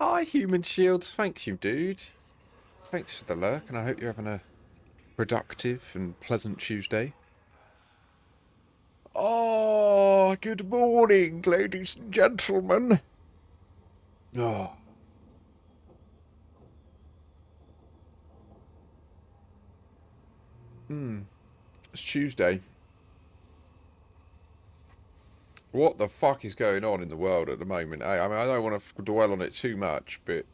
Hi, Human Shields. Thank you, dude. Thanks for the lurk, and I hope you're having a productive and pleasant Tuesday. Oh, good morning, ladies and gentlemen. Oh. It's Tuesday. What the fuck is going on in the world at the moment? I mean, I don't want to dwell on it too much, but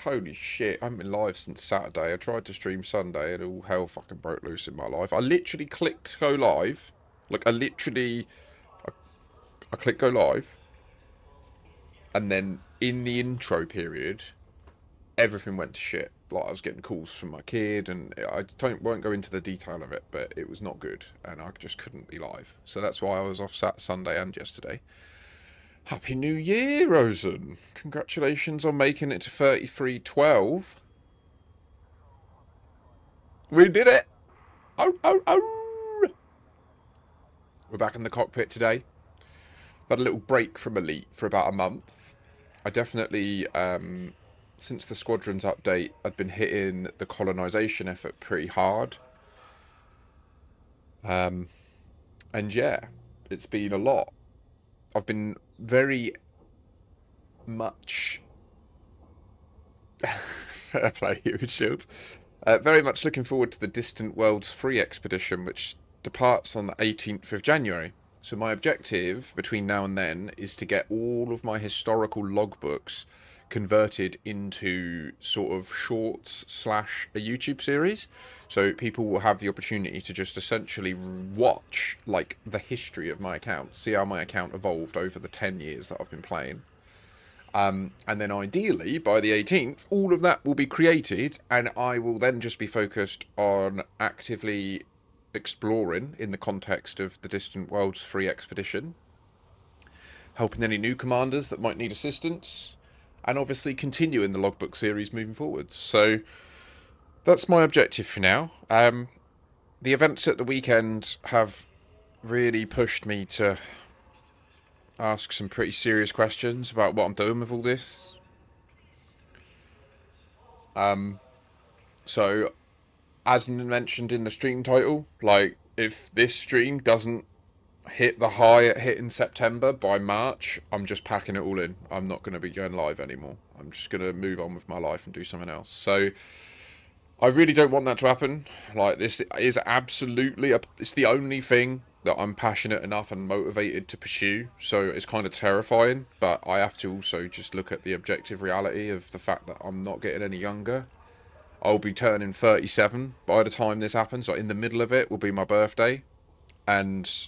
holy shit, I haven't been live since Saturday. I tried to stream Sunday, and all hell fucking broke loose in my life. I literally clicked go live. Like, I clicked go live, and then in the intro period, everything went to shit. Like, I was getting calls from my kid, and won't go into the detail of it, but it was not good, and I just couldn't be live. So that's why I was off Sunday and yesterday. Happy New Year, Rosen! Congratulations on making it to 3312. We did it! Oh, oh, oh! We're back in the cockpit today. Had a little break from Elite for about a month. I definitely, since the Squadrons update, I'd been hitting the colonisation effort pretty hard. And yeah, it's been a lot. I've been very much... Fair play, Human Shield. Very much looking forward to the Distant Worlds Free expedition, which departs on the 18th of January. So my objective between now and then is to get all of my historical logbooks converted into sort of shorts slash a YouTube series. So people will have the opportunity to just essentially watch like the history of my account, see how my account evolved over the 10 years that I've been playing. And then ideally, by the 18th, all of that will be created, and I will then just be focused on actively exploring in the context of the Distant Worlds Free expedition, helping any new commanders that might need assistance, and obviously continuing the logbook series moving forwards. So that's my objective for now. The events at the weekend have really pushed me to ask some pretty serious questions about what I'm doing with all this. So, as mentioned in the stream title, like, if this stream doesn't hit the high it hit in September, by March, I'm just packing it all in. I'm not going to be going live anymore. I'm just going to move on with my life and do something else. So, I really don't want that to happen. Like, this is absolutely, it's the only thing that I'm passionate enough and motivated to pursue. So it's kind of terrifying, but I have to also just look at the objective reality of the fact that I'm not getting any younger. I'll be turning 37 by the time this happens. Like, in the middle of it will be my birthday, and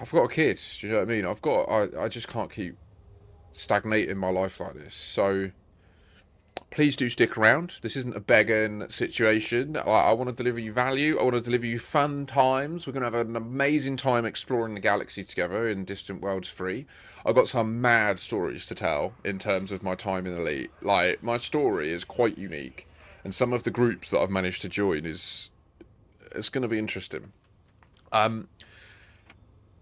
I've got a kid. Do you know what I mean? I just can't keep stagnating my life like this. So please do stick around. This isn't a begging situation. I want to deliver you value. I want to deliver you fun times. We're going to have an amazing time exploring the galaxy together in Distant Worlds Free. I've got some mad stories to tell in terms of my time in Elite. Like, my story is quite unique, and some of the groups that I've managed to join it's going to be interesting.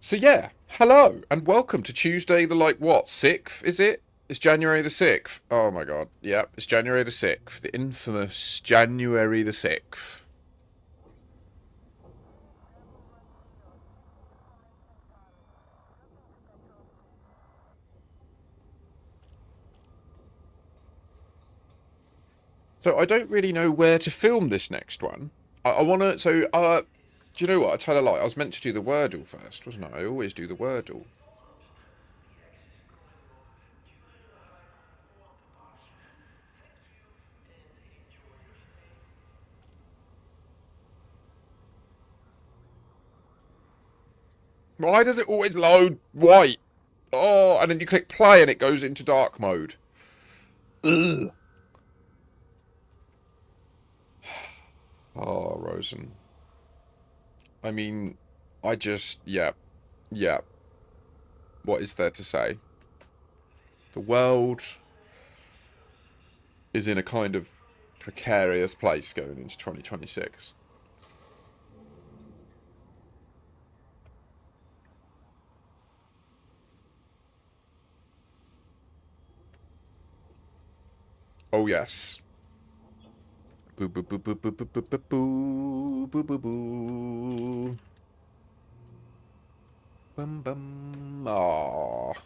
So yeah, hello and welcome to Tuesday the 6th, is it? It's January the 6th. Oh my god. Yep, it's January the 6th. The infamous January the 6th. So I don't really know where to film this next one. I want to... So, do you know what? I tell a lie. I was meant to do the Wordle first, wasn't I? I always do the Wordle. Why does it always load white? Oh, and then you click play and it goes into dark mode. Ugh. Oh, Rosen. I mean, yeah. Yeah. What is there to say? The world is in a kind of precarious place going into 2026. Oh yes. Boo boo boo boo boo boo boo boo boo boo boo boo. Bum bum. Aww.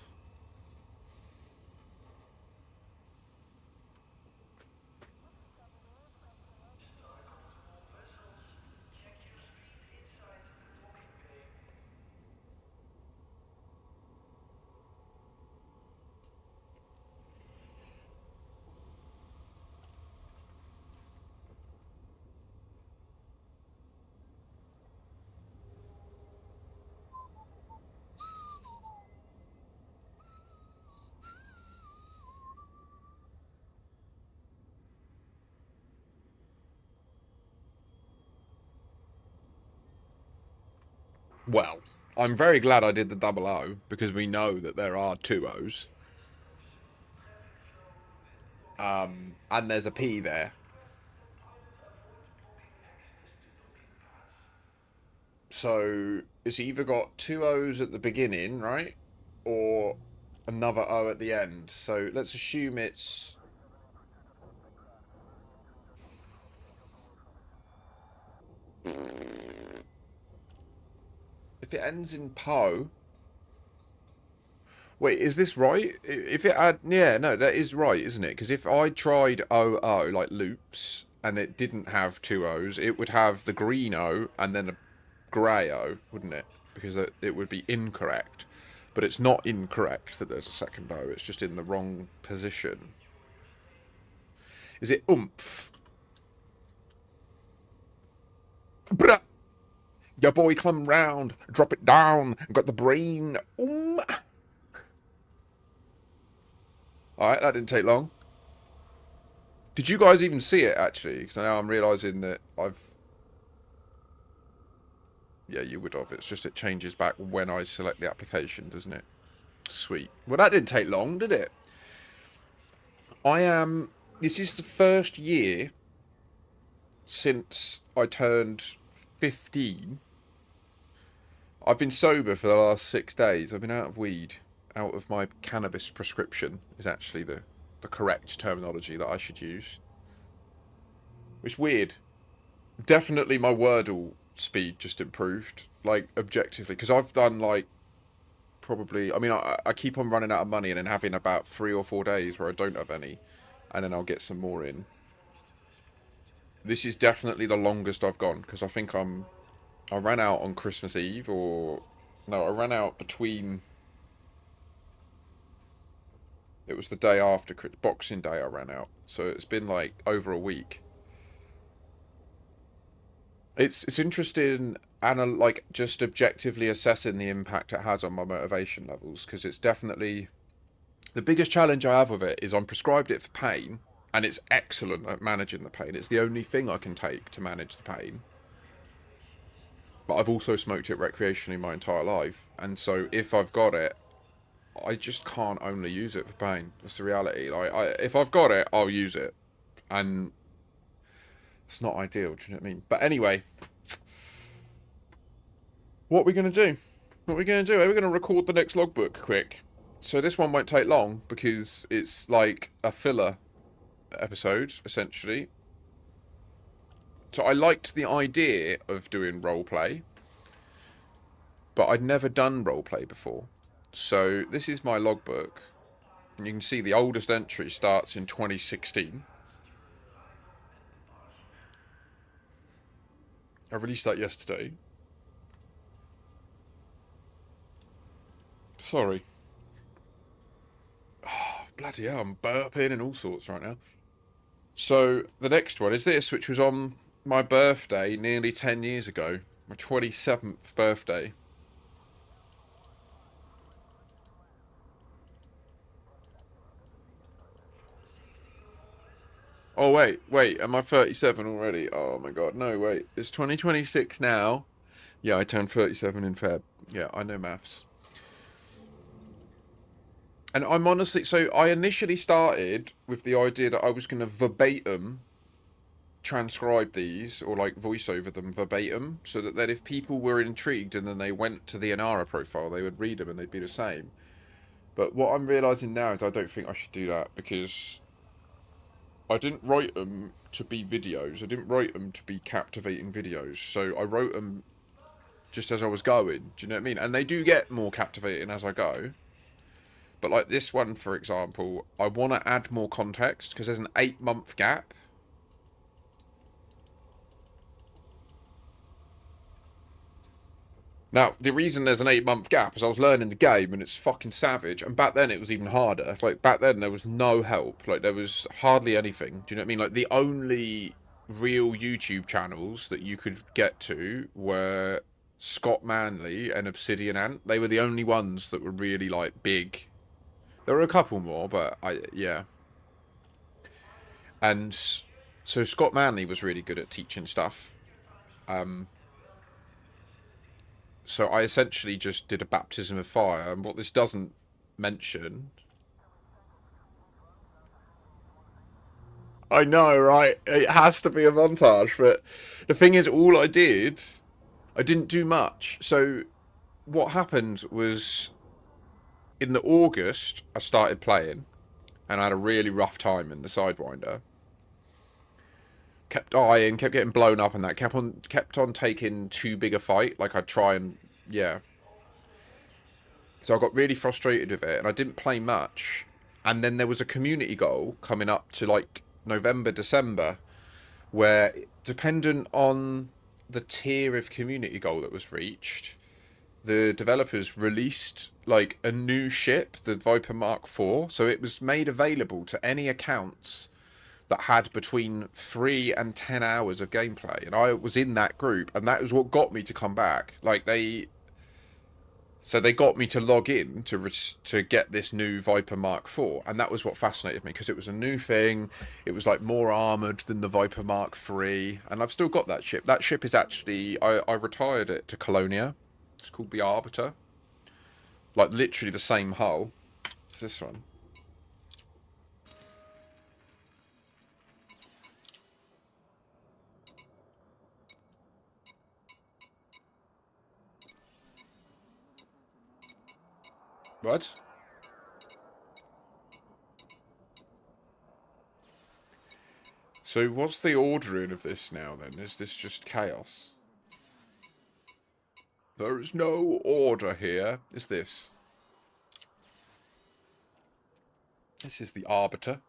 Well, I'm very glad I did the double O, because we know that there are two O's. And there's a P there. So it's either got two O's at the beginning, right? Or another O at the end. So let's assume it's... If it ends in Po... Wait, is this right? If it had... Yeah, no, that is right, isn't it? Because if I tried OO, like loops, and it didn't have two O's, it would have the green O and then a grey O, wouldn't it? Because it would be incorrect. But it's not incorrect that there's a second O, it's just in the wrong position. Is it oomph? Bruh! Your boy come round, drop it down, got the brain. Alright, that didn't take long. Did you guys even see it, actually? Because now I'm realising that I've... Yeah, you would have. It's just it changes back when I select the application, doesn't it? Sweet. Well, that didn't take long, did it? This is the first year since I turned 15. I've been sober for the last 6 days. I've been out of weed. Out of my cannabis prescription is actually the correct terminology that I should use. It's weird. Definitely my Wordle speed just improved, like, objectively. Because I've done, like, probably... I mean, I keep on running out of money and then having about 3 or 4 days where I don't have any. And then I'll get some more in. This is definitely the longest I've gone. Because I think I ran out on Christmas Eve, or... No, I ran out between... It was the day after Boxing Day I ran out. So it's been like over a week. It's interesting and like just objectively assessing the impact it has on my motivation levels, because it's definitely the biggest challenge I have with it is I'm prescribed it for pain, and it's excellent at managing the pain. It's the only thing I can take to manage the pain. But I've also smoked it recreationally my entire life, and so if I've got it, I just can't only use it for pain. That's the reality. Like, if I've got it, I'll use it. And it's not ideal, do you know what I mean? But anyway, what are we going to do? What are we going to do? We're going to record the next logbook quick. So this one won't take long, because it's like a filler episode, essentially. So I liked the idea of doing roleplay, but I'd never done roleplay before. So this is my logbook, and you can see the oldest entry starts in 2016. I released that yesterday. Sorry. Oh, bloody hell, I'm burping and all sorts right now. So the next one is this, which was on my birthday nearly 10 years ago. My 27th birthday. Oh, wait, am I 37 already? Oh my god, no, wait. It's 2026 now. Yeah, I turned 37 in Feb. Yeah, I know maths. And I'm honestly... So, I initially started with the idea that I was going to verbatim transcribe these, or like voice over them verbatim, so that then if people were intrigued and then they went to the Inara profile, they would read them and they'd be the same. But what I'm realising now is I don't think I should do that, because... I didn't write them to be videos. I didn't write them to be captivating videos. So I wrote them just as I was going. Do you know what I mean? And they do get more captivating as I go. But like this one, for example, I want to add more context because there's an 8-month gap. Now, the reason there's an 8-month gap is I was learning the game and it's fucking savage. And back then it was even harder. Like, back then there was no help. Like, there was hardly anything. Do you know what I mean? Like, the only real YouTube channels that you could get to were Scott Manley and Obsidian Ant. They were the only ones that were really, like, big. There were a couple more, but yeah. And so Scott Manley was really good at teaching stuff. So I essentially just did a baptism of fire, and what this doesn't mention... I know, right? It has to be a montage, but the thing is, all I didn't do much. So what happened was, in the August, I started playing, and I had a really rough time in the Sidewinder. Kept dying, kept getting blown up, and that kept on taking too big a fight. Like I'd try and yeah. So I got really frustrated with it, and I didn't play much. And then there was a community goal coming up to like November, December, where dependent on the tier of community goal that was reached, the developers released like a new ship, the Viper Mark IV. So it was made available to any accounts that had between 3 and 10 hours of gameplay, and I was in that group, and that was what got me to come back. Like they got me to log in to get this new Viper Mark IV, and that was what fascinated me because it was a new thing. It was like more armored than the Viper Mark III, and I've still got that ship. That ship is actually I retired it to Colonia. It's called the Arbiter. Like literally the same hull. It's this one. What? So what's the ordering of this now then? Is this just chaos? There is no order here. Is this? This is the Arbiter.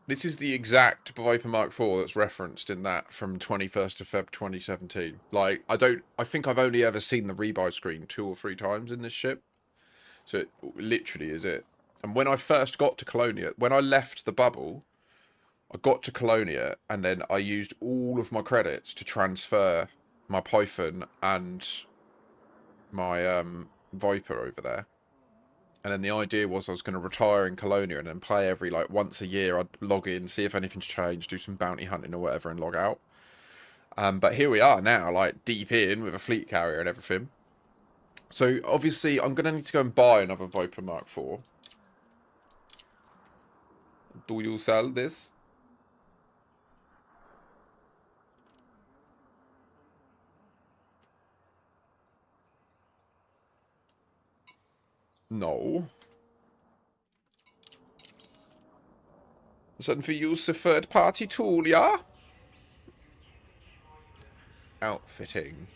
This is the exact Viper Mark IV that's referenced in that from 21st of Feb 2017. Like, I think I've only ever seen the rebuy screen 2 or 3 times in this ship. So it literally is it. And when I first got to Colonia, when I left the bubble, I got to Colonia and then I used all of my credits to transfer my Python and my Viper over there. And then the idea was I was going to retire in Colonia and then play every, like, once a year. I'd log in, see if anything's changed, do some bounty hunting or whatever, and log out. But here we are now, like, deep in with a fleet carrier and everything. So, obviously, I'm going to need to go and buy another Viper Mark IV. Do you sell this? No. Something for use a third-party tool, yeah? Outfitting.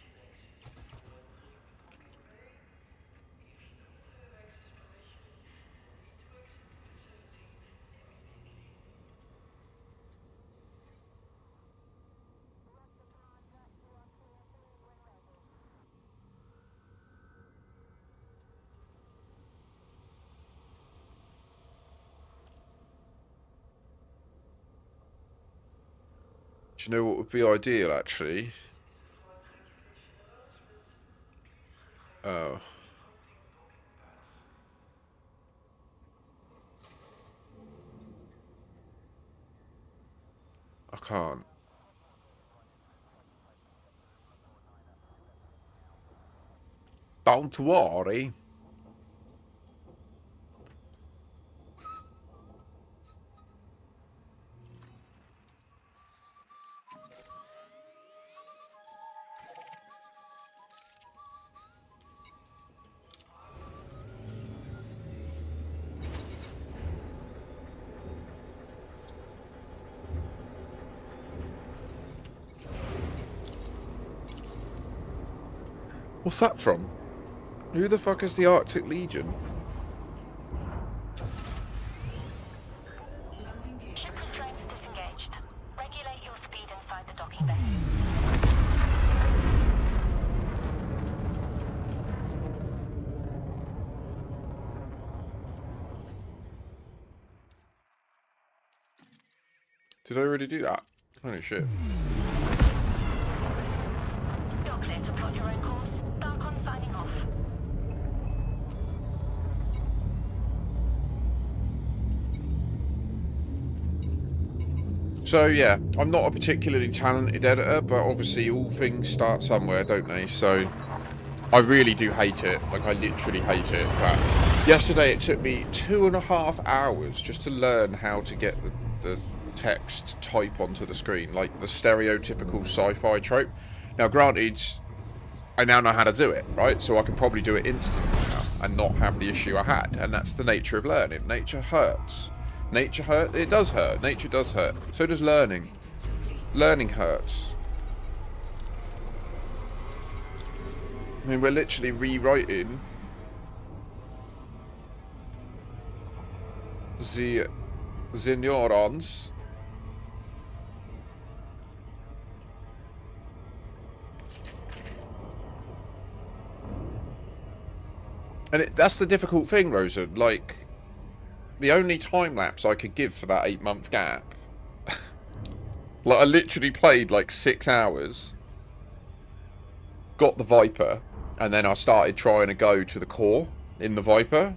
Do you know what would be ideal, actually? Oh. I can't. Don't worry. What's that from? Who the fuck is the Arctic Legion? Ship constraints disengaged. Regulate your speed inside the docking bay. Did I already do that? Holy shit. You're clear to plot your own course. Darkon signing off. So yeah, I'm not a particularly talented editor, but obviously all things start somewhere, don't they? So I really do hate it. Like, I literally hate it. But yesterday it took me 2.5 hours just to learn how to get the text type onto the screen, like the stereotypical sci-fi trope. Now granted, I now know how to do it, right? So I can probably do it instantly now and not have the issue I had. And that's the nature of learning. Nature hurts. Nature hurt. It does hurt. Nature does hurt. So does learning. Learning hurts. I mean, we're literally rewriting the neurons. And that's the difficult thing, Rosa. Like, the only time lapse I could give for that 8-month gap. Like, I literally played like 6 hours, got the Viper, and then I started trying to go to the core in the Viper.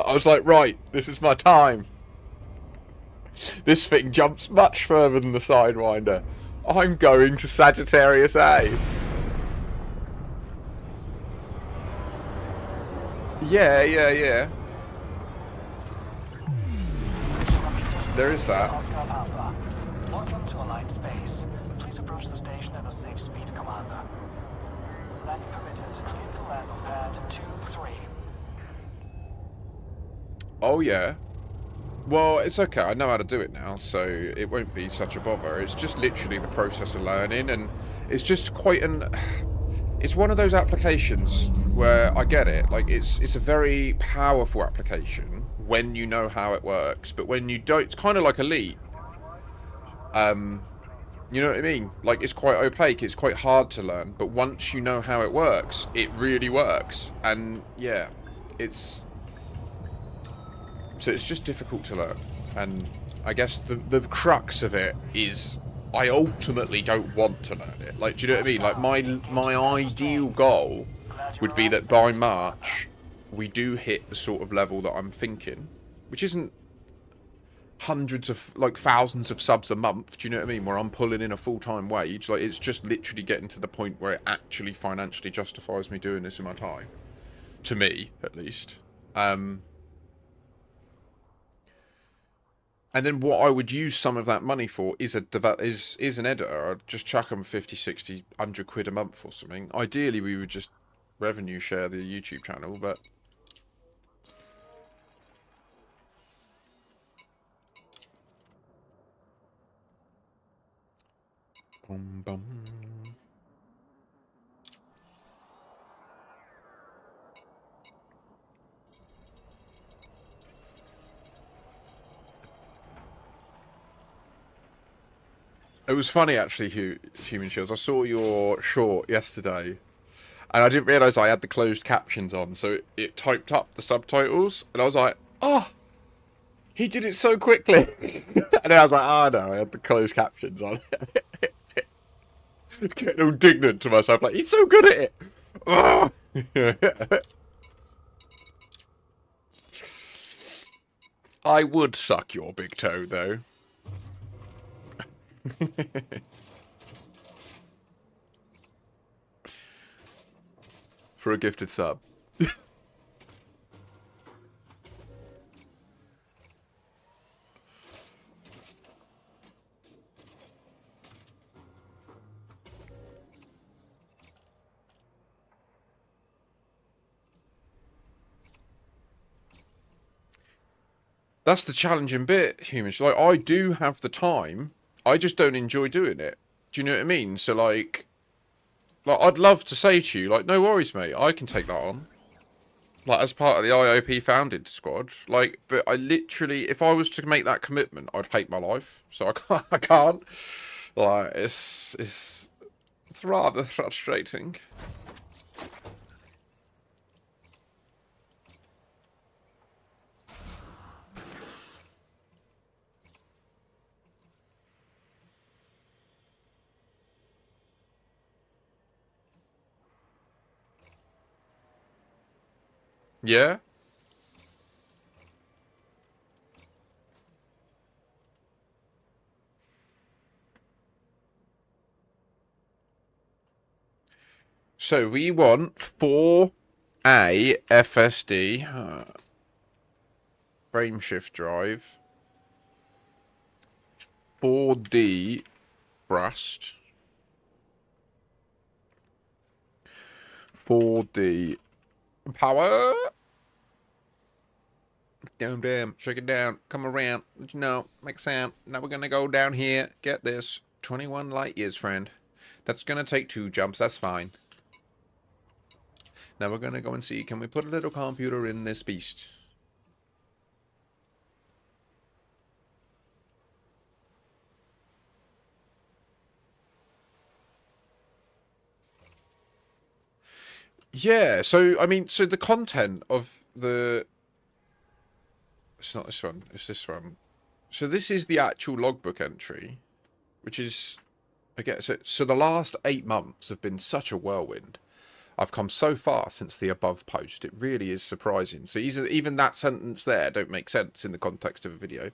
I was like, right, this is my time. This thing jumps much further than the Sidewinder. I'm going to Sagittarius A. Yeah. There is that. Welcome to Aligned Space. Please approach the station at a safe speed, Commander. Landing permitted. Clear to land on pad 2-3. Oh yeah. Well, it's okay. I know how to do it now, so it won't be such a bother. It's just literally the process of learning, and it's just quite an... It's one of those applications where I get it. Like, it's a very powerful application when you know how it works, but when you don't, it's kind of like Elite. You know what I mean? Like, it's quite opaque. It's quite hard to learn, but once you know how it works, it really works. And yeah, so it's just difficult to learn. And I guess the crux of it is, I ultimately don't want to learn it. Like, do you know what I mean? Like, my ideal goal would be that by March we do hit the sort of level that I'm thinking, which isn't hundreds of, like, thousands of subs a month, do you know what I mean, where I'm pulling in a full-time wage. Like, it's just literally getting to the point where it actually financially justifies me doing this in my time, to me at least. And then what I would use some of that money for is is an editor. I'd just chuck them 50, 60, 100 quid a month or something. Ideally, we would just revenue share the YouTube channel, but... Bum, bum. It was funny, actually, Human Shields. I saw your short yesterday, and I didn't realise I had the closed captions on, so it typed up the subtitles, and I was like, oh, he did it so quickly. And then I was like, oh no, I had the closed captions on. Getting all indignant to myself, like, he's so good at it. Oh. I would suck your big toe, though. For a gifted sub. That's the challenging bit, Human. Like, I do have the time, I just don't enjoy doing it. Do you know what I mean? So, like, I'd love to say to you, like, no worries, mate. I can take that on. Like, as part of the IOP founded squad. Like, but I literally, if I was to make that commitment, I'd hate my life. So I can't. I can't. Like, it's rather frustrating. Yeah? So we want 4A FSD frame shift drive, 4D thrust, 4D power. Damn, shake it down, come around, let you know, make sound. Now we're gonna go down here, get this, 21 light years, friend. That's gonna take 2 jumps, that's fine. Now we're gonna go and see, can we put a little computer in this beast? Yeah, so, I mean, so the content of the... It's not this one, it's this one. So this is the actual logbook entry, which is... Again, so the last 8 months have been such a whirlwind. I've come so far since the above post. It really is surprising. So even that sentence there don't make sense in the context of a video.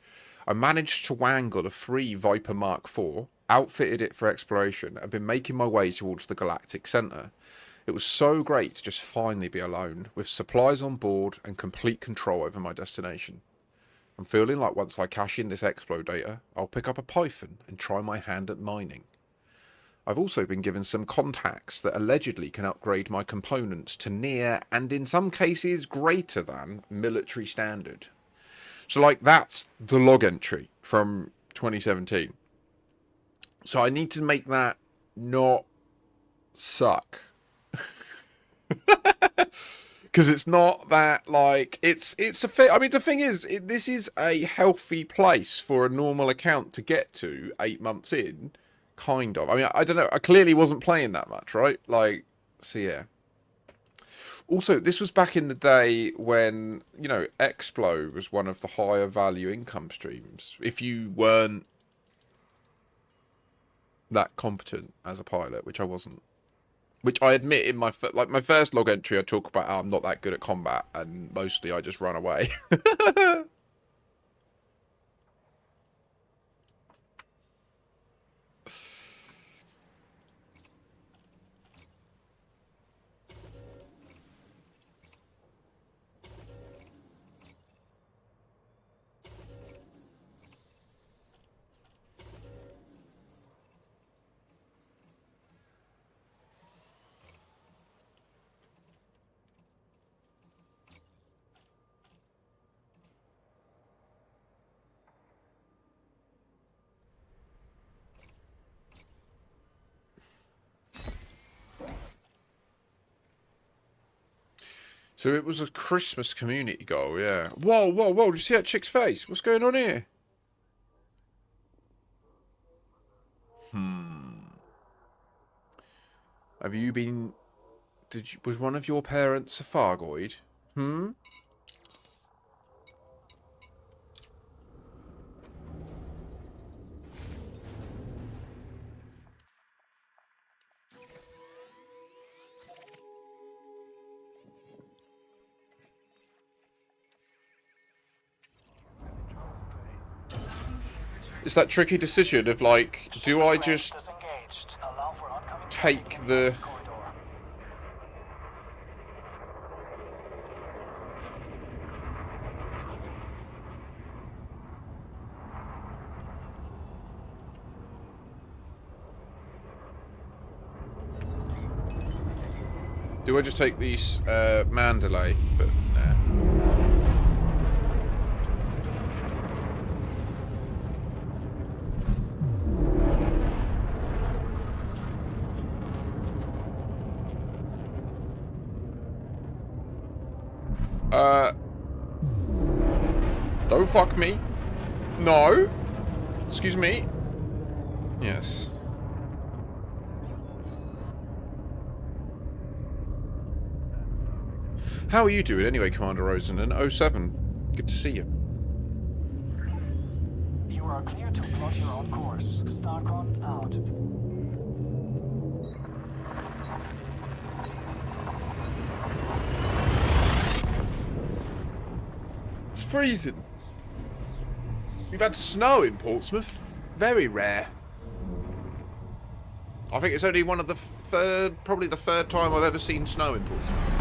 I managed to wangle a free Viper Mark IV, outfitted it for exploration, and been making my way towards the Galactic Centre. It was so great to just finally be alone, with supplies on board and complete control over my destination. I'm feeling like once I cash in this Explo data, I'll pick up a Python and try my hand at mining. I've also been given some contacts that allegedly can upgrade my components to near, and in some cases greater than, military standard. So, like, that's the log entry from 2017. So I need to make that not suck. Because it's not that, like, it's a I mean, the thing is, this is a healthy place for a normal account to get to 8 months in. Kind of. I mean, I don't know. I clearly wasn't playing that much, right? Like, so yeah. Also, this was back in the day when, you know, Explo was one of the higher value income streams. If you weren't that competent as a pilot, which I wasn't. Which I admit in my first log entry, I talk about how I'm not that good at combat, and mostly I just run away. So it was a Christmas community goal, yeah. Whoa, did you see that chick's face? What's going on here? Have you been... Was one of your parents a Fargoid? It's that tricky decision of, like, do I just take the... Do I just take these Mandalay? But nah. Don't fuck me. No. Excuse me. Yes. How are you doing anyway, Commander Rosen? And 07. Good to see you. You are clear to plot your own course. Starcon out. It's freezing. We've had snow in Portsmouth. Very rare. I think it's only one of the probably the third time I've ever seen snow in Portsmouth.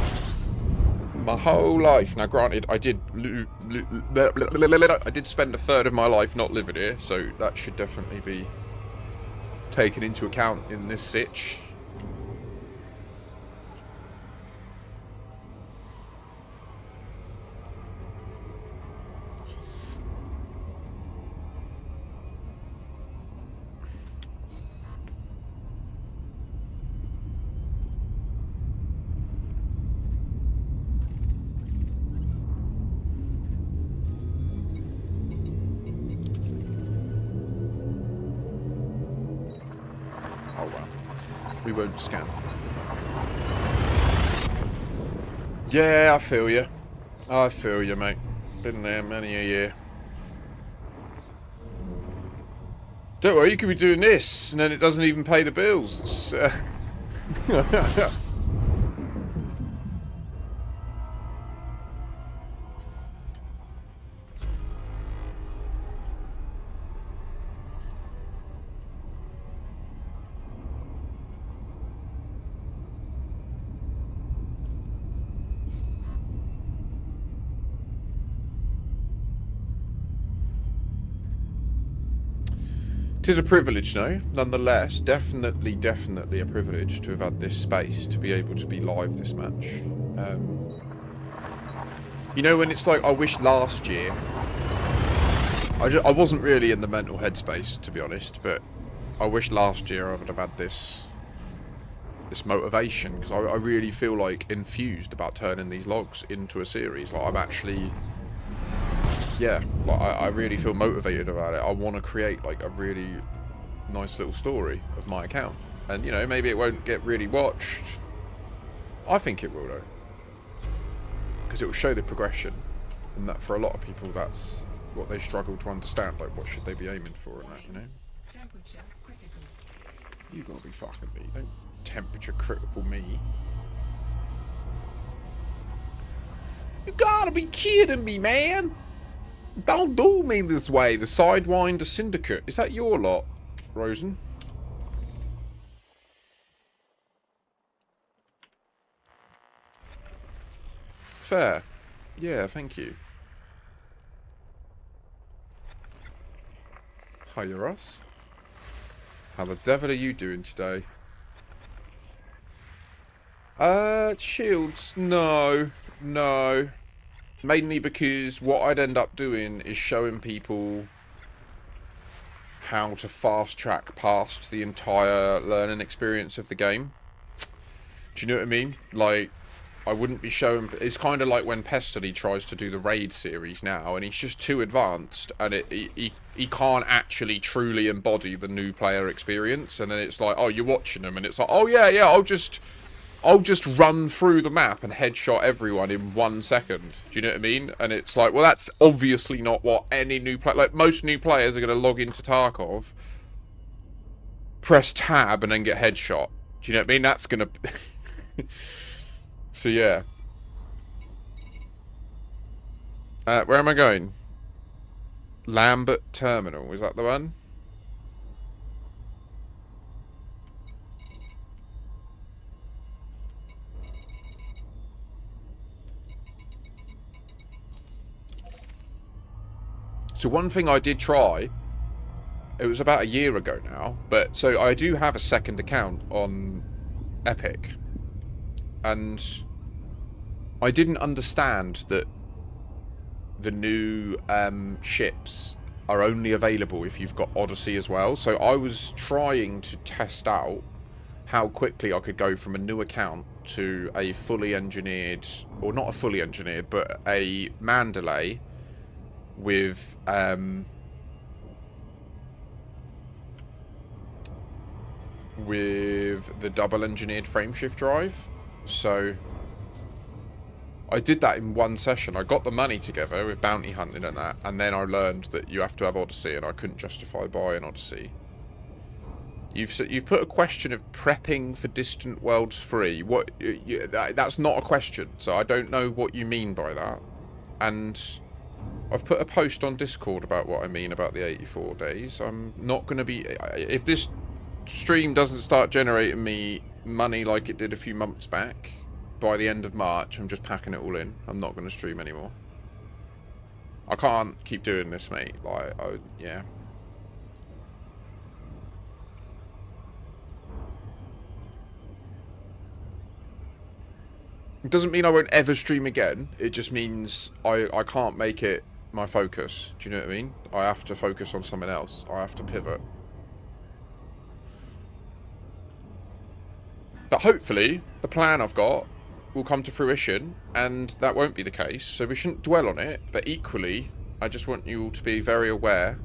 My whole life. Now, granted, I did spend a third of my life not living here, so that should definitely be taken into account in this sitch. Oh well, we won't scan. Yeah, I feel you. I feel you, mate. Been there many a year. Don't worry, you could be doing this, and then it doesn't even pay the bills. Tis a privilege, no? Nonetheless, definitely a privilege to have had this space to be able to be live this match. You know, when it's like, I wish last year... I wasn't really in the mental headspace, to be honest, but I wish last year I would have had this motivation, because I really feel like infused about turning these logs into a series. Like, I'm actually... Yeah, like I really feel motivated about it. I want to create like a really nice little story of my account. And, you know, maybe it won't get really watched. I think it will, though. Because it will show the progression. And that for a lot of people, that's what they struggle to understand. Like, what should they be aiming for in that, you know? Temperature critical. You gotta be fucking me. Don't temperature critical me. You gotta be kidding me, man! Don't do me this way. The Sidewinder Syndicate. Is that your lot, Rosen? Fair. Yeah, thank you. Hiya, Ross. How the devil are you doing today? Shields? No. No. Mainly because what I'd end up doing is showing people how to fast track past the entire learning experience of the game. Do you know what I mean? Like, I wouldn't be showing... It's kind of like when Pestily tries to do the raid series now, and he's just too advanced, and he can't actually truly embody the new player experience. And then it's like, oh, you're watching him, and it's like, oh yeah, I'll just run through the map and headshot everyone in 1 second. Do you know what I mean? And it's like, well, that's obviously not what any new player... Like, most new players are going to log into Tarkov, press tab, and then get headshot. Do you know what I mean? That's going to... So, yeah. Where am I going? Lambert Terminal. Is that the one? So one thing I did try, it was about a year ago now, but so I do have a second account on Epic, and I didn't understand that the new ships are only available if you've got Odyssey as well. So I was trying to test out how quickly I could go from a new account to a fully engineered, or not a fully engineered, but a Mandalay with the double engineered frameshift drive. So I did that in one session. I got the money together with bounty hunting and that, and then I learned that you have to have Odyssey, and I couldn't justify buying Odyssey. You've put a question of prepping for Distant Worlds 3. What? That's not a question, so I don't know what you mean by that. And I've put a post on Discord about what I mean about the 84 days. I'm not going to be... If this stream doesn't start generating me money like it did a few months back, by the end of March, I'm just packing it all in. I'm not going to stream anymore. I can't keep doing this, mate. Like, yeah. It doesn't mean I won't ever stream again. It just means I can't make it my focus. Do you know what I mean? I have to focus on something else. I have to pivot. But hopefully, the plan I've got will come to fruition, and that won't be the case. So we shouldn't dwell on it. But equally, I just want you all to be very aware.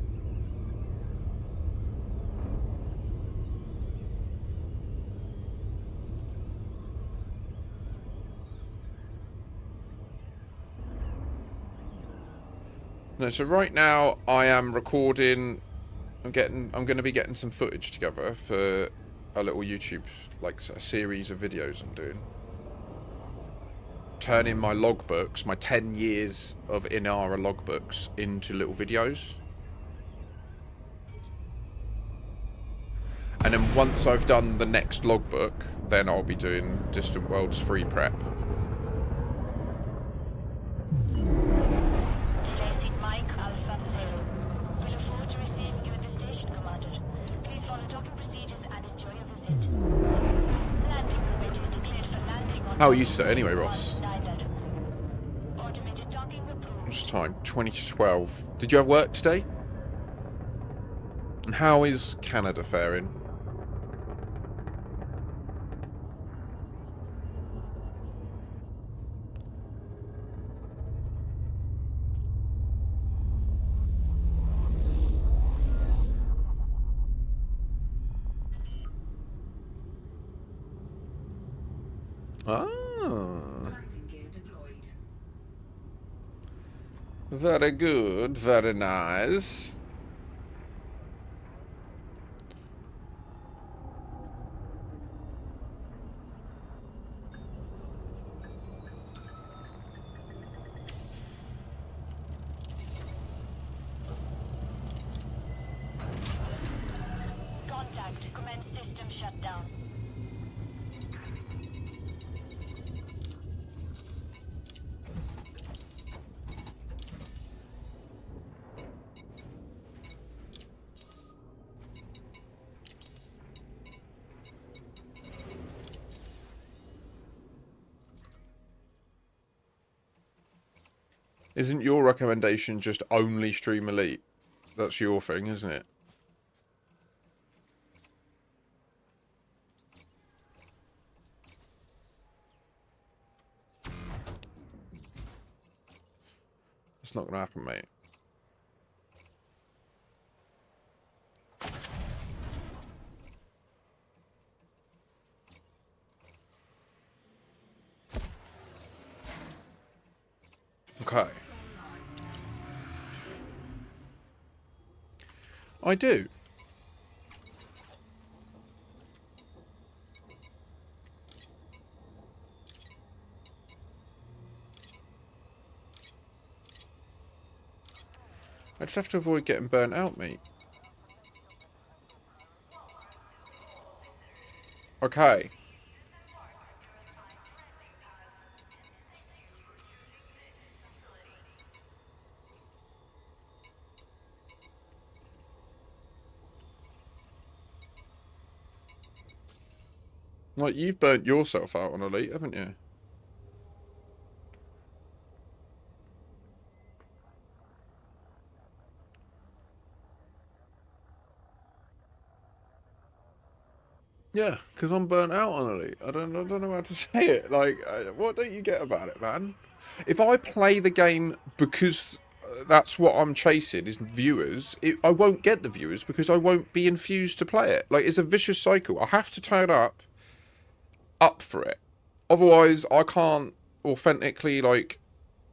No, so right now I am recording. I'm going to be getting some footage together for a little YouTube, like a series of videos I'm doing. Turning my logbooks, my 10 years of Inara logbooks, into little videos. And then once I've done the next logbook, then I'll be doing Distant Worlds 3 prep. How are you today anyway, Ross? What's time? 20 to 12. Did you have work today? And how is Canada faring? Ah. Landing gear deployed. Very good, very nice. Contact. Commence system shutdown. Isn't your recommendation just only stream Elite? That's your thing, isn't it? It's not gonna happen, mate. Okay. I do. I just have to avoid getting burnt out, mate. Okay. Like, you've burnt yourself out on Elite, haven't you? Yeah, because I'm burnt out on it. I don't know how to say it. Like, what don't you get about it, man? If I play the game because that's what I'm chasing is viewers, I won't get the viewers because I won't be infused to play it. Like, it's a vicious cycle. I have to turn up for it. Otherwise, I can't authentically, like,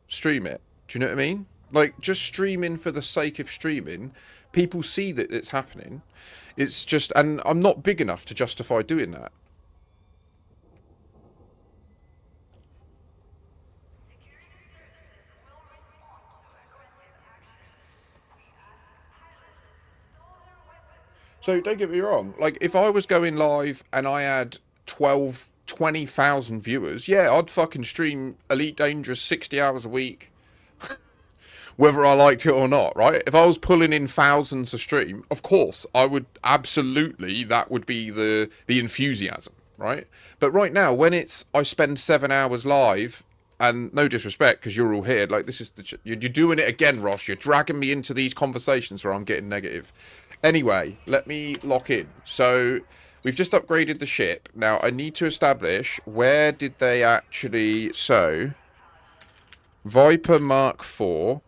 stream it. Do you know what I mean? Like, just streaming for the sake of streaming, people see that it's happening. It's just, and I'm not big enough to justify doing that. So don't get me wrong. Like, if I was going live and I had 12, 20,000 viewers, yeah, I'd fucking stream Elite Dangerous 60 hours a week. Whether I liked it or not, right? If I was pulling in thousands a stream, of course, I would absolutely, that would be the enthusiasm, right? But right now, when it's, I spend 7 hours live, and no disrespect, because you're all here, like, this is the, you're doing it again, Ross. You're dragging me into these conversations where I'm getting negative. Anyway, let me lock in. So, we've just upgraded the ship. Now, I need to establish, where did they actually, so, Viper Mark IV,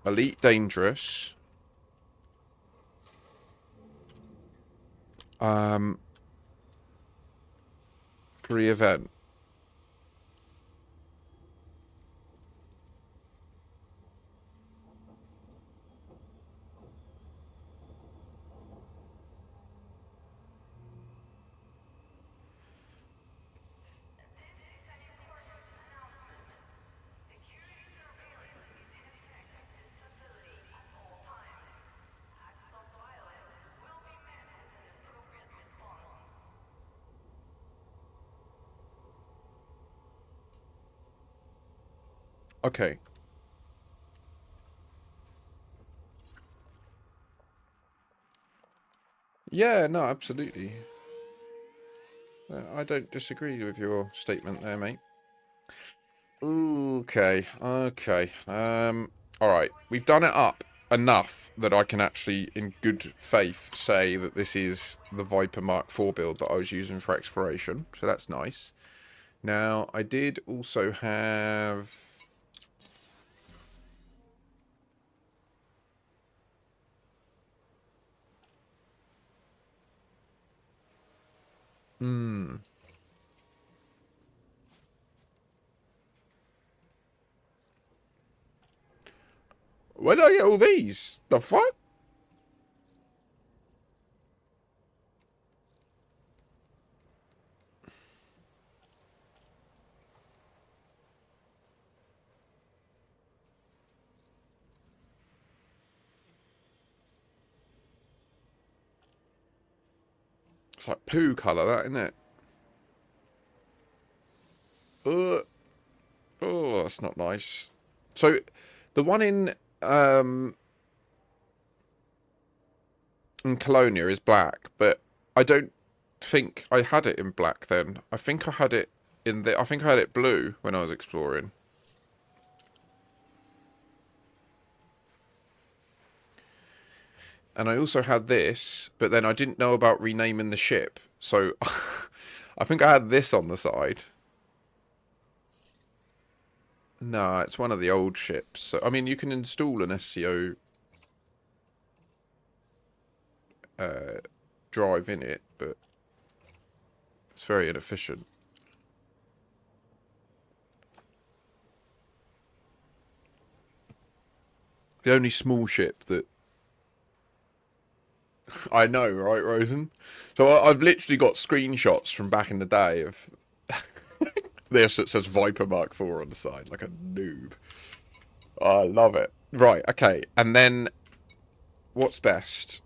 Elite Dangerous. Free event. Okay. Yeah, no, absolutely. I don't disagree with your statement there, mate. Okay, okay. All right. We've done it up enough that I can actually, in good faith, say that this is the Viper Mark IV build that I was using for exploration. So that's nice. Now, I did also have... Where did I get all these? The fuck? It's like poo colour, that, isn't it? Oh, that's not nice. So, the one in Colonia is black, but I don't think I had it in black then. I think I had it in the... I think I had it blue when I was exploring. And I also had this, but then I didn't know about renaming the ship. So, I think I had this on the side. No, it's one of the old ships. So, I mean, you can install an SCO drive in it, but it's very inefficient. The only small ship that... I know, right, Rosen? So I've literally got screenshots from back in the day of... this that says Viper Mark IV on the side, like a noob. Oh, I love it. Right, okay. And then, what's best?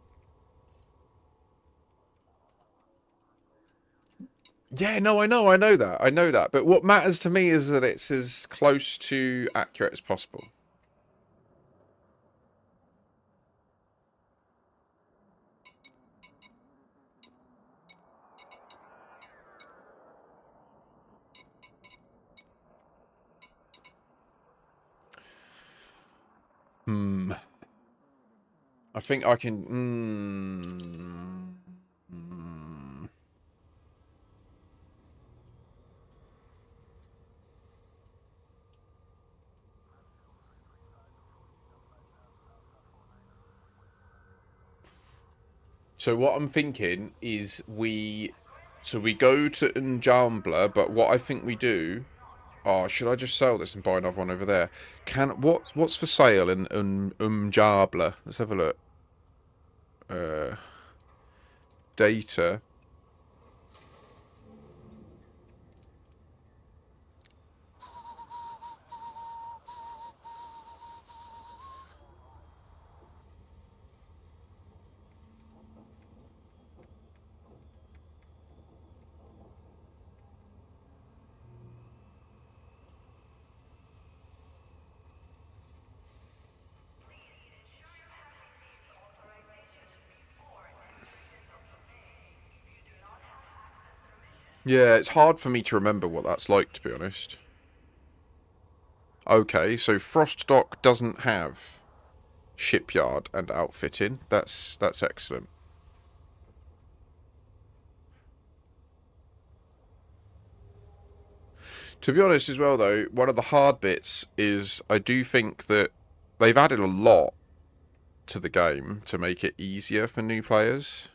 Yeah, no, I know that. But what matters to me is that it's as close to accurate as possible. I think I can... So what I'm thinking is so we go to Njambla, but what I think we do... Oh, should I just sell this and buy another one over there? What's for sale in Njambla? Let's have a look. Data. Yeah, it's hard for me to remember what that's like, to be honest. Okay, so Frostdock doesn't have shipyard and outfitting. That's excellent. To be honest as well, though, one of the hard bits is I do think that they've added a lot to the game to make it easier for new players.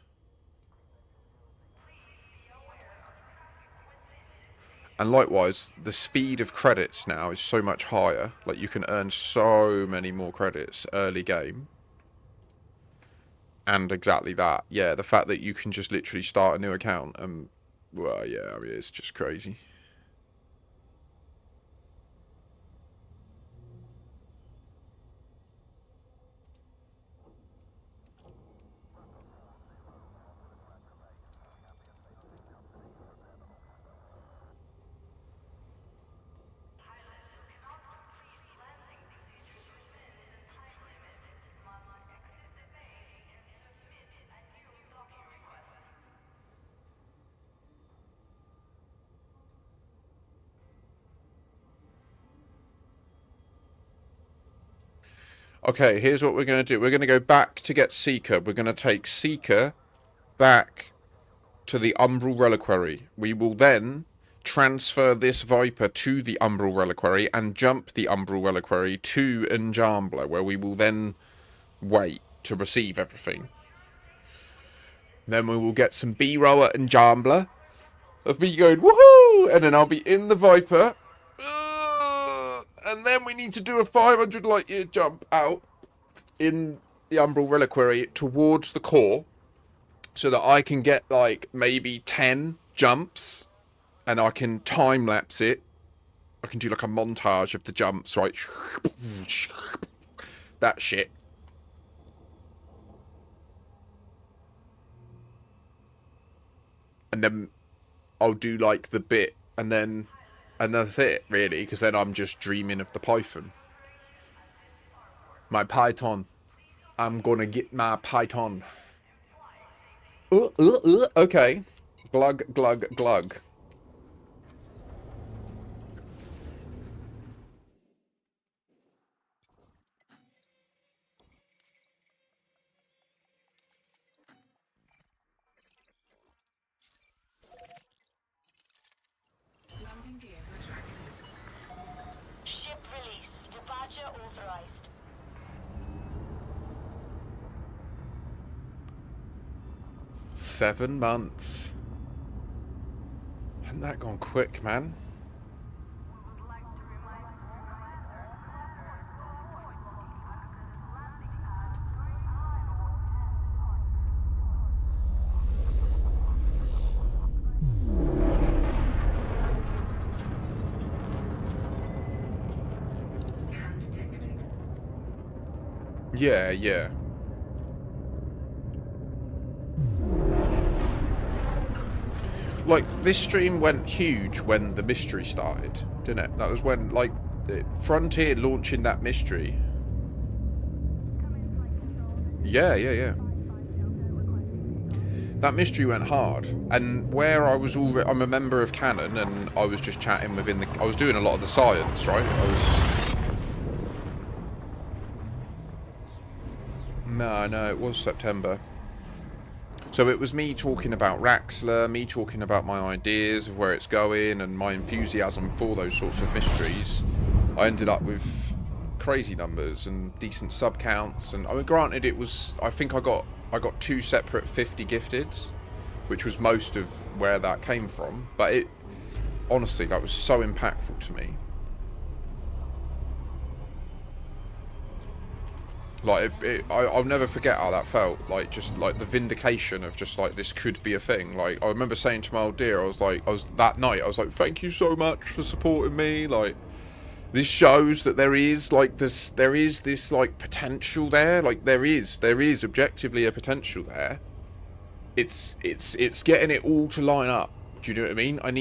And likewise, the speed of credits now is so much higher. Like, you can earn so many more credits early game. And exactly that. Yeah, the fact that you can just literally start a new account. Well, yeah, I mean, it's just crazy. Okay, here's what we're going to do. We're going to go back to get Seeker. We're going to take Seeker back to the Umbral Reliquary. We will then transfer this Viper to the Umbral Reliquary and jump the Umbral Reliquary to Njambla, where we will then wait to receive everything. Then we will get some B-roll at Njambla of me going, woohoo! And then I'll be in the Viper. And then we need to do a 500 light year jump out in the Umbral Reliquary towards the core so that I can get like maybe 10 jumps and I can time lapse it. I can do like a montage of the jumps, right? That shit. And then I'll do like the bit and that's it, really, because then I'm just dreaming of the Python. My Python. I'm gonna get my Python. Okay. Glug, glug, glug. Landing gear retracted. Ship release. Departure authorized. Seven months. Hasn't that gone quick, man? Scan detected. Yeah, yeah. Like, this stream went huge when the mystery started, didn't it? That was when, like, Frontier launching that mystery. Yeah, yeah, yeah. That mystery went hard. And where I was already... I'm a member of Canon, and I was just chatting within the... I was doing a lot of the science, right? No, it was September. So it was me talking about Raxler, me talking about my ideas of where it's going and my enthusiasm for those sorts of mysteries. I ended up with crazy numbers and decent sub counts, and I mean, granted, it was, I think I got I got 2 separate 50 gifteds, which was most of where that came from. But it, honestly, that was so impactful to me. Like, I'll never forget how that felt. Like, just like the vindication of just like, this could be a thing. Like, I remember saying to my old dear, that night, I was like, thank you so much for supporting me. Like, this shows that there is this like potential there. Like, there is objectively a potential there. It's getting it all to line up. Do you know what I mean? I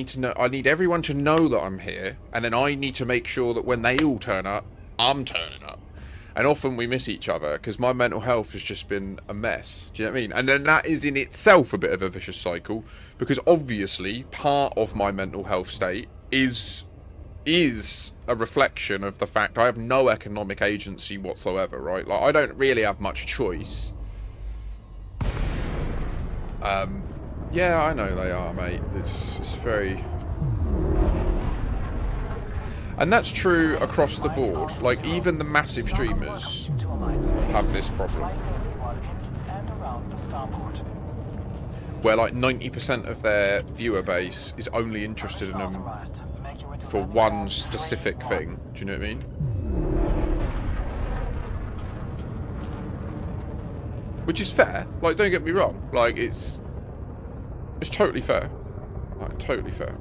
need everyone to know that I'm here, and then I need to make sure that when they all turn up, I'm turning up. And often we miss each other because my mental health has just been a mess. Do you know what I mean? And then that is in itself a bit of a vicious cycle, because obviously part of my mental health state is a reflection of the fact I have no economic agency whatsoever, right? Like, I don't really have much choice. Yeah, I know they are, mate. It's very... And that's true across the board. Like, even the massive streamers have this problem. Where, like, 90% of their viewer base is only interested in them for one specific thing. Do you know what I mean? Which is fair. Like, don't get me wrong. Like, it's totally fair. Like, totally fair.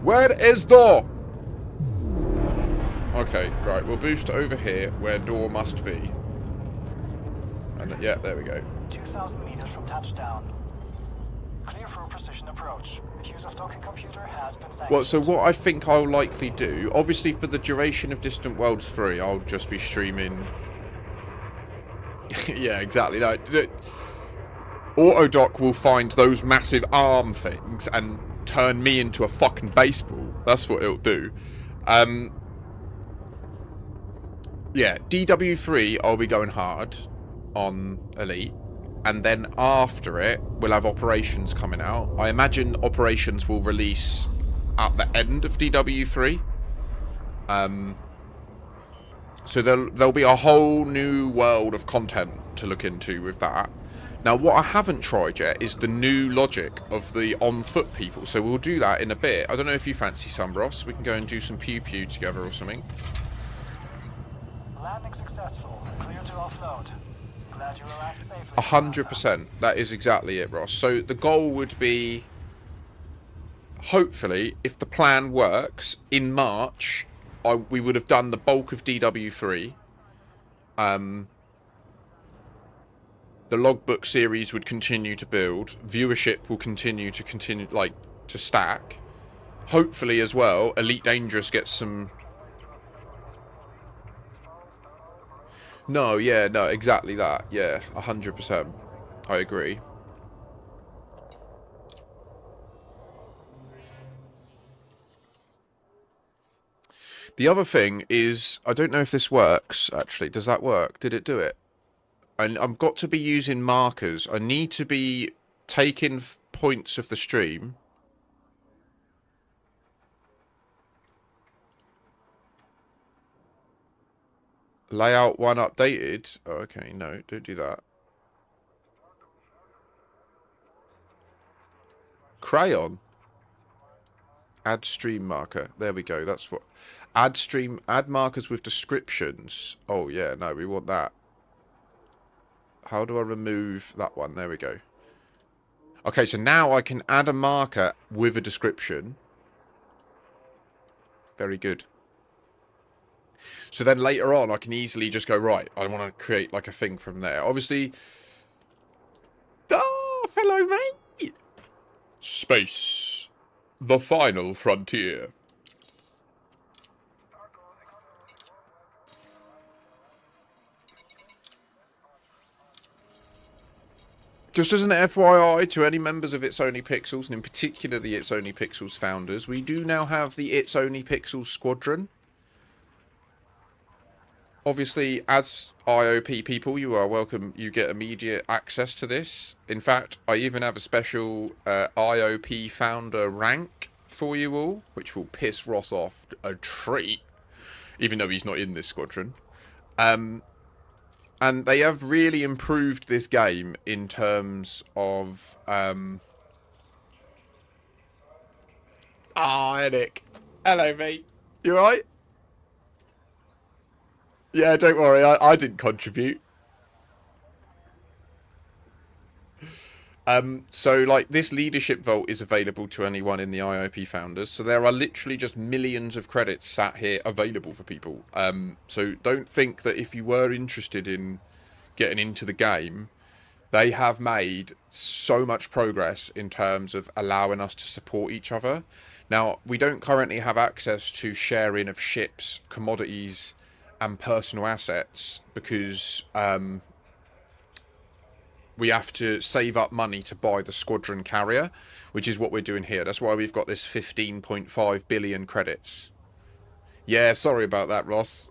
Where is door? Okay, right, we'll boost over here where door must be. And yeah, there we go. 2,000 meters from touchdown. Clear for a precision approach. Use of docking computer has been sanctioned. Well, so what I think I'll likely do, obviously for the duration of Distant Worlds 3, I'll just be streaming... yeah, exactly. No, Autodoc will find those massive arm things and turn me into a fucking baseball. That's what it'll do. Yeah, DW3 I'll be going hard on Elite, and then after it we'll have Operations coming out. I imagine Operations will release at the end of DW3. So there'll be a whole new world of content to look into with that. Now, what I haven't tried yet is the new logic of the on-foot people. So we'll do that in a bit. I don't know if you fancy some, Ross. We can go and do some pew-pew together or something. Landing successful. Clear to offload. Glad you arrived safely. 100%. That is exactly it, Ross. So the goal would be, hopefully, if the plan works, in March, we would have done the bulk of DW3. The logbook series would continue to build. Viewership will continue to stack. Hopefully, as well, Elite Dangerous gets some... No, yeah, no, exactly that. Yeah, 100%. I agree. The other thing is, I don't know if this works, actually. Does that work? Did it do it? And I've got to be using markers. I need to be taking points of the stream. Layout 1 updated. Oh, okay, no, don't do that. Crayon. Add stream marker. There we go. That's what. Add markers with descriptions. Oh, yeah, no, we want that. How do I remove that one? There we go. Okay, so now I can add a marker with a description. Very good. So then later on, I can easily just go, right, I want to create like a thing from there. Obviously... Oh, hello, mate! Space. The final frontier. Just as an FYI to any members of It's Only Pixels, and in particular the It's Only Pixels founders, we do now have the It's Only Pixels squadron. obviously, as IOP people, you are welcome. You get immediate access to this. In fact, I even have a special IOP founder rank for you all, which will piss Ross off a treat, even though he's not in this squadron. And they have really improved this game in terms of... Eric. Hello, mate. You alright? Yeah, don't worry. I didn't contribute. So, like, this leadership vault is available to anyone in the IOP founders. So there are literally just millions of credits sat here available for people. So don't think that if you were interested in getting into the game, they have made so much progress in terms of allowing us to support each other. Now, we don't currently have access to sharing of ships, commodities, and personal assets because we have to save up money to buy the squadron carrier, which is what we're doing here. That's why we've got this 15.5 billion credits. Yeah, sorry about that, Ross.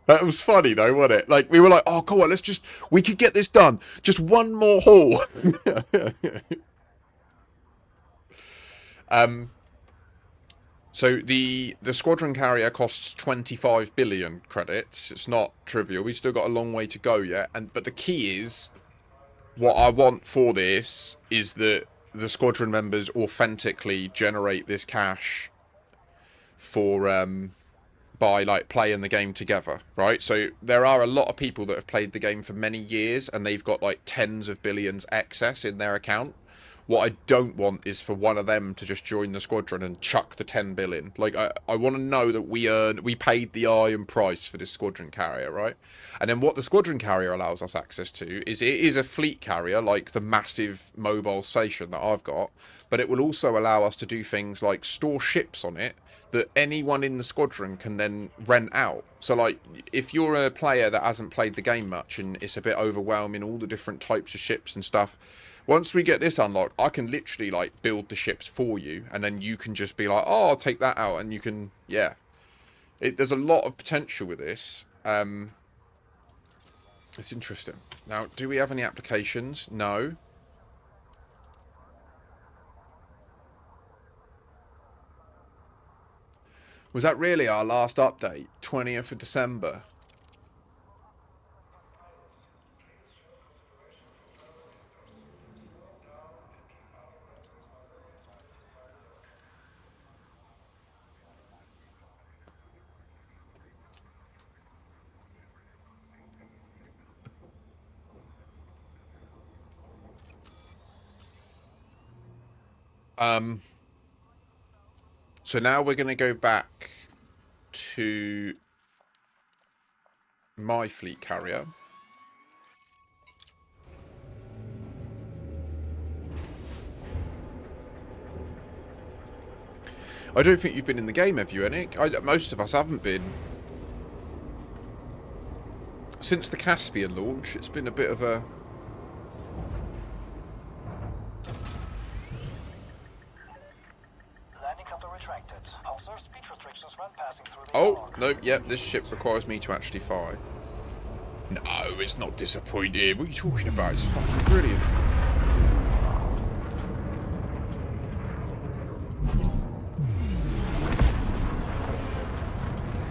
That was funny though, wasn't it? Like, we were like, oh, come on, we could get this done. Just one more haul. So the squadron carrier costs 25 billion credits. It's not trivial. We've still got a long way to go yet. But the key is, what I want for this is that the squadron members authentically generate this cash for by like playing the game together, right? So there are a lot of people that have played the game for many years and they've got like tens of billions excess in their account. What I don't want is for one of them to just join the squadron and chuck the 10 billion. Like, I want to know that we paid the iron price for this squadron carrier, right? And then what the squadron carrier allows us access to is, it is a fleet carrier, like the massive mobile station that I've got, but it will also allow us to do things like store ships on it that anyone in the squadron can then rent out. So, like, if you're a player that hasn't played the game much and it's a bit overwhelming, all the different types of ships and stuff, once we get this unlocked, I can literally, like, build the ships for you, and then you can just be like, oh, I'll take that out, and you can, yeah. There's a lot of potential with this. It's interesting. Now, do we have any applications? No. Was that really our last update? 20th of December? So now we're going to go back to my fleet carrier. I don't think you've been in the game, have you, Nick? Most of us haven't been. Since the Caspian launch, it's been a bit of a... Oh, no, yep, this ship requires me to actually fly. No, it's not disappointing. What are you talking about? It's fucking brilliant.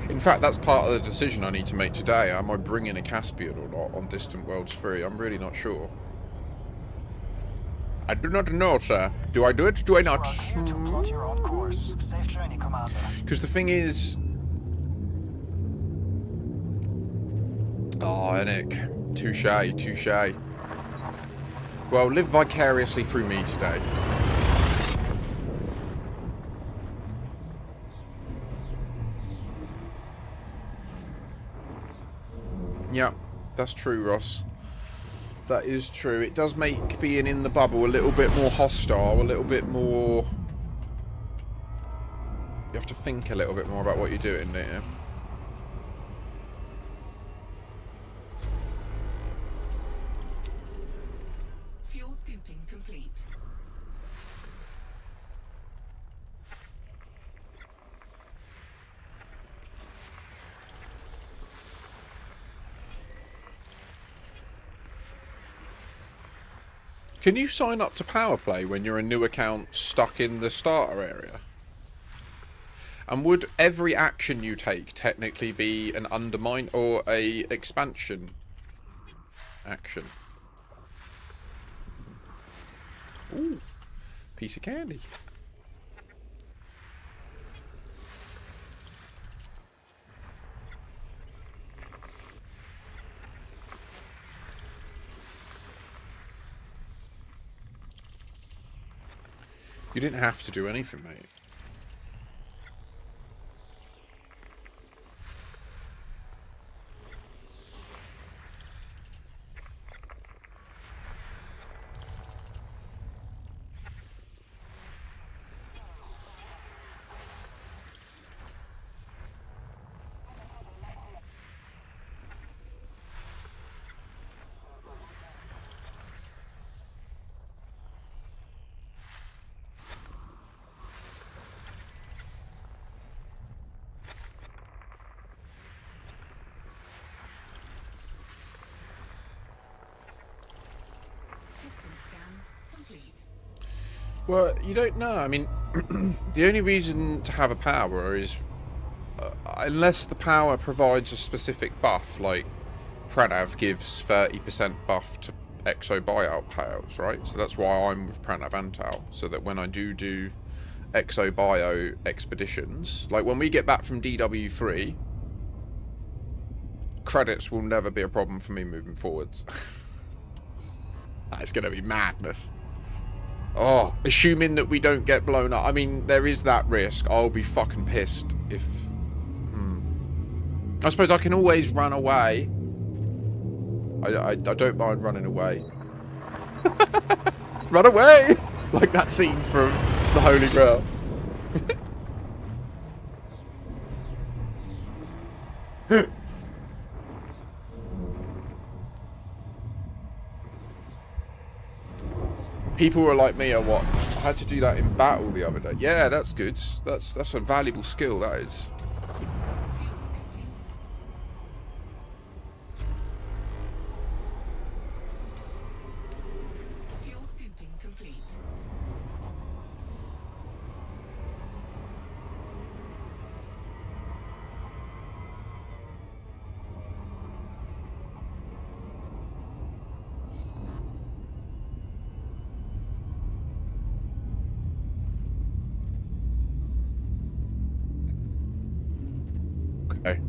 In fact, that's part of the decision I need to make today. Am I bringing a Caspian or not on Distant Worlds 3? I'm really not sure. I do not know, sir. Do I do it? Do I not? Because the thing is... Oh, Nick. Touche, touche. Well, live vicariously through me today. Yeah, that's true, Ross. That is true. It does make being in the bubble a little bit more hostile, a little bit more... You have to think a little bit more about what you're doing, don't you? Fuel scooping complete. Can you sign up to Power Play when you're a new account stuck in the starter area? And would every action you take technically be an undermine or a expansion action? Ooh, piece of candy. You didn't have to do anything, mate. System scan complete. Well, you don't know. I mean, the only reason to have a power is unless the power provides a specific buff, like Pranav gives 30% buff to Exo buyout payouts, right? So that's why I'm with Pranav Antal, so that when I do Exo bio expeditions, like when we get back from DW3, credits will never be a problem for me moving forwards. That's gonna be madness. Oh, assuming that we don't get blown up. I mean, there is that risk. I'll be fucking pissed if... I suppose I can always run away. I don't mind running away. Run away! Like that scene from The Holy Grail. People were like me, what? I had to do that in battle the other day. Yeah, that's good. That's a valuable skill, that is. Fuel scooping. Fuel scooping complete. Okay.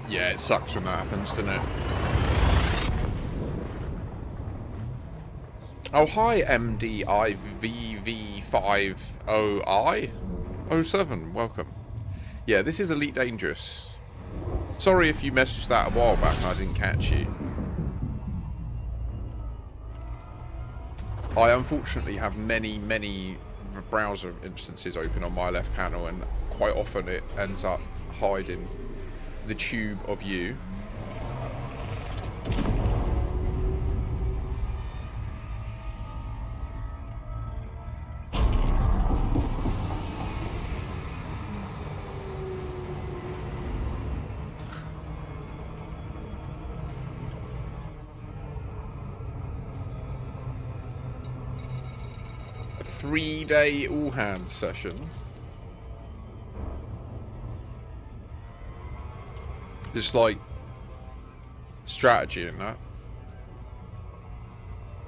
Yeah, it sucks when that happens, doesn't it? Oh, hi, MDIVV50I07. Welcome. Yeah, this is Elite Dangerous. Sorry if you messaged that a while back and I didn't catch you. I unfortunately have many browser instances open on my left panel, and quite often it ends up hiding the tube of you. A 3-day all-hands session. Just like strategy in that.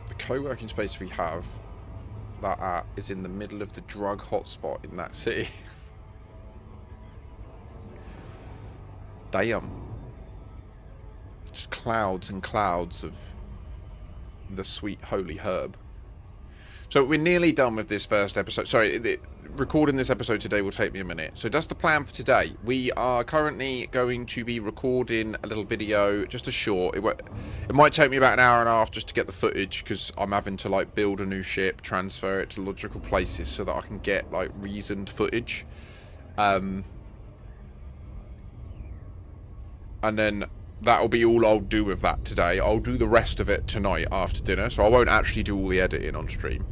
The co-working space we have that at is in the middle of the drug hotspot in that city. Damn. Just clouds and clouds of the sweet holy herb. So we're nearly done with this first episode. Sorry, recording this episode today will take me a minute. So that's the plan for today. We are currently going to be recording a little video, just a short. It might take me about an hour and a half just to get the footage, because I'm having to like build a new ship, transfer it to logical places so that I can get like reasoned footage. And then that'll be all I'll do with that today. I'll do the rest of it tonight after dinner, so I won't actually do all the editing on stream.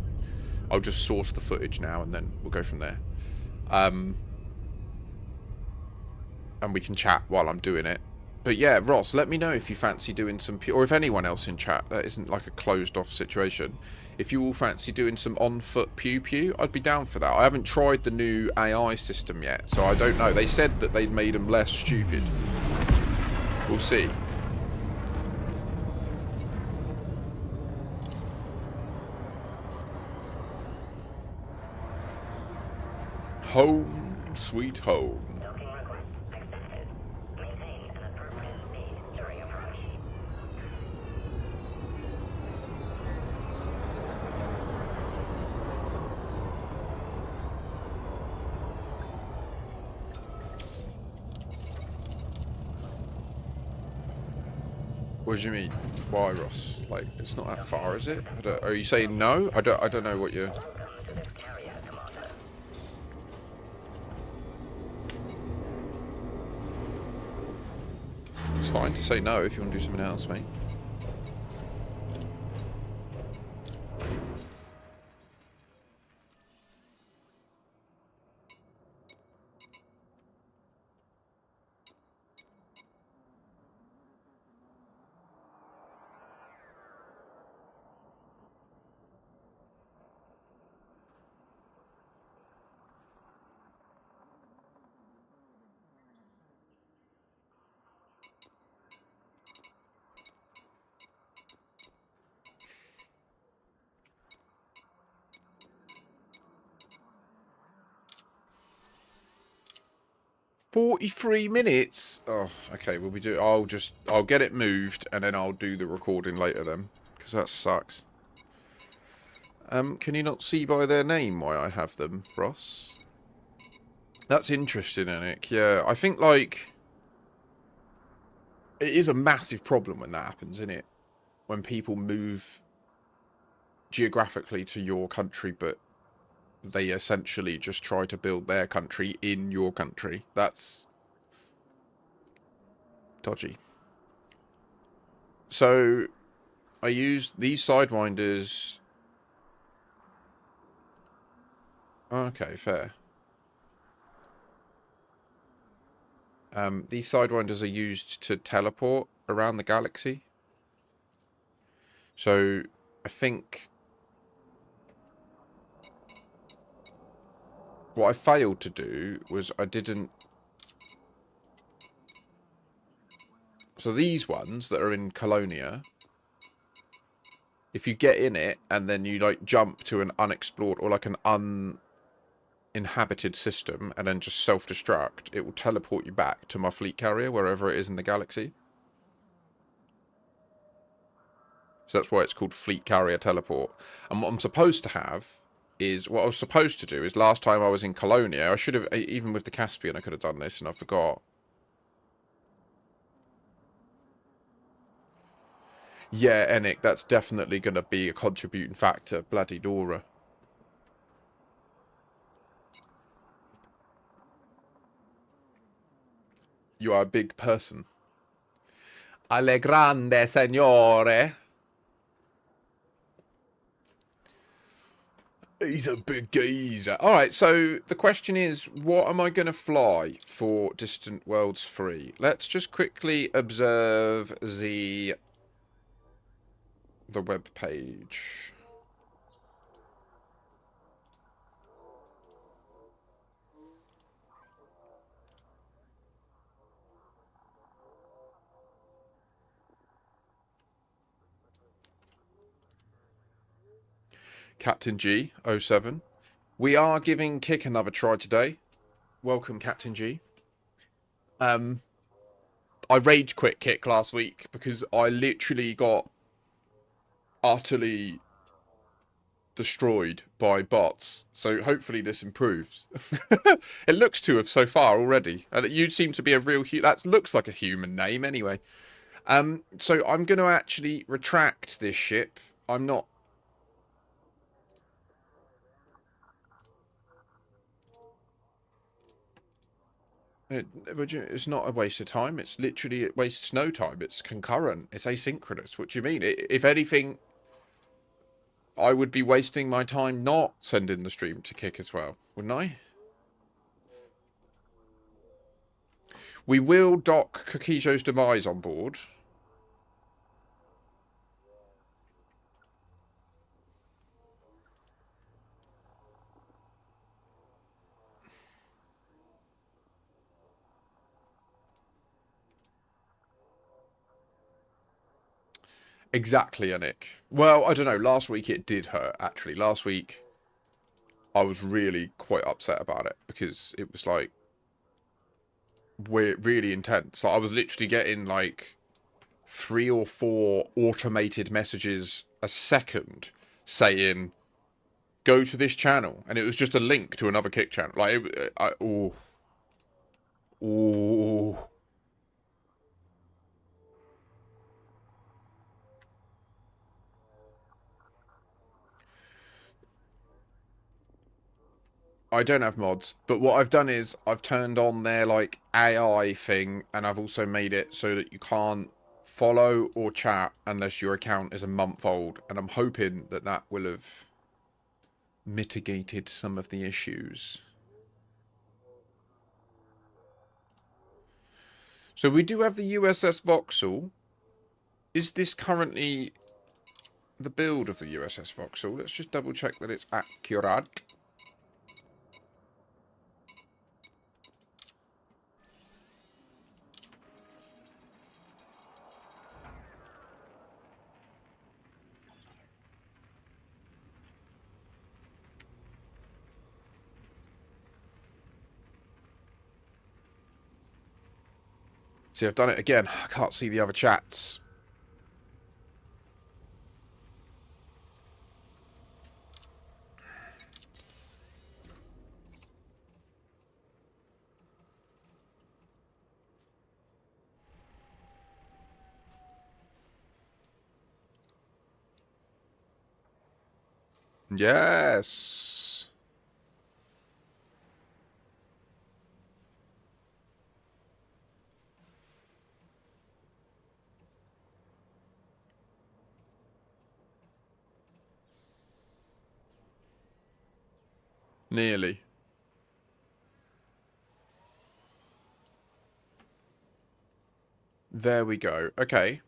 I'll just source the footage now and then we'll go from there. and we can chat while I'm doing it. But yeah, Ross, let me know if you fancy doing some, or if anyone else in chat, that isn't like a closed off situation. If you all fancy doing some on foot pew pew, I'd be down for that. I haven't tried the new AI system yet, so I don't know. They said that they'd made them less stupid. We'll see. Home, sweet home. Docking request accepted. Maintain an appropriate speed during approach. What do you mean? Why, Ross? Like, it's not that far, is it? Are you saying no? I don't know what you're... Welcome to this carrier, Commander. It's fine to say no if you want to do something else, mate. $43 minutes. Oh, okay. We'll be do. I'll get it moved and then I'll do the recording later then, because that sucks. Can you not see by their name why I have them, Ross? That's interesting, Anik. Yeah, I think like it is a massive problem when that happens, isn't it? When people move geographically to your country, but they essentially just try to build their country in your country. That's dodgy. So I use these sidewinders. Okay, fair. These sidewinders are used to teleport around the galaxy. So I think what I failed to do was I didn't... So these ones that are in Colonia, if you get in it and then you like jump to an unexplored or like an uninhabited system and then just self-destruct, it will teleport you back to my fleet carrier wherever it is in the galaxy. So that's why it's called fleet carrier teleport. And what I'm supposed to have is, what I was supposed to do is, last time I was in Colonia, I should have, even with the Caspian, I could have done this and I forgot. Yeah, Enik, that's definitely going to be a contributing factor. Bloody Dora. You are a big person. Alle grande, signore. He's a big geezer. Alright, so the question is, what am I going to fly for Distant Worlds 3? Let's just quickly observe the web page. Captain G 07. We are giving Kick another try today. Welcome, Captain G. I rage quit Kick last week because I literally got utterly destroyed by bots. So hopefully this improves. It looks to have so far already. And you seem to be a real... That looks like a human name anyway. So I'm going to actually retract this ship. I'm not... It's not a waste of time. It's literally, it wastes no time. It's concurrent. It's asynchronous. What do you mean? If anything, I would be wasting my time not sending the stream to Kick as well, wouldn't I? We will dock Kokijo's Demise on board. Exactly, Yannick. Well, I don't know. Last week it did hurt, actually. Last week I was really quite upset about it because it was like really intense. Like, I was literally getting like 3 or 4 automated messages a second saying, go to this channel. And it was just a link to another kick channel. Like, oh. Oh. I don't have mods, but what I've done is I've turned on their like AI thing, and I've also made it so that you can't follow or chat unless your account is a month old, and I'm hoping that that will have mitigated some of the issues. So we do have the USS Vauxhall. Is this currently the build of the USS Vauxhall? Let's just double check that it's accurate. See, I've done it again. I can't see the other chats. Yes. Nearly. There we go. Okay.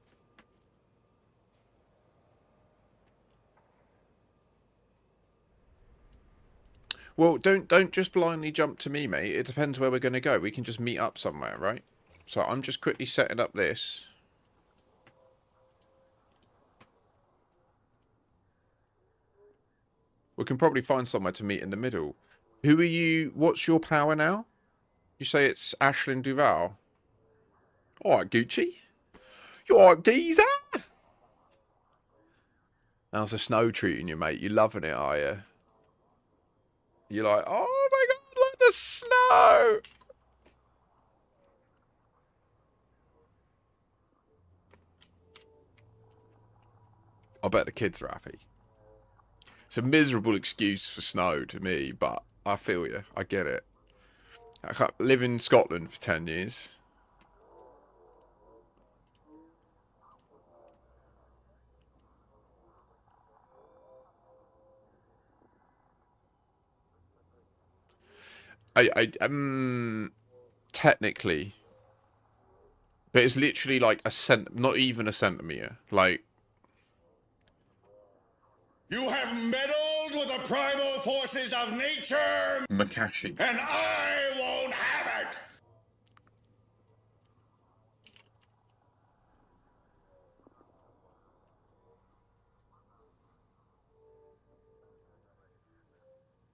Well, don't just blindly jump to me, mate. It depends where we're going to go. We can just meet up somewhere, right? So I'm just quickly setting up this. We can probably find somewhere to meet in the middle. Who are you? What's your power now? You say it's Ashlyn Duval. All right, Gucci. You all right, geezer? How's the snow treating you, mate? You loving it, are you? You're like, oh my god, look at the snow! I bet the kids are happy. It's a miserable excuse for snow to me, but I feel you. I get it. I can't live in Scotland for 10 years. Technically, but it's literally like not even a centimeter. Like, you have meddled with the primal forces of nature, Makashi. and I won't have it!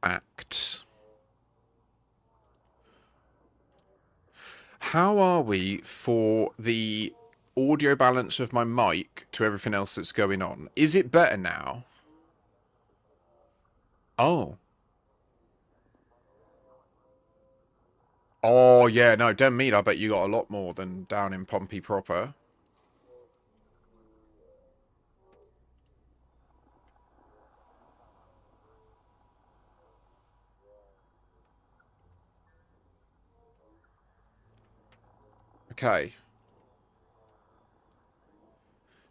Act. How are we for the audio balance of my mic to everything else that's going on? Is it better now? Oh. Oh, yeah, no, Den Mead, I bet you got a lot more than down in Pompey proper. Okay.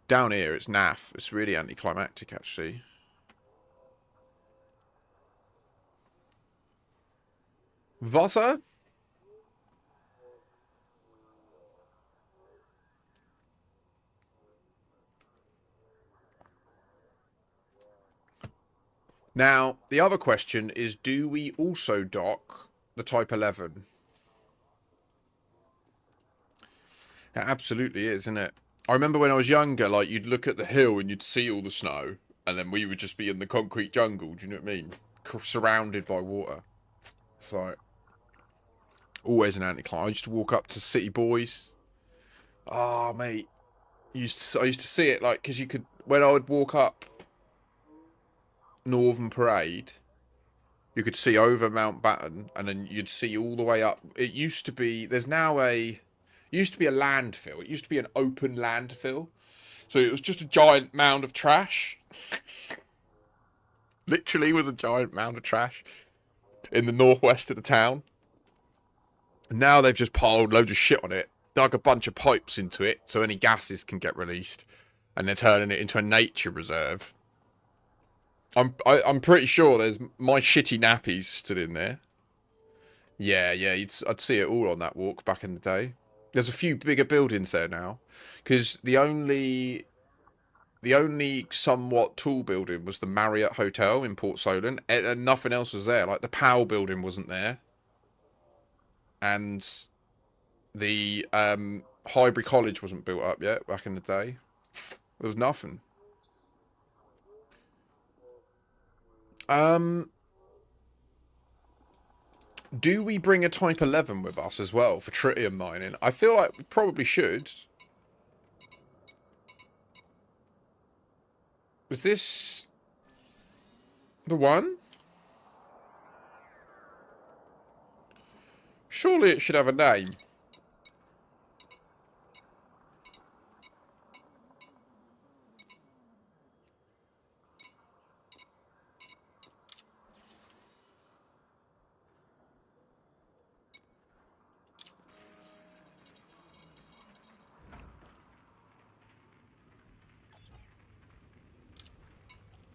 Down here, it's naff. It's really anticlimactic, actually. Wasser? Now, the other question is, do we also dock the Type 11? It absolutely is, isn't it? I remember when I was younger, like, you'd look at the hill and you'd see all the snow, and then we would just be in the concrete jungle, do you know what I mean? Surrounded by water. It's like, always an anticlimax. I used to walk up to City Boys. Oh, mate. I used to see it, like, because you could, when I would walk up Northern Parade, you could see over Mountbatten, and then you'd see all the way up. It used to be, there's now a, used to be a landfill. It used to be an open landfill. So it was just a giant mound of trash. Literally with a giant mound of trash in the northwest of the town. And now they've just piled loads of shit on it, dug a bunch of pipes into it so any gases can get released, and they're turning it into a nature reserve. I'm pretty sure there's my shitty nappies stood in there. Yeah, I'd see it all on that walk back in the day. There's a few bigger buildings there now, because the only somewhat tall building was the Marriott Hotel in Port Solent, and nothing else was there. Like the Powell building wasn't there, and the Highbury College wasn't built up yet back in the day. There was nothing. Do we bring a Type 11 with us as well for tritium mining? I feel like we probably should. Was this the one? Surely it should have a name.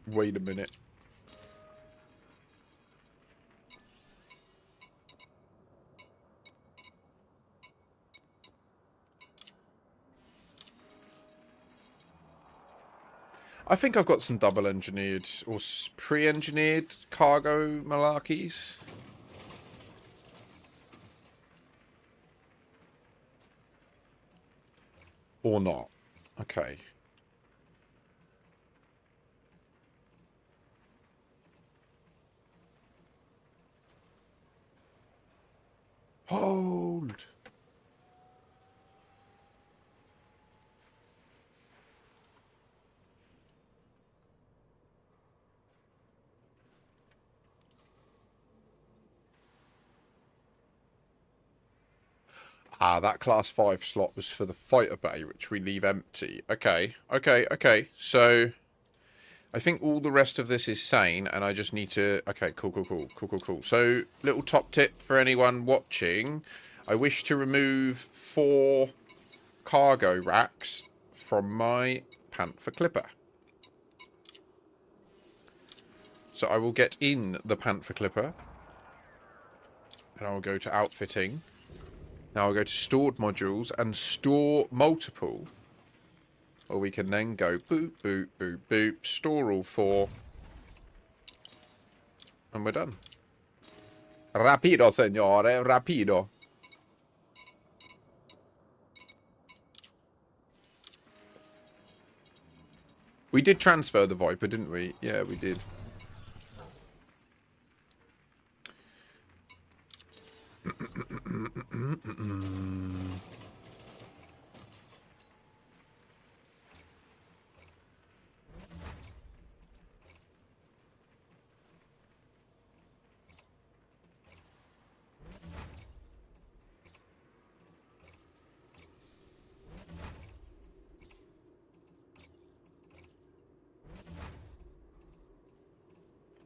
Wait a minute. I think I've got some double engineered or pre-engineered cargo malarkeys. Or not. Okay. Hold. Ah, that class 5 slot was for the fighter bay, which we leave empty. Okay. So, I think all the rest of this is sane, and I just need to... Okay, cool. So, little top tip for anyone watching. I wish to remove 4 cargo racks from my Panther Clipper. So, I will get in the Panther Clipper. And I will go to outfitting. Now I'll go to stored modules and store multiple. Or we can then go boop, store all 4. And we're done. Rapido, signore, rapido. We did transfer the Viper, didn't we? Yeah, we did.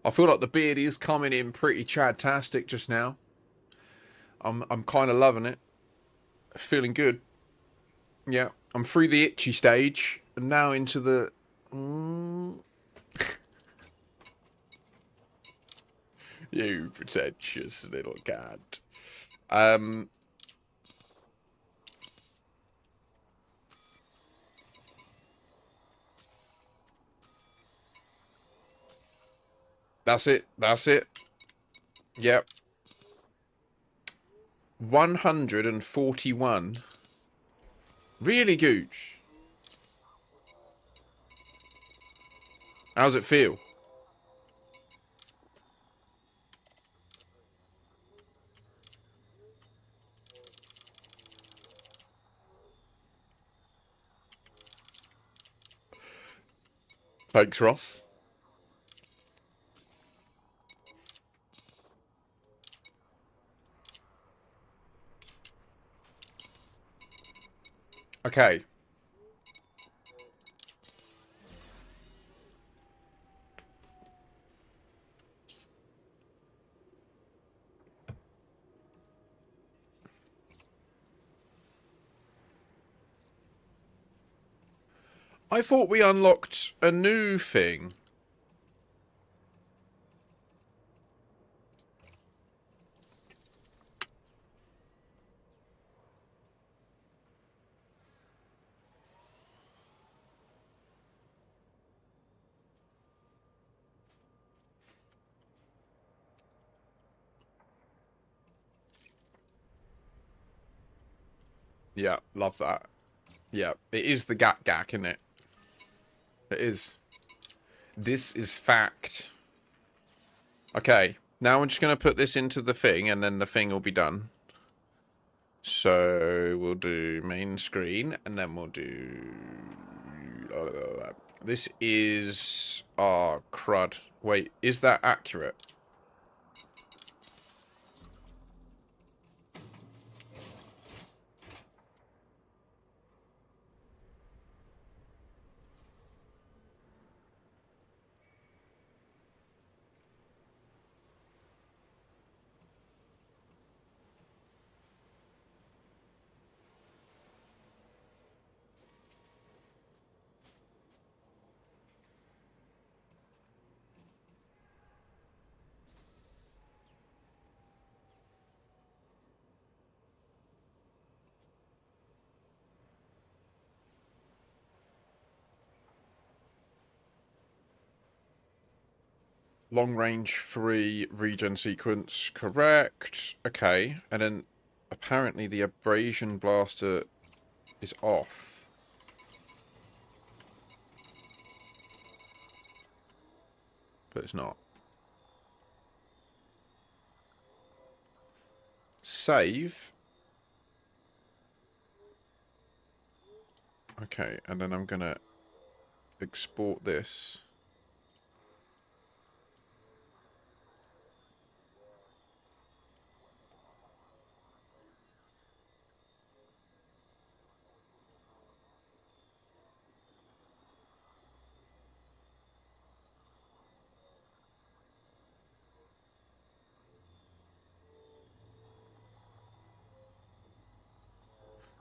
I feel like the beard is coming in pretty chadtastic just now. I'm kind of loving it. Feeling good. Yeah, I'm through the itchy stage and now into the... You pretentious little cat. That's it. That's it. Yep. 141. Really, Gooch? How's it feel? Thanks, Ross. Okay. I thought we unlocked a new thing. Yeah, love that. Yeah, it is the gak, isn't it? It is. This is fact. Okay, now I'm just going to put this into the thing, and then the thing will be done. So we'll do main screen, and then we'll do... This is... Oh, crud. Wait, is that accurate? Long range 3 regen sequence, correct. Okay, and then apparently the abrasion blaster is off. But it's not. Save. Okay, and then I'm gonna export this.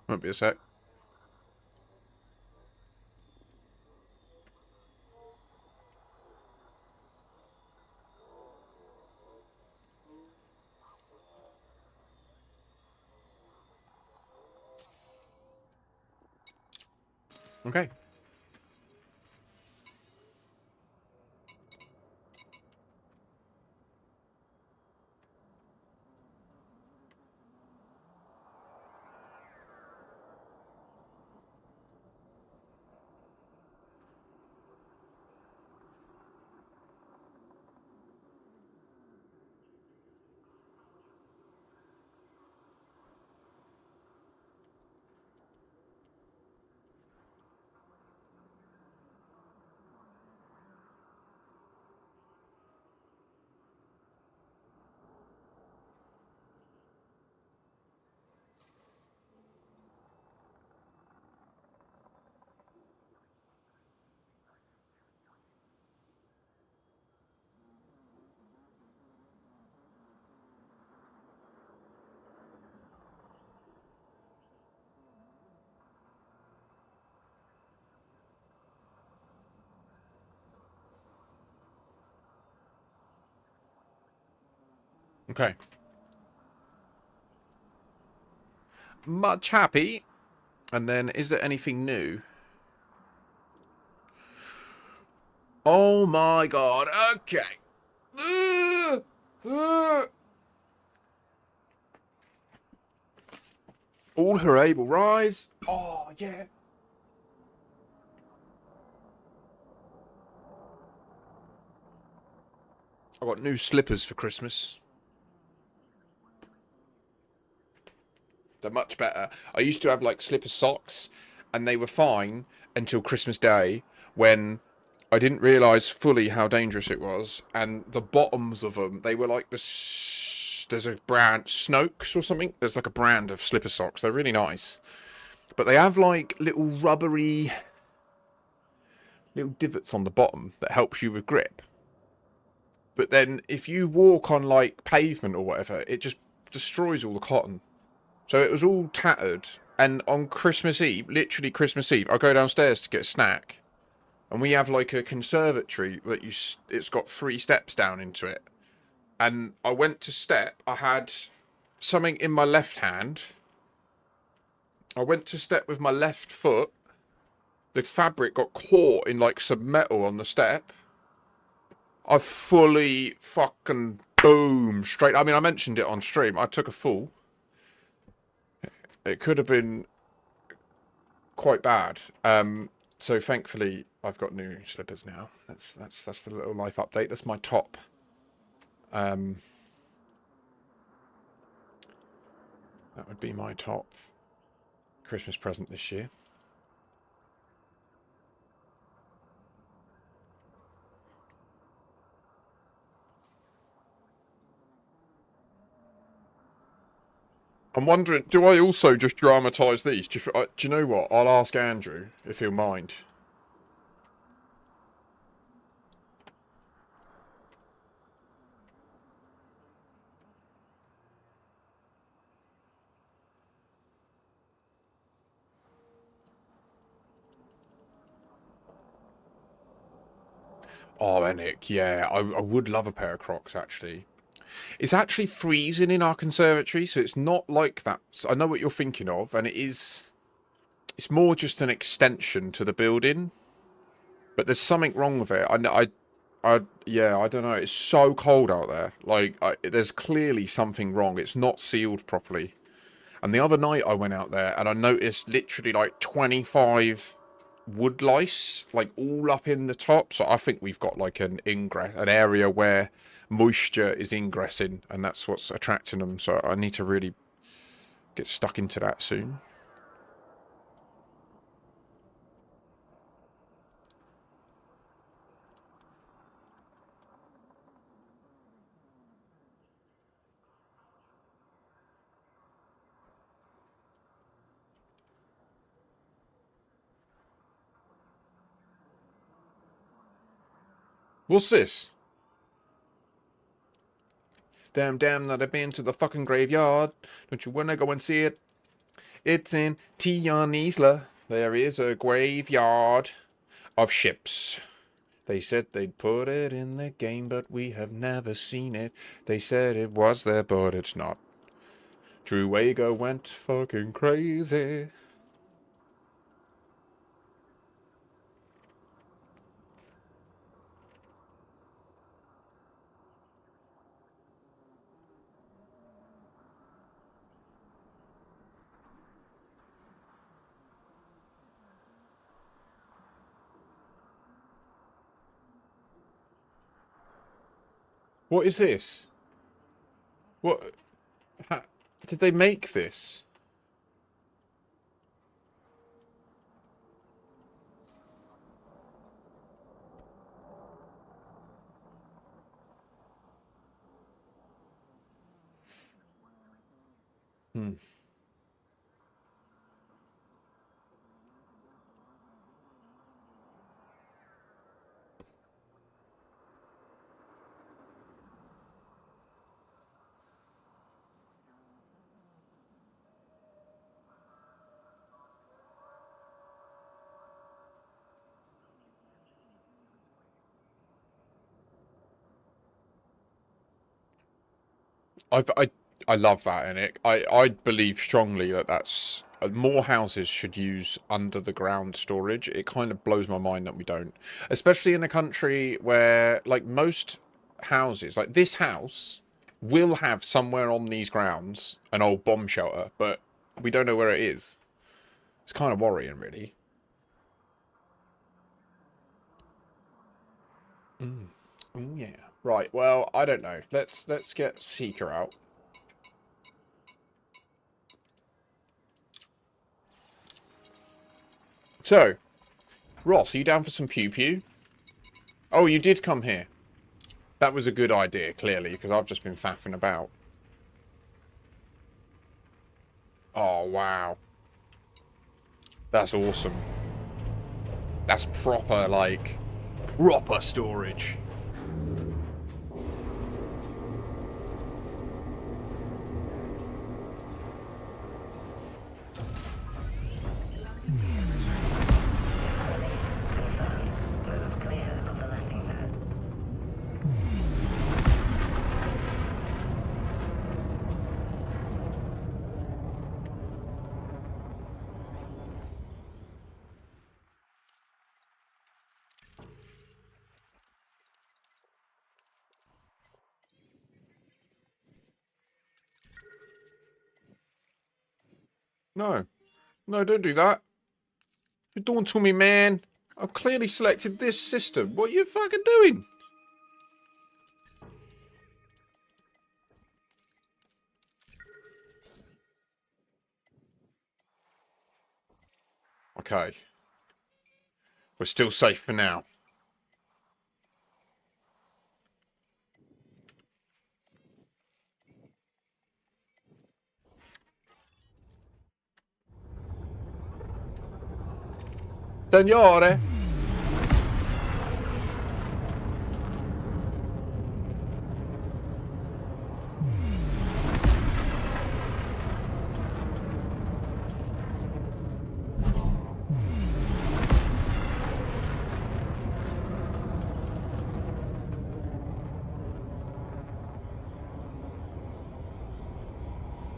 Won't be a sec. Okay. Okay. Much happy. And then, is there anything new? Oh my god, okay. All her able rise. Oh, yeah. I got new slippers for Christmas. They're much better. I used to have like slipper socks, and they were fine until Christmas Day, when I didn't realise fully how dangerous it was, and the bottoms of them, they were like there's a brand, Snokes or something. There's like a brand of slipper socks. They're really nice, but they have like little rubbery little divots on the bottom that helps you with grip. But then if you walk on like pavement or whatever, it just destroys all the cotton. So it was all tattered. And on Christmas Eve, literally Christmas Eve, I go downstairs to get a snack, and we have like a conservatory that it's got 3 steps down into it. And I went to step, I had something in my left hand. I went to step with my left foot. The fabric got caught in like some metal on the step. I fully fucking boom straight. I mean, I mentioned it on stream. I took a fall. It could have been quite bad. So thankfully, I've got new slippers now. That's the little life update. That's my top. That would be my top Christmas present this year. I'm wondering, do I also just dramatise these? Do you know what? I'll ask Andrew if he'll mind. Oh, Enic, yeah, I would love a pair of Crocs, actually. It's actually freezing in our conservatory, so it's not like that. So I know what you're thinking of, and it's more just an extension to the building. But there's something wrong with it. Yeah, I don't know. It's so cold out there. Like, there's clearly something wrong. It's not sealed properly. And the other night I went out there, and I noticed literally like 25 wood lice, like all up in the top. So I think we've got like an area where moisture is ingressing, and that's what's attracting them. So I need to really get stuck into that soon. What's this? Damn, that I've been to the fucking graveyard. Don't you wanna go and see it? It's in Tion Isla. There is a graveyard of ships. They said they'd put it in the game, but we have never seen it. They said it was there, but it's not. Drew Wager went fucking crazy. What is this? What? How did they make this? Hmm. I love that, Enic. I believe strongly that that's more houses should use under the ground storage. It kind of blows my mind that we don't, especially in a country where like most houses. Like, this house will have somewhere on these grounds an old bomb shelter, but we don't know where it is. It's kind of worrying, really. Yeah. Right, well, I don't know. Let's get Seeker out. So, Ross, are you down for some pew-pew? Oh, you did come here. That was a good idea, clearly, because I've just been faffing about. Oh, wow. That's awesome. That's proper, like, proper storage. No. No, don't do that. You're doing to me, man. I've clearly selected this system. What are you fucking doing? Okay. We're still safe for now. Signore.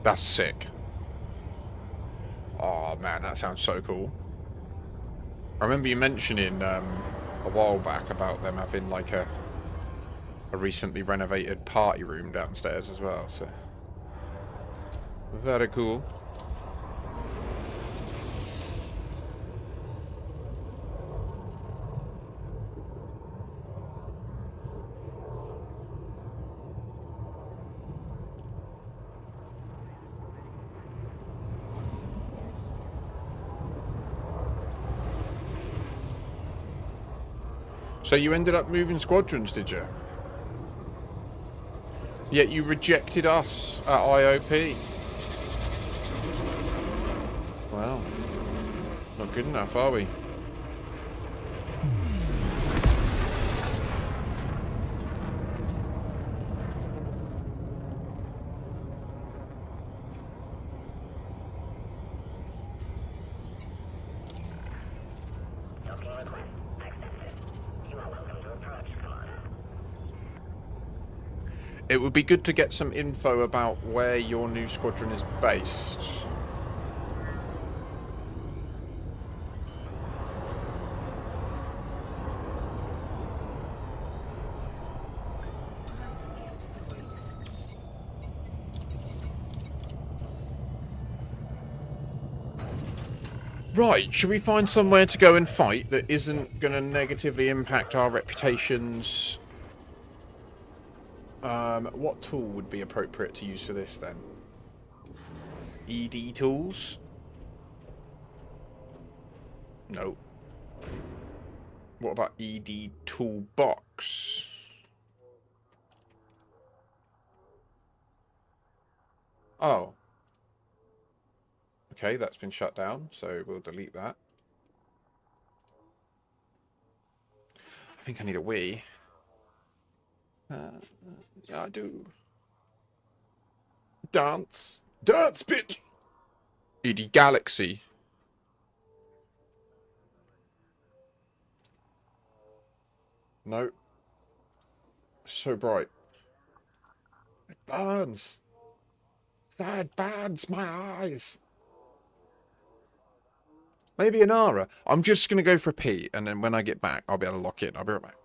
That's sick. Oh, man, that sounds so cool. I remember you mentioning a while back about them having, like, a recently renovated party room downstairs as well, so... Very cool. So you ended up moving squadrons, did you? Yet you rejected us at IOP. Well, not good enough, are we? Docking request accepted. You are welcome to approach, Commander. It would be good to get some info about where your new squadron is based. Right, should we find somewhere to go and fight that isn't going to negatively impact our reputations? What tool would be appropriate to use for this then? ED tools? No. What about ED toolbox? Oh. Okay, that's been shut down, so we'll delete that. I think I need a wee. Yeah, I do. Dance. Dance, bitch! ED Galaxy. No. So bright. It burns. That burns my eyes. Maybe an Ara. I'm just going to go for a pee, and then when I get back, I'll be able to lock in. I'll be right back.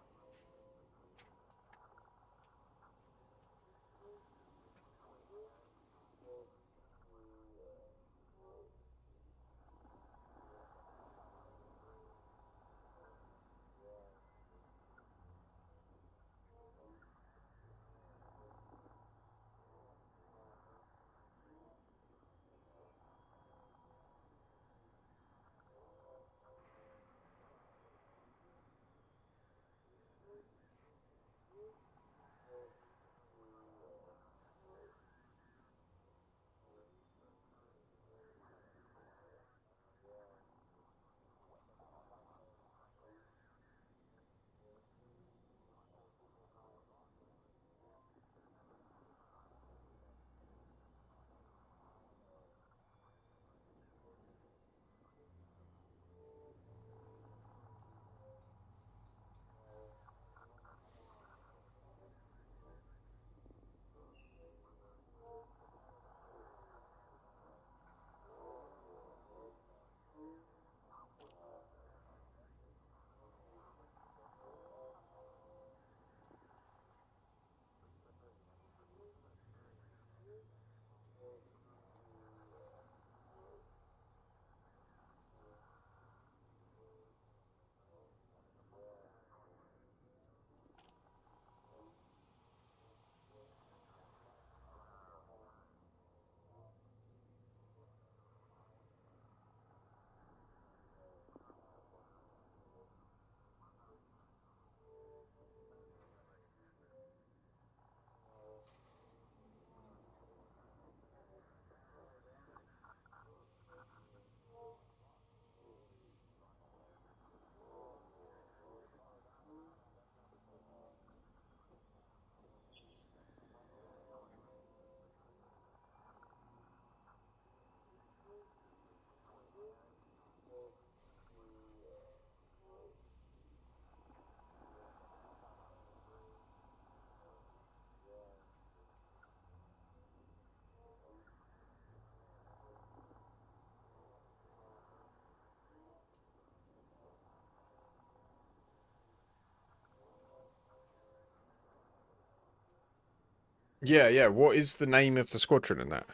Yeah, yeah. What is the name of the squadron in that?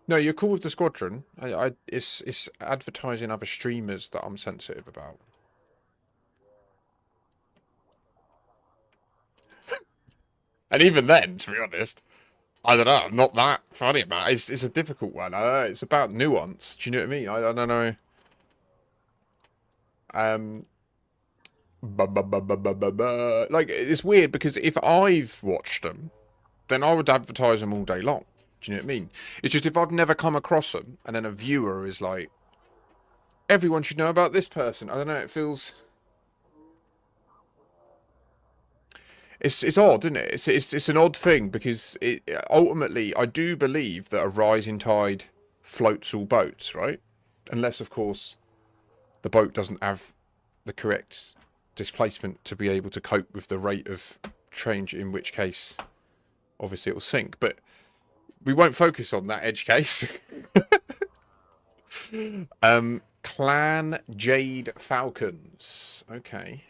No, you're cool with the squadron. It's advertising other streamers that I'm sensitive about. And even then, to be honest, I don't know. I'm not that funny about it. It's a difficult one. It's about nuance. Do you know what I mean? I don't know. Like, it's weird because if I've watched them, then I would advertise them all day long. Do you know what I mean? It's just if I've never come across them, and then a viewer is like, everyone should know about this person. I don't know. It feels. It's odd, isn't it? It's an odd thing because ultimately I do believe that a rising tide floats all boats, right? Unless, of course, the boat doesn't have the correct displacement to be able to cope with the rate of change, in which case, obviously, it will sink. But we won't focus on that edge case. Clan Jade Falcons. Okay.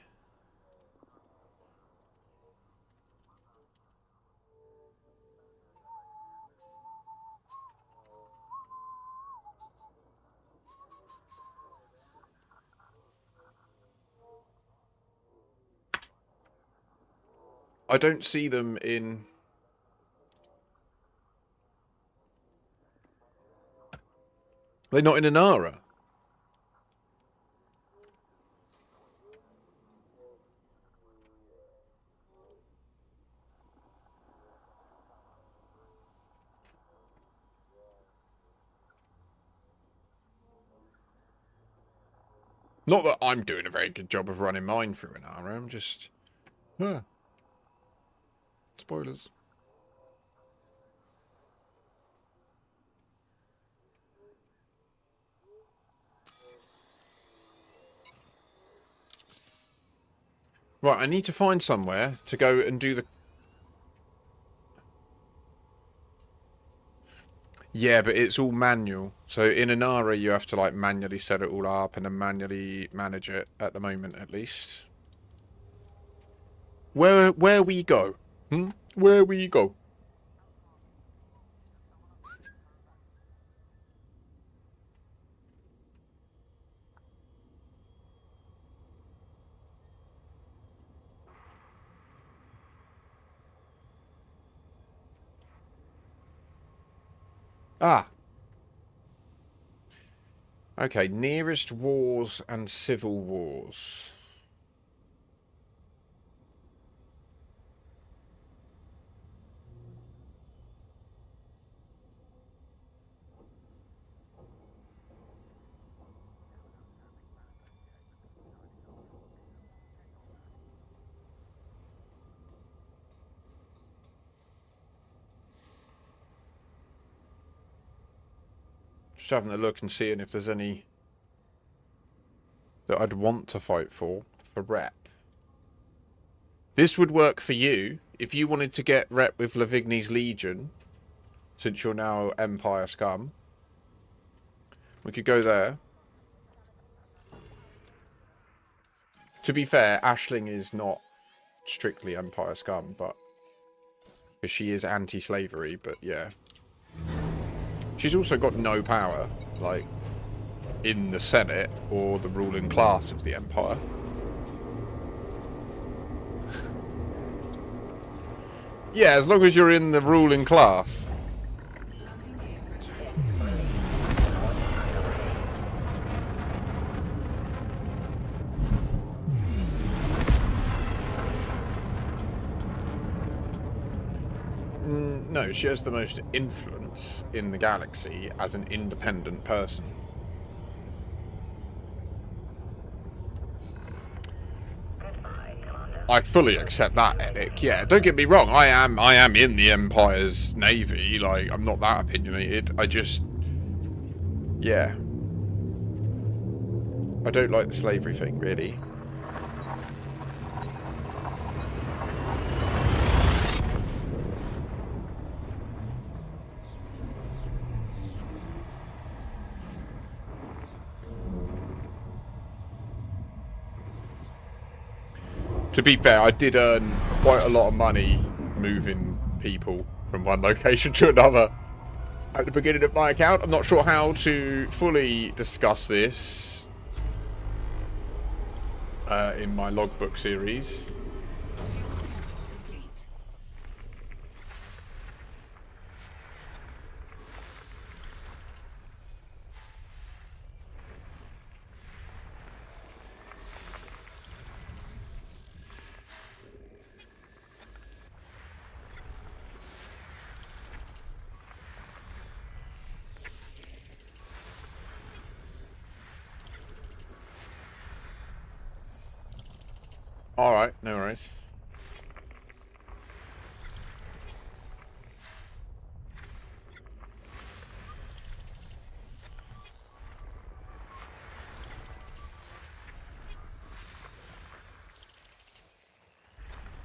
I don't see them in... They're not in Anara. Not that I'm doing a very good job of running mine through Anara, I'm just... Spoilers. Right, I need to find somewhere to go and do the... Yeah, but it's all manual. So in Anara, you have to like manually set it all up and then manually manage it at the moment, at least. Where we go? Where we go? Ah. Okay, nearest wars and civil wars. Just having a look and seeing if there's any that I'd want to fight for rep. This would work for you if you wanted to get rep with Lavigny's Legion, since you're now Empire Scum. We could go there. To be fair, Aisling is not strictly Empire Scum, but because she is anti-slavery, but yeah. She's also got no power, like, in the Senate or the ruling class of the Empire. Yeah, as long as you're in the ruling class. No, she has the most influence in the galaxy as an independent person. I fully accept that, Eric. Yeah, don't get me wrong. I am in the Empire's navy. Like, I'm not that opinionated. I just, yeah, I don't like the slavery thing, really. To be fair, I did earn quite a lot of money moving people from one location to another at the beginning of my account. I'm not sure how to fully discuss this in my logbook series. Fuel scooping complete. Alright, no worries.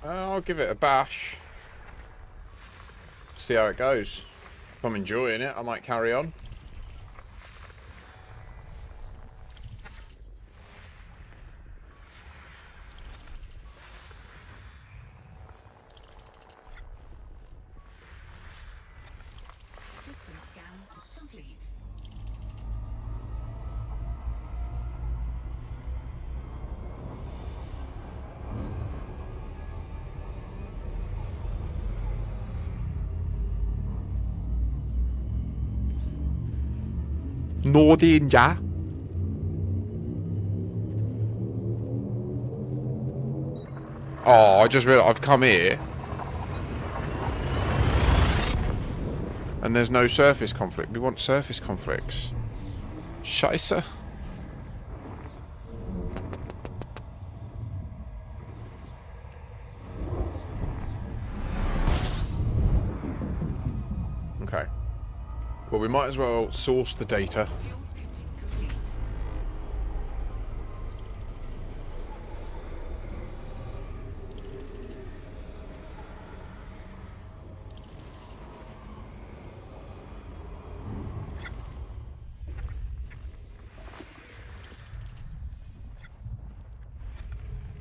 I'll give it a bash. See how it goes. If I'm enjoying it, I might carry on. System scan complete. No danger. Oh, I just realised I've come here. And there's no surface conflict. We want surface conflicts. Scheisse. Okay. Well, we might as well source the data. Fuel scooping complete.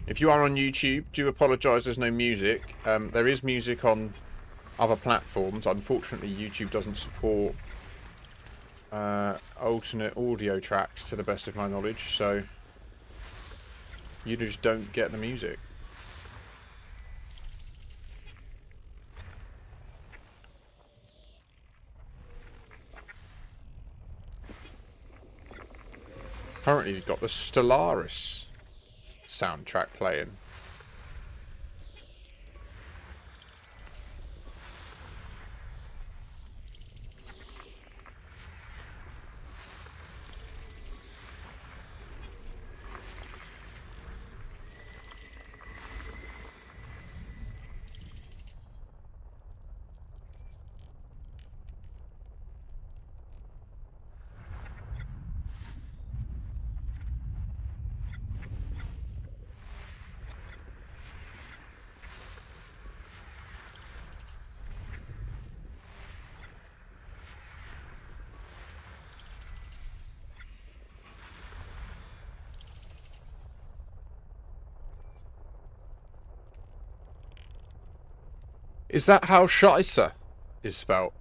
If you are on YouTube, do apologise there's no music. There is music on other platforms. Unfortunately, YouTube doesn't support alternate audio tracks to the best of my knowledge, so you just don't get the music. Currently, you've got the Stellaris soundtrack playing. Is that how Scheisse is spelt?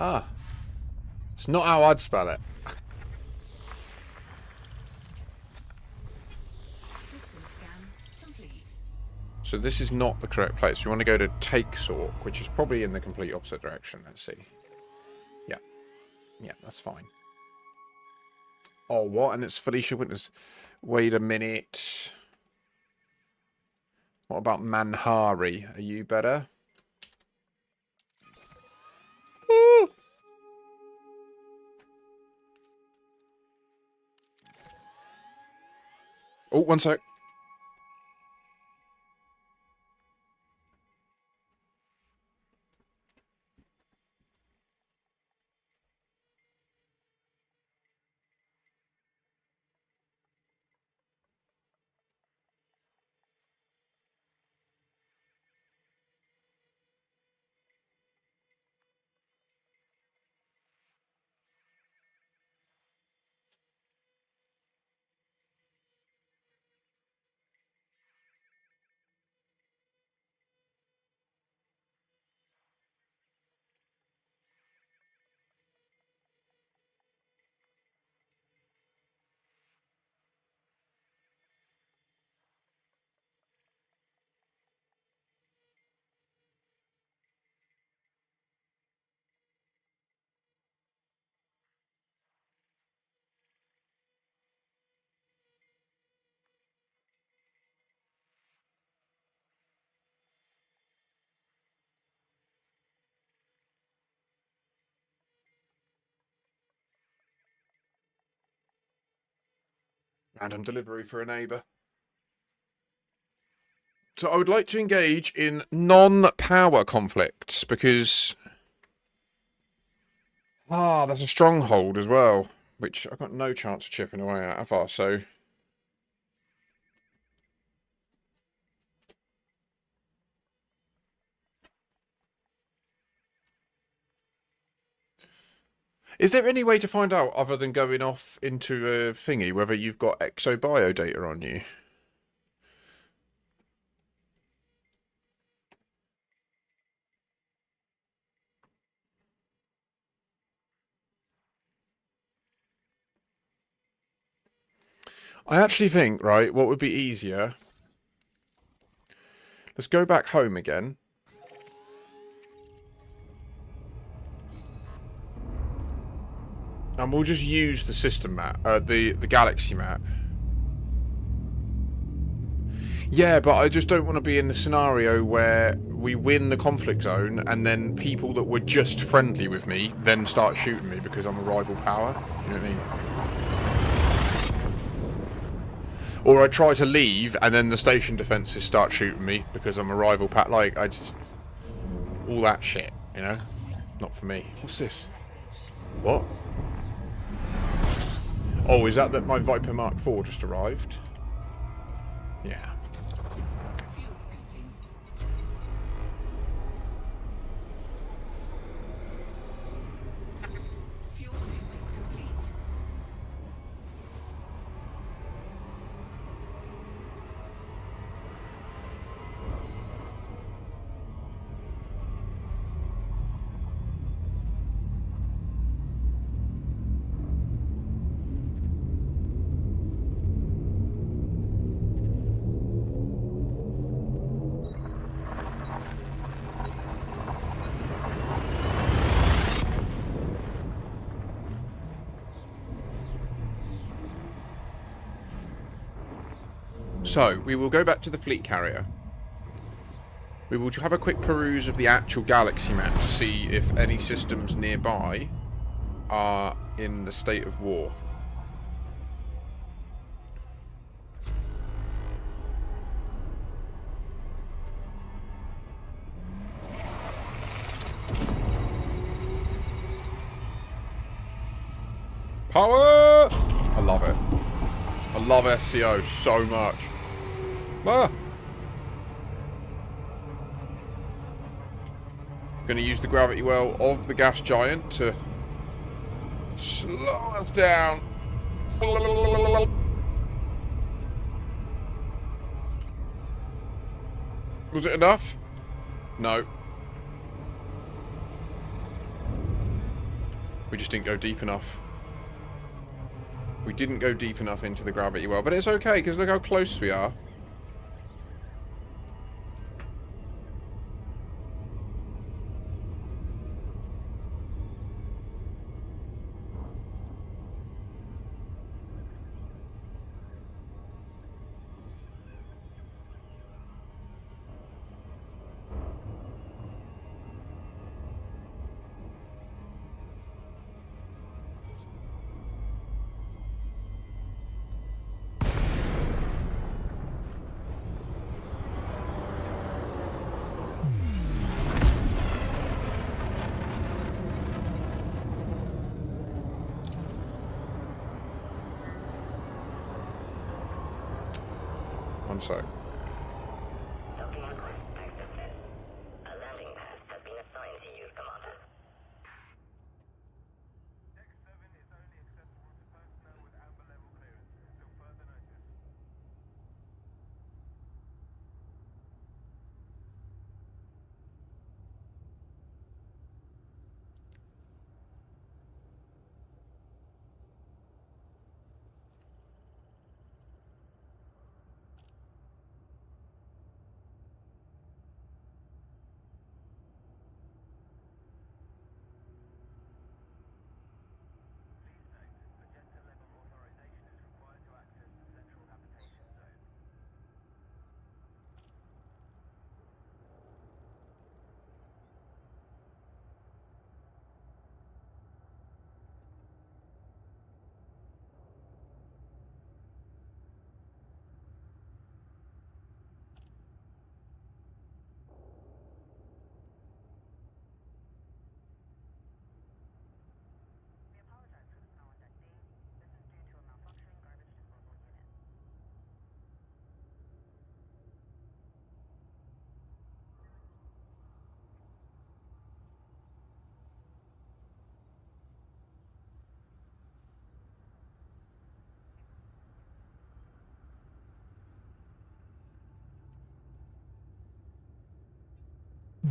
Ah. It's not how I'd spell it. System scan complete. So this is not the correct place. You want to go to Take Sork, which is probably in the complete opposite direction. Let's see. Yeah. Yeah, that's fine. Oh, what? And it's Felicia Winters. Wait a minute. What about Manhari? Are you better? Woo! Oh, one sec. Random delivery for a neighbour. So I would like to engage in non-power conflicts because... there's a stronghold as well, which I've got no chance of chipping away at, have I? So... Is there any way to find out, other than going off into a thingy, whether you've got exobio data on you? I actually think, right, what would be easier... Let's go back home again. And we'll just use the system map, the galaxy map. Yeah, but I just don't want to be in the scenario where we win the conflict zone and then people that were just friendly with me then start shooting me because I'm a rival power. You know what I mean? Or I try to leave and then the station defences start shooting me because I'm a rival power. Like, I just... all that shit, you know? Not for me. What's this? What? Oh, is that my Viper Mark IV just arrived? Yeah. Fuel scooping. Fuel scooping complete. So, we will go back to the fleet carrier. We will have a quick peruse of the actual galaxy map to see if any systems nearby are in the state of war. Power! I love it. I love SCO so much. Ah! Going to use the gravity well of the gas giant to slow us down. Was it enough? No. We just didn't go deep enough. We didn't go deep enough into the gravity well, but it's okay because look how close we are. One sec. Docking request accepted. A landing pad has been assigned to you, Commander. X7 is only accessible to personnel with amber level clearance until further notice.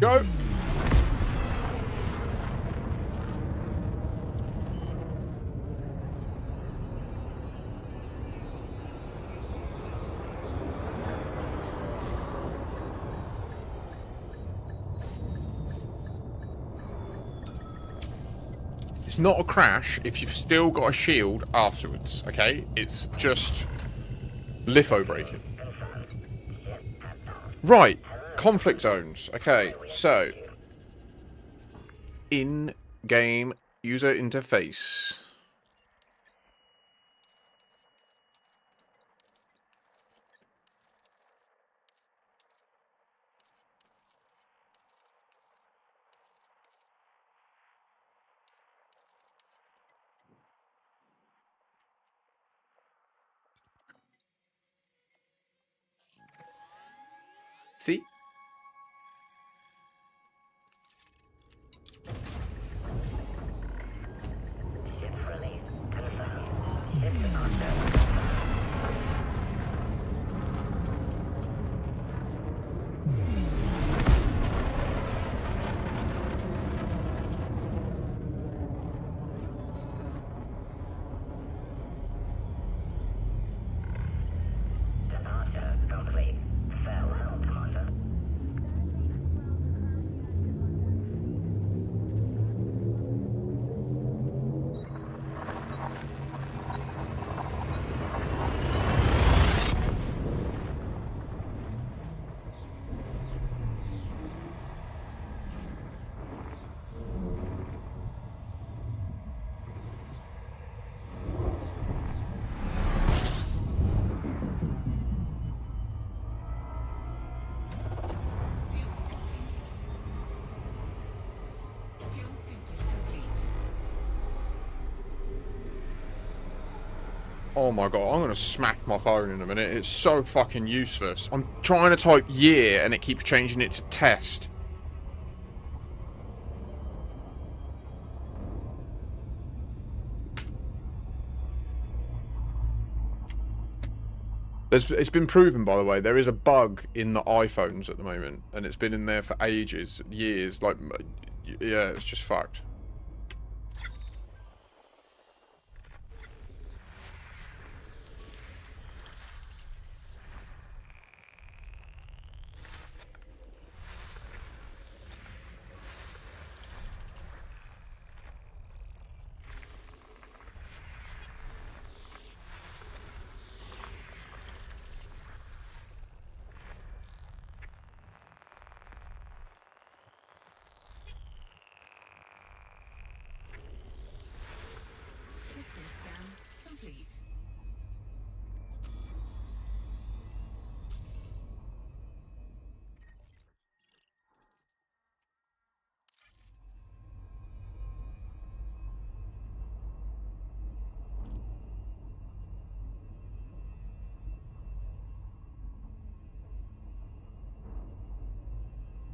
Go! It's not a crash if you've still got a shield afterwards, okay? It's just litho breaking. Right, conflict zones. Okay, so in-game user interface. See? Ship's release confirmed. Ship departure. Departure complete. Farewell, Commander. Fuel scooping. Fuel scooping complete. Oh my god, I'm gonna smack my phone in a minute. It's so fucking useless. I'm trying to type year and it keeps changing it to test. It's been proven, by the way, there is a bug in the iPhones at the moment, and it's been in there for ages, years. Like, yeah, it's just fucked. System scan complete.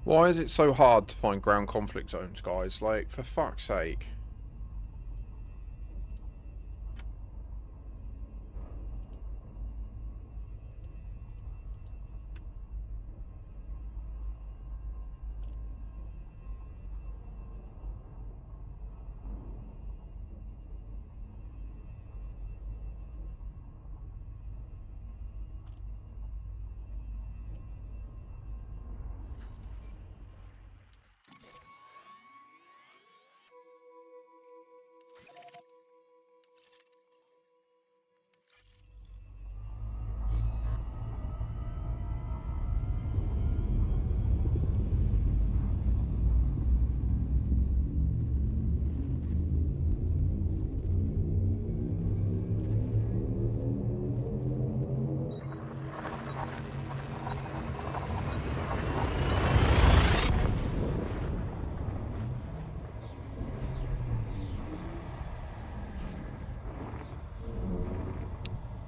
Why is it so hard to find ground conflict zones, guys? Like, for fuck's sake.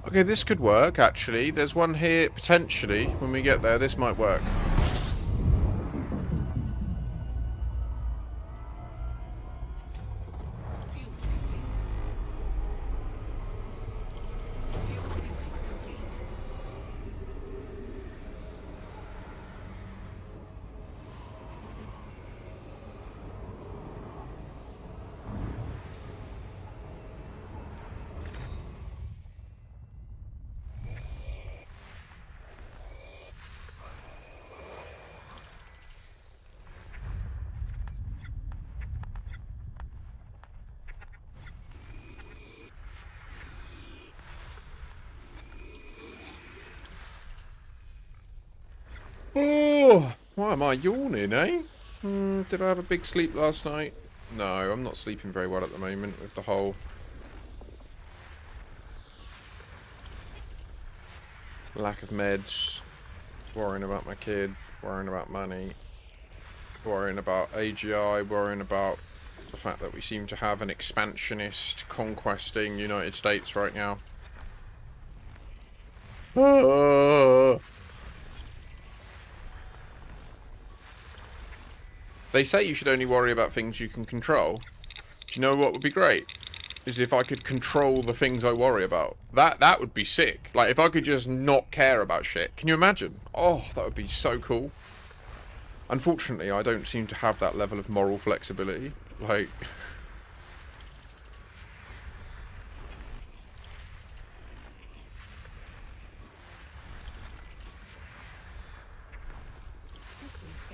Okay, this could work, actually. There's one here, potentially. When we get there, this might work. Fuel scooping. Fuel scooping complete. Oh, why am I yawning, eh? Did I have a big sleep last night? No, I'm not sleeping very well at the moment with the whole lack of meds, worrying about my kid, worrying about money, worrying about AGI, worrying about the fact that we seem to have an expansionist, conquesting United States right now. They say you should only worry about things you can control. Do you know what would be great? Is if I could control the things I worry about. That would be sick. Like, if I could just not care about shit. Can you imagine? Oh, that would be so cool. Unfortunately, I don't seem to have that level of moral flexibility. Like...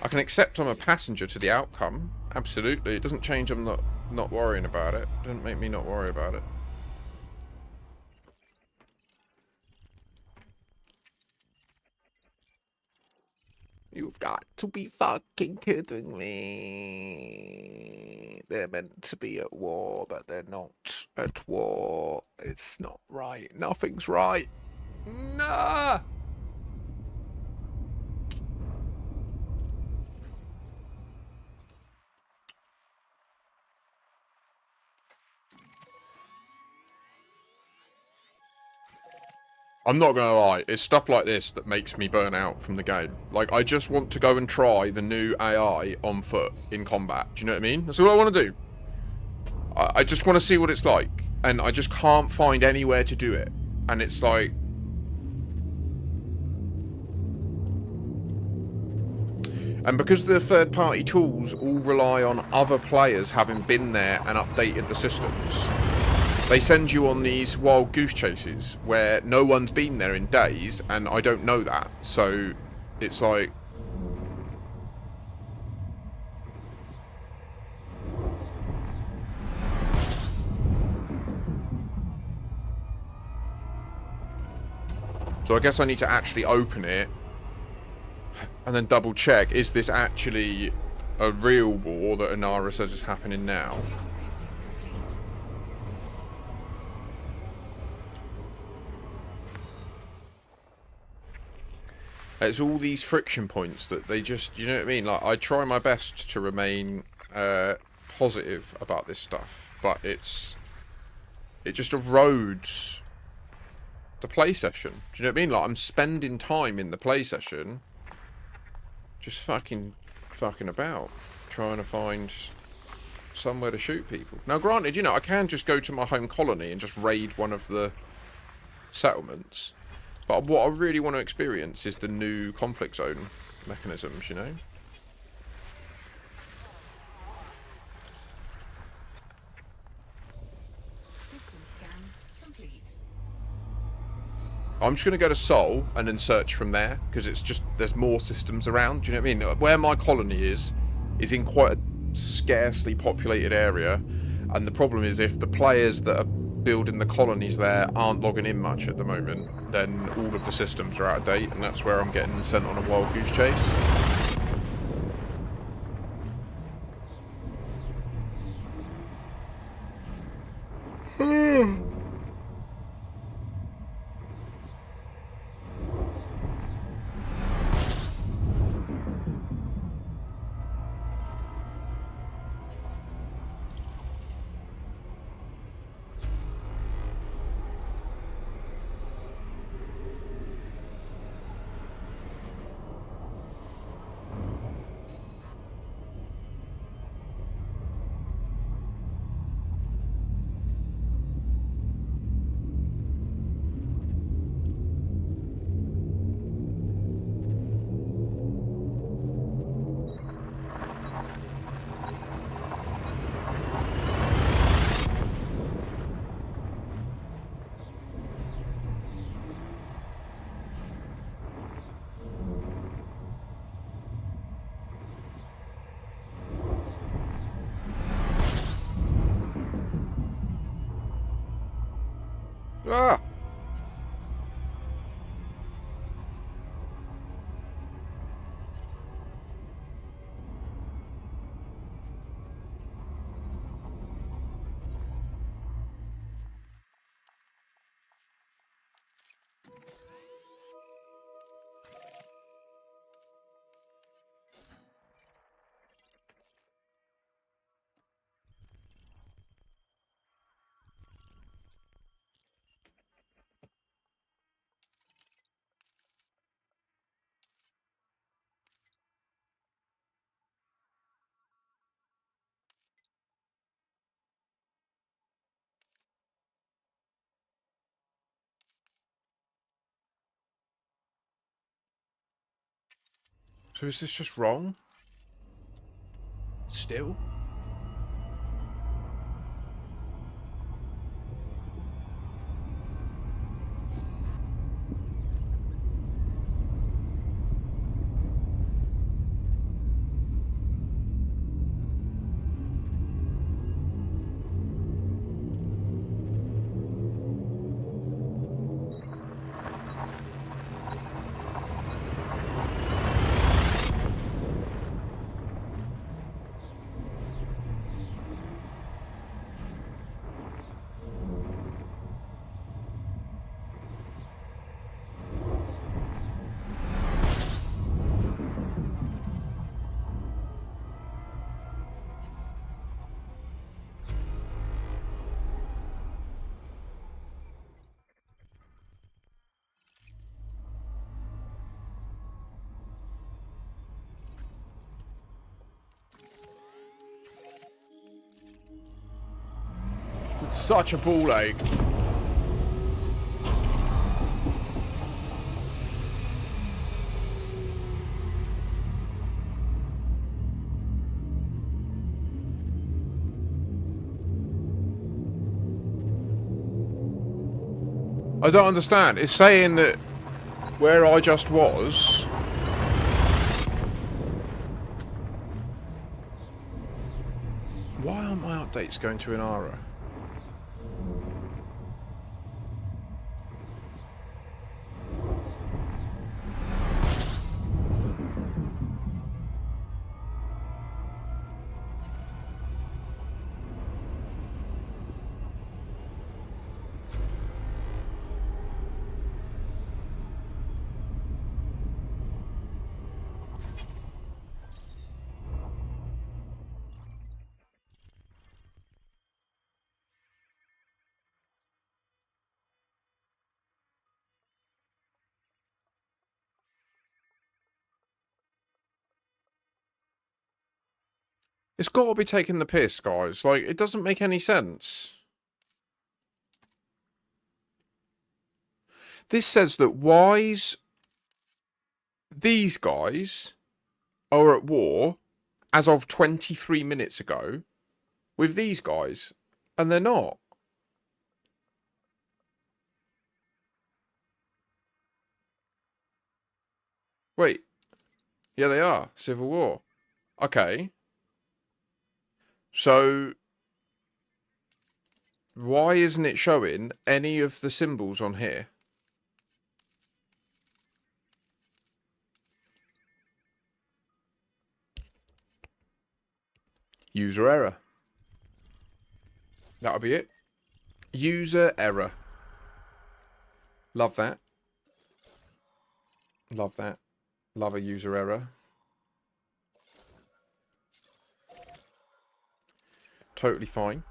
I can accept I'm a passenger to the outcome. Absolutely. It doesn't change I'm not worrying about it. It doesn't make me not worry about it. You've got to be fucking kidding me. They're meant to be at war, but they're not at war. It's not right. Nothing's right. Nah! I'm not gonna lie, it's stuff like this that makes me burn out from the game. Like, I just want to go and try the new AI on foot in combat. Do you know what I mean? That's all I want to do. I just want to see what it's like. And I just can't find anywhere to do it. And it's like... And because the third-party tools all rely on other players having been there and updated the systems... They send you on these wild goose chases where no one's been there in days, and I don't know that. So it's like... So I guess I need to actually open it and then double check, is this actually a real war that Inara says is happening now? It's all these friction points that they just, you know what I mean? Like, I try my best to remain positive about this stuff, but it just erodes the play session. Do you know what I mean? Like, I'm spending time in the play session just fucking about, trying to find somewhere to shoot people. Now, granted, you know, I can just go to my home colony and just raid one of the settlements. But what I really want to experience is the new conflict zone mechanisms, you know? System scan complete. I'm just going to go to Seoul and then search from there, because it's just, there's more systems around, do you know what I mean? Where my colony is in quite a scarcely populated area, and the problem is if the players that are building the colonies there aren't logging in much at the moment, then all of the systems are out of date, and that's where I'm getting sent on a wild goose chase. Ah! So is this just wrong? Still? It's such a ball ache. I don't understand. It's saying that where I just was... Why aren't my updates going to Inara? It's got to be taking the piss, guys. Like, it doesn't make any sense. This says that these guys are at war as of 23 minutes ago with these guys, and they're not. Wait. Yeah, they are. Civil War. Okay. So, why isn't it showing any of the symbols on here? User error. That'll be it. User error. Love that. Love that. Love a user error. Totally fine.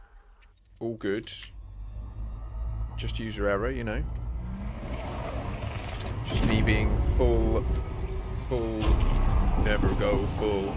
All good. Just user error, you know. Just me being full, never go full.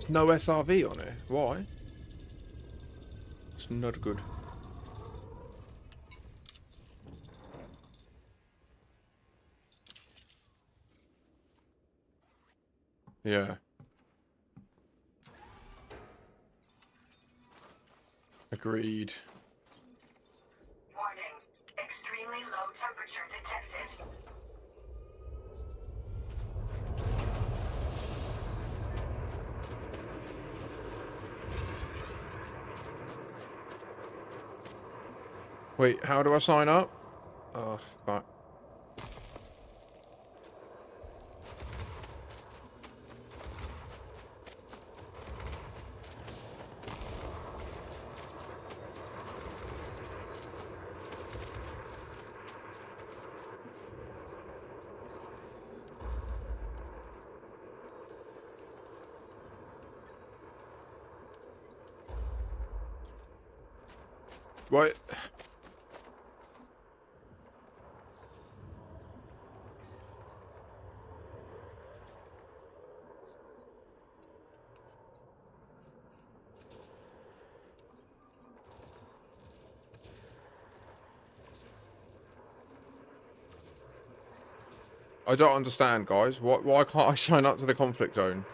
There's no SRV on it. Why? It's not good. Yeah. Agreed. Warning. Extremely low temperature detected. Wait, how do I sign up? Oh, fuck. What? I don't understand, guys. Why can't I sign up to the conflict zone?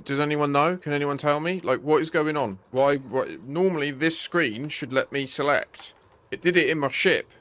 Does anyone know? Can anyone tell me? Like, what is going on? Why? Normally, this screen should let me select. It did it in my ship.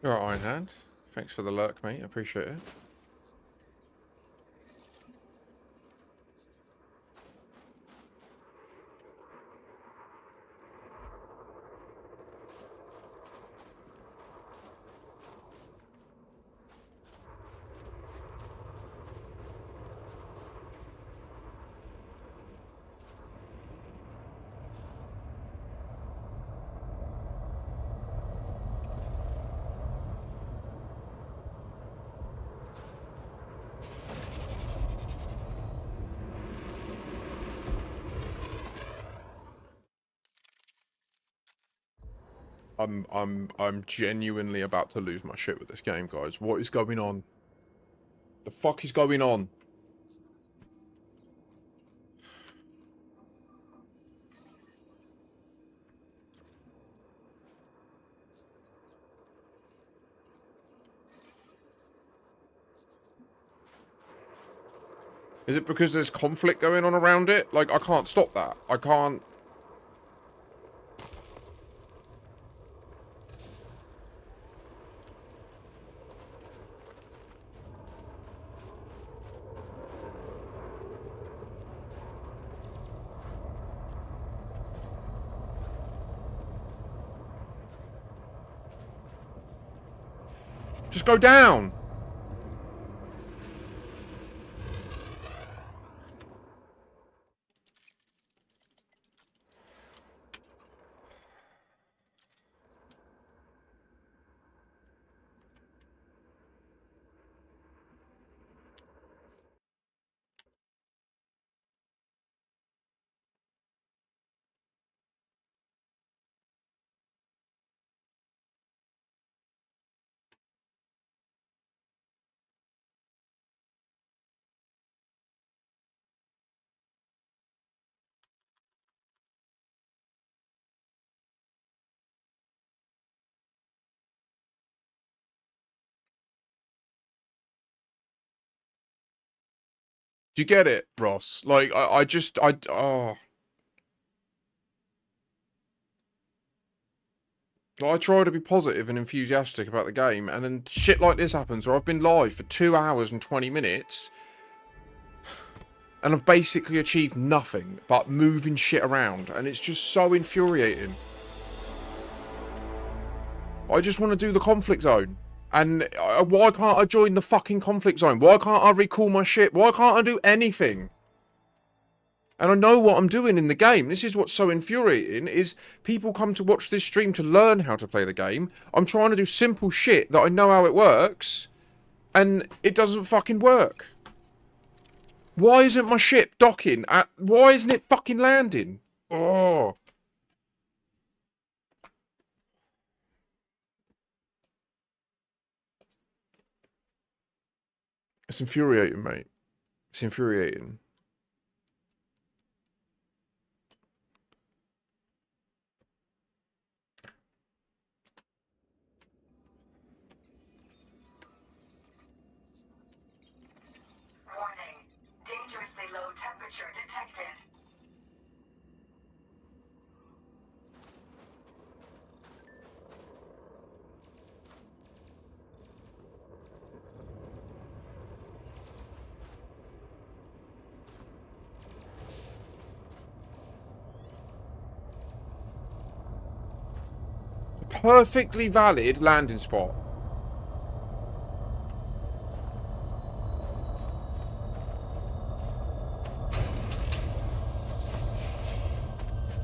You're right, Iron Hand. Thanks for the lurk, mate. I appreciate it. I'm genuinely about to lose my shit with this game, guys. What is going on? The fuck is going on? Is it because there's conflict going on around it? Like, I can't stop that. I can't... Just go down! Do you get it, Ross? Like, oh. Like, I try to be positive and enthusiastic about the game, and then shit like this happens where I've been live for 2 hours and 20 minutes, and I've basically achieved nothing but moving shit around, and it's just so infuriating. I just want to do the conflict zone. And why can't I join the fucking conflict zone? Why can't I recall my shit? Why can't I do anything? And I know what I'm doing in the game. This is what's so infuriating, is people come to watch this stream to learn how to play the game. I'm trying to do simple shit that I know how it works, and it doesn't fucking work. Why isn't my ship docking? Why isn't it fucking landing? Oh. It's infuriating, mate. It's infuriating. Warning. Dangerously low temperature detected. Perfectly valid landing spot.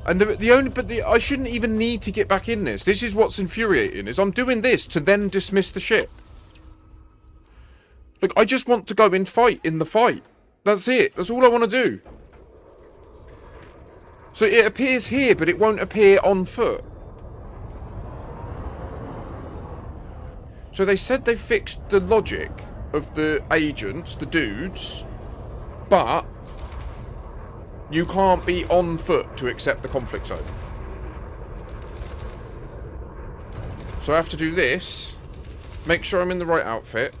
And I shouldn't even need to get back in this. This is what's infuriating, is I'm doing this to then dismiss the ship. Look, I just want to go and fight in the fight. That's it. That's all I want to do. So it appears here, but it won't appear on foot. So they said they fixed the logic of the agents, the dudes, but you can't be on foot to accept the conflict zone. So I have to do this, make sure I'm in the right outfit,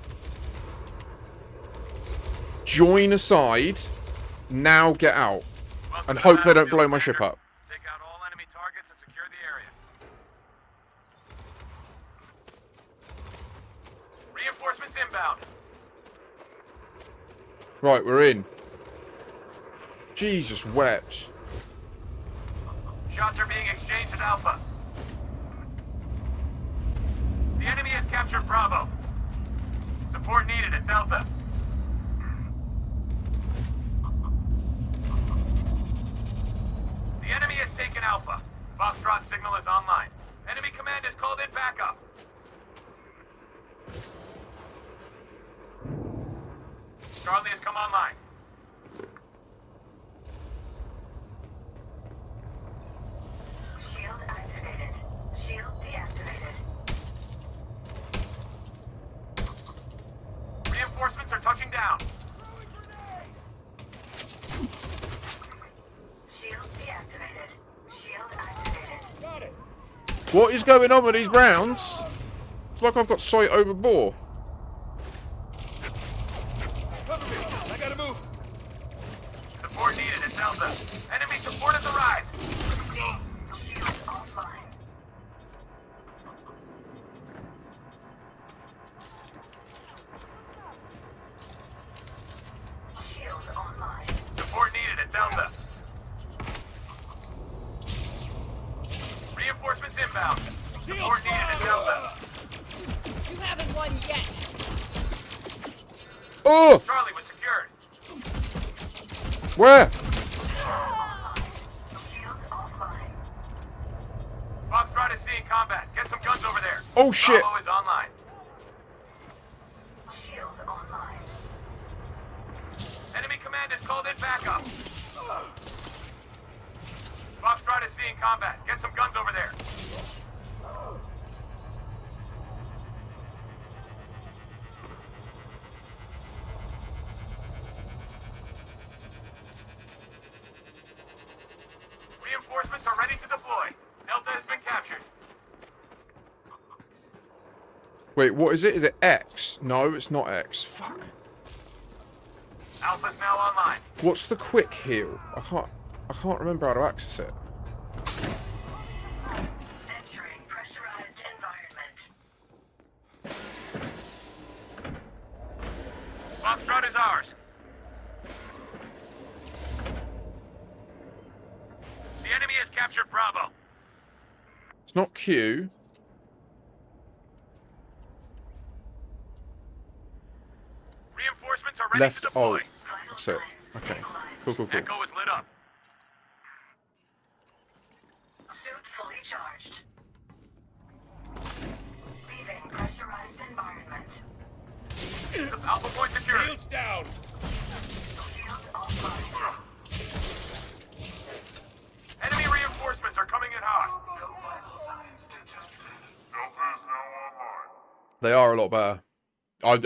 join a side, now get out, and hope they don't blow my ship up. Take out all enemy targets and secure the area. Reinforcements inbound. Right, we're in. Jesus wept. Shots are being exchanged at Alpha. The enemy has captured Bravo. Support needed at Delta. The enemy has taken Alpha. Foxtrot signal is online. Enemy command has called in backup. Charlie has come online. Shield activated. Shield deactivated. Reinforcements are touching down. Shield deactivated. Shield activated. What is going on with these rounds? It's like I've got sight over bore. Cover me. I gotta move. Support needed at Delta. Enemy support has arrived. Shield offline. Shield online. Support needed at Delta. Reinforcements inbound. Support needed at Delta. You haven't won yet. Oh! Charlie was secured. Where? Shield offline. Foxtrot is seeing combat. Get some guns over there. Oh, shit. Bravo is online. Shield online. Enemy command has called in backup. Foxtrot is seeing combat. Get some guns over there. Reinforcements are ready to deploy. Delta has been captured. Wait, what is it? Is it X? No, it's not X. Fuck. Alpha's now online. What's the quick heal? I can't remember how to access it. Entering pressurized environment. Foxtrot is ours. The enemy has captured Bravo. It's not Q. Reinforcements are ready Left to deploy. alt. That's it. Okay. Cool, cool, cool. Echo is lit up. Suit fully charged. Leaving pressurized environment. Alpha point secured. Shields down. Shield offline. Enemy reinforcements are coming in hot. No vital signs detected. They are a lot better. I'm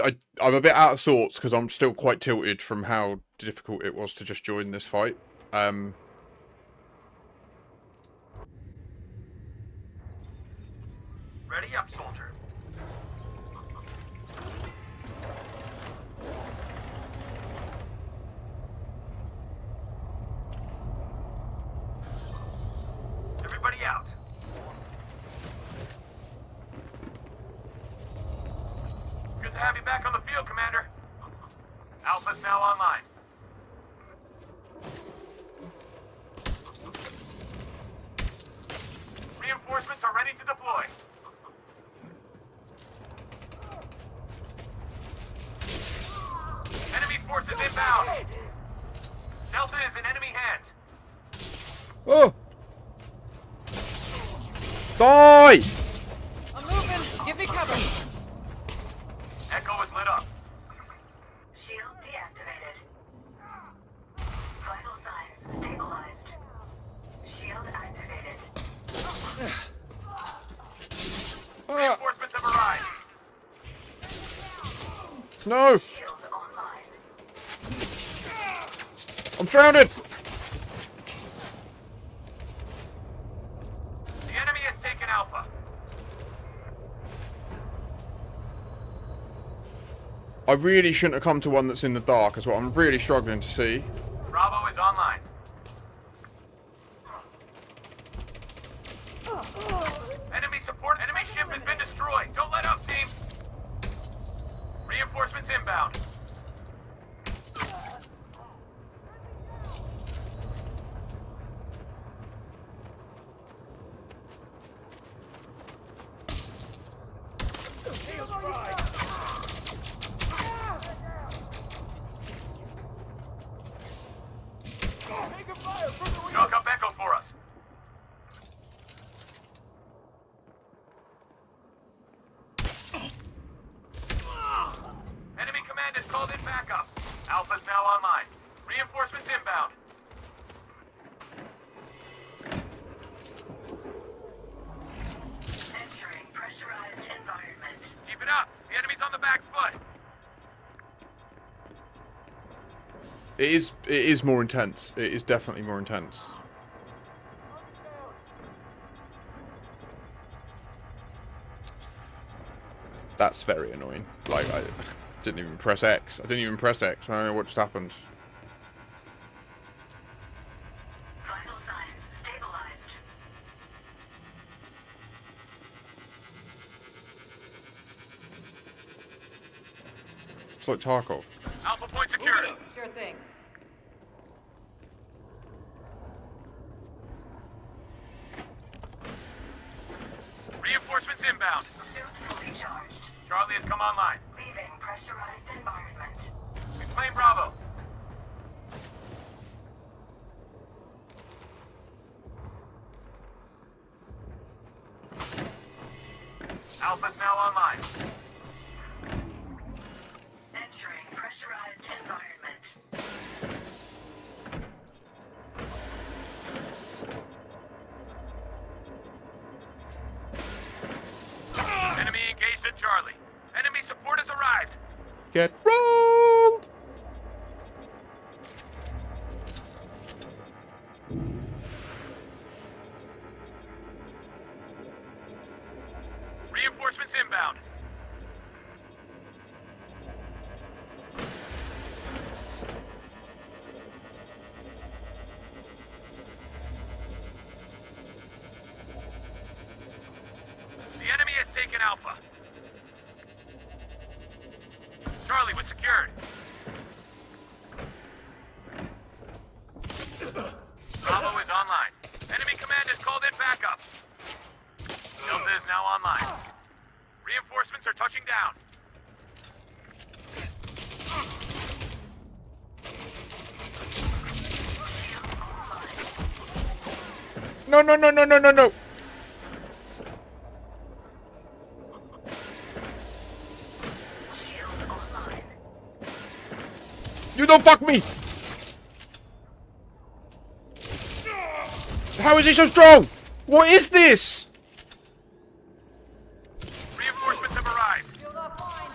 a bit out of sorts because I'm still quite tilted from how difficult it was to just join this fight. Ready up, soldier. Everybody out. Good to have you back on the field, Commander. Alpha's now online. Reinforcements are ready to deploy. Enemy forces inbound. Delta is in enemy hands. Oh! Die! I'm moving. Give me cover. Echo is lit up. Shield deactivated. Vital signs stabilized. Shield activated. Reinforcements have arrived. No! Shield online. I'm surrounded! The enemy has taken Alpha. I really shouldn't have come to one that's in the dark, is what I'm really struggling to see. Bravo is online. Enemy support. Enemy ship has been destroyed. Don't let up, team. Reinforcements inbound. Knock up Echo for us. Enemy command has called in backup. Alpha's now online. Reinforcements inbound. Entering pressurized environment. Keep it up. The enemy's on the back foot. It is more intense. It is definitely more intense. That's very annoying. Like, I didn't even press X. I didn't even press X. I don't know what just happened. It's like Tarkov. Alpha point secured. Sure thing. Reinforcements inbound. Suit fully charged. Charlie has come online. Leaving pressurized environment. Reclaim Bravo. Alpha's now online. Entering pressurized environment. Enemy engaged at Charlie. Enemy support has arrived. Get rolled! Reinforcements inbound. The enemy has taken Alpha. Charlie was secured. Bravo is online. Enemy command has called in backup. Delta is now online. Reinforcements are touching down. No, no, no, no, no, no, no! Shield online. You don't fuck me! How is he so strong? What is this? Reinforcements have arrived. Shield offline.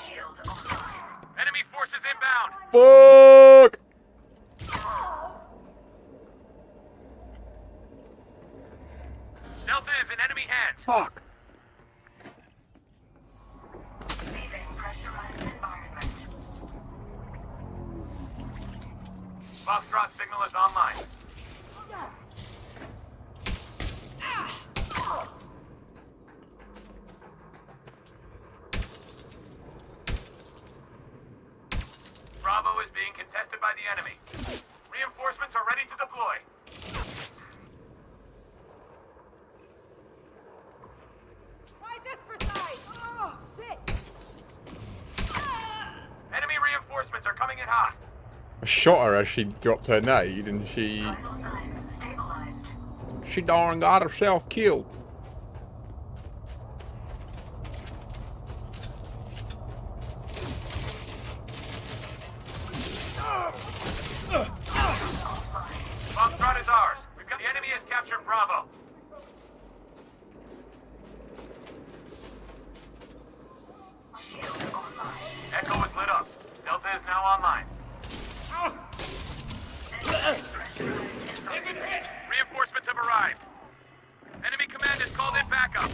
Shield online. Enemy forces inbound. Fuck! Delta is in enemy hands. Fuck. Leaving pressurized environment. Foxtrot signal is online. Bravo is being contested by the enemy. Reinforcements are ready to deploy. Try this for size. Oh, shit. Enemy reinforcements are coming in hot. I shot her as she dropped her nade and she Vital signs stabilized. darn got herself killed. Foxtrot is ours. We've got the enemy has captured Bravo. Shield online. Echo is lit up. Delta is now online. Entering pressurized environment. Reinforcements have arrived. Enemy command has called in backup.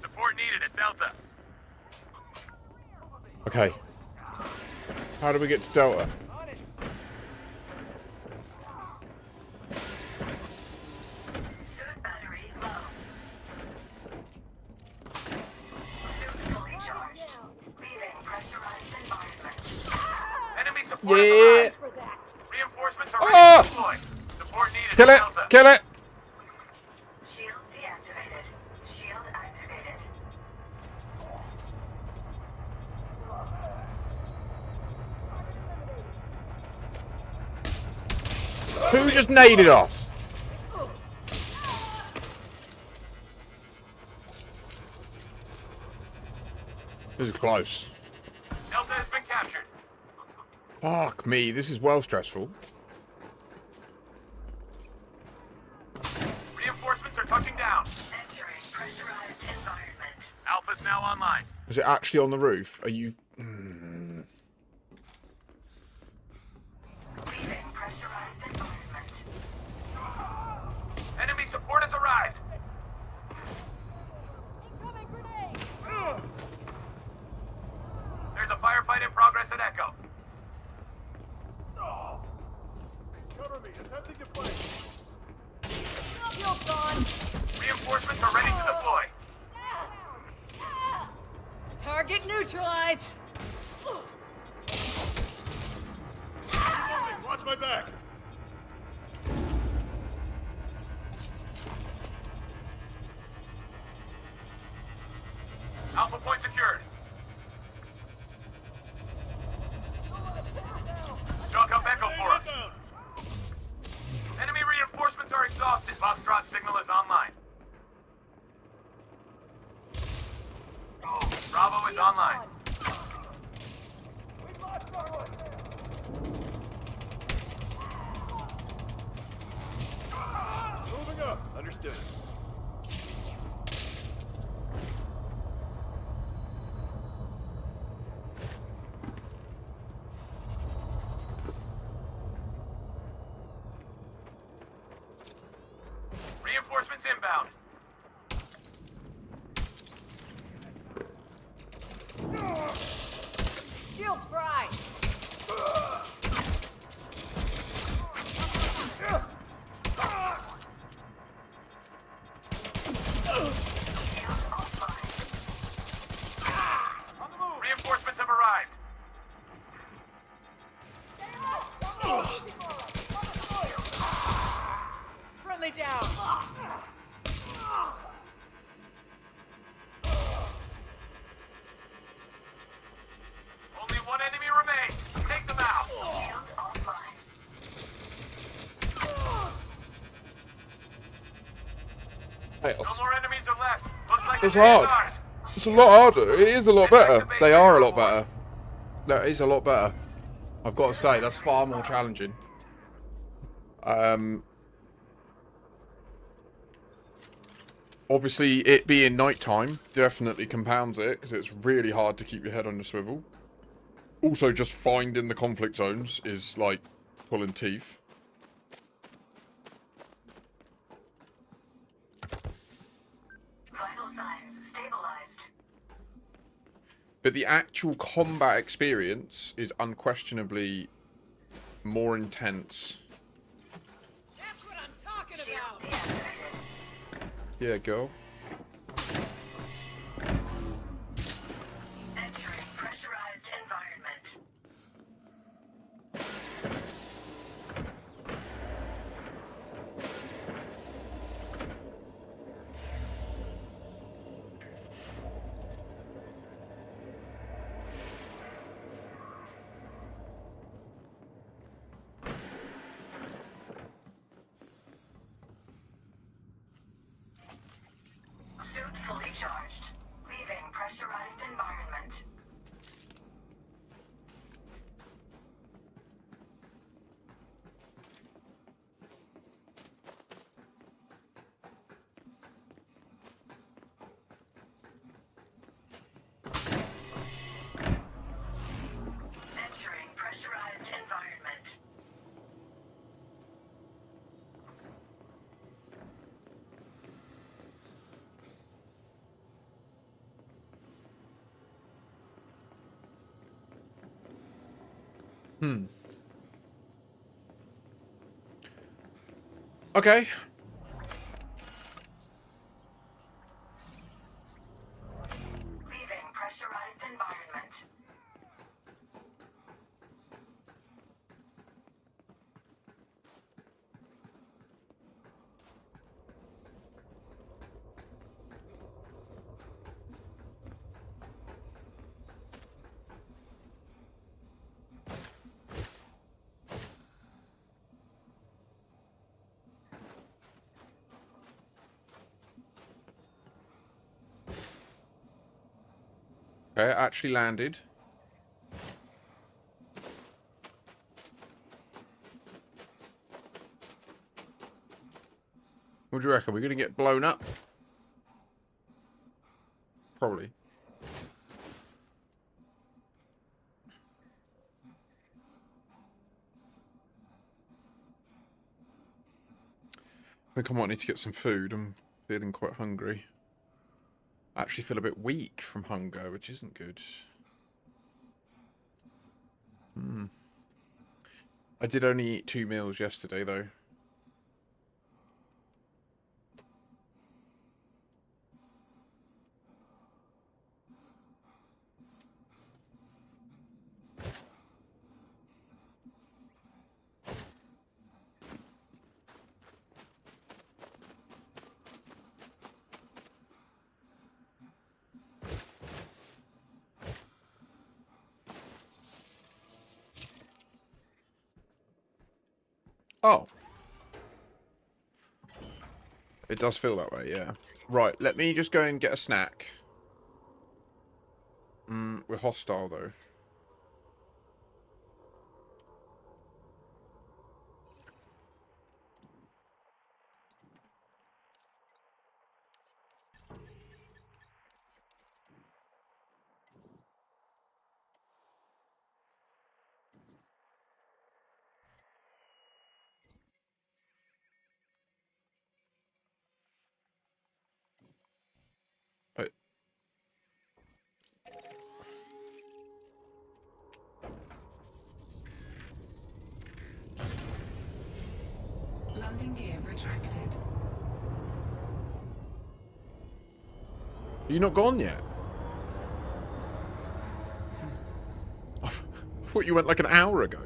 Support needed at Delta. Okay. How do we get to Delta? Suit battery low. Suit fully charged. Leaving pressurized environment. Enemy support Yeah. has arrived. For that. Reinforcements are Ah! ready to deploy. Support needed Kill at it! Delta. Kill it! Shield deactivated. Shield activated. Who just naded us? This is close. Delta has been captured. Fuck me, this is well stressful. Reinforcements are touching down. Entering pressurized environment. Alpha's now online. Is it actually on the roof? Are you... Leaving pressurized environment. Enemy support has arrived. Incoming grenade. There's a firefight in progress at Echo. Cover me. Attempting to play. Shield's on. Reinforcements are ready to deploy. Target neutralized. Watch my back. Alpha point secured. Chalk up Echo for us. Enemy reinforcements are exhausted. Foxtrot signal is online. Bravo is online. Moving up. Understood. Reinforcements inbound. Shield's fried. Reinforcements have arrived. Friendly down. Only one enemy remains. Take them out. Hey, No more enemies are left. Looks like It's the day is hard. ours. It's a lot harder. It is a lot better. They are a lot better. That is a lot better. I've got to say, that's far more challenging. Obviously, it being nighttime definitely compounds it, because it's really hard to keep your head on your swivel. Also, just finding the conflict zones is like pulling teeth. Vital signs stabilized. But the actual combat experience is unquestionably more intense. That's what I'm talking about. Yeah, girl. Entering pressurized environment. Suit fully charged. Leaving pressurized environment. Entering pressurized environment. Okay. Leaving pressurized environment. Okay, it actually landed. What do you reckon? We're going to get blown up? Probably. I think I might need to get some food. I'm feeling quite hungry. I actually feel a bit weak from hunger, which isn't good. I did only eat 2 meals yesterday, though. Oh. It does feel that way, yeah. Right, let me just go and get a snack. We're hostile, though. Uh, Landing gear retracted. Are you not gone yet? I thought you went like an hour ago.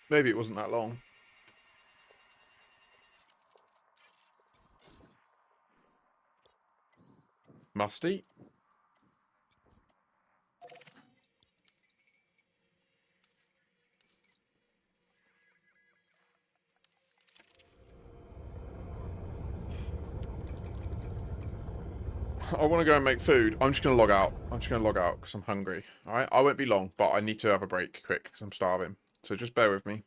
Maybe it wasn't that long. Musty? I want to go and make food. I'm just going to log out. I'm just going to log out because I'm hungry. Alright? I won't be long, but I need to have a break quick because I'm starving. So just bear with me.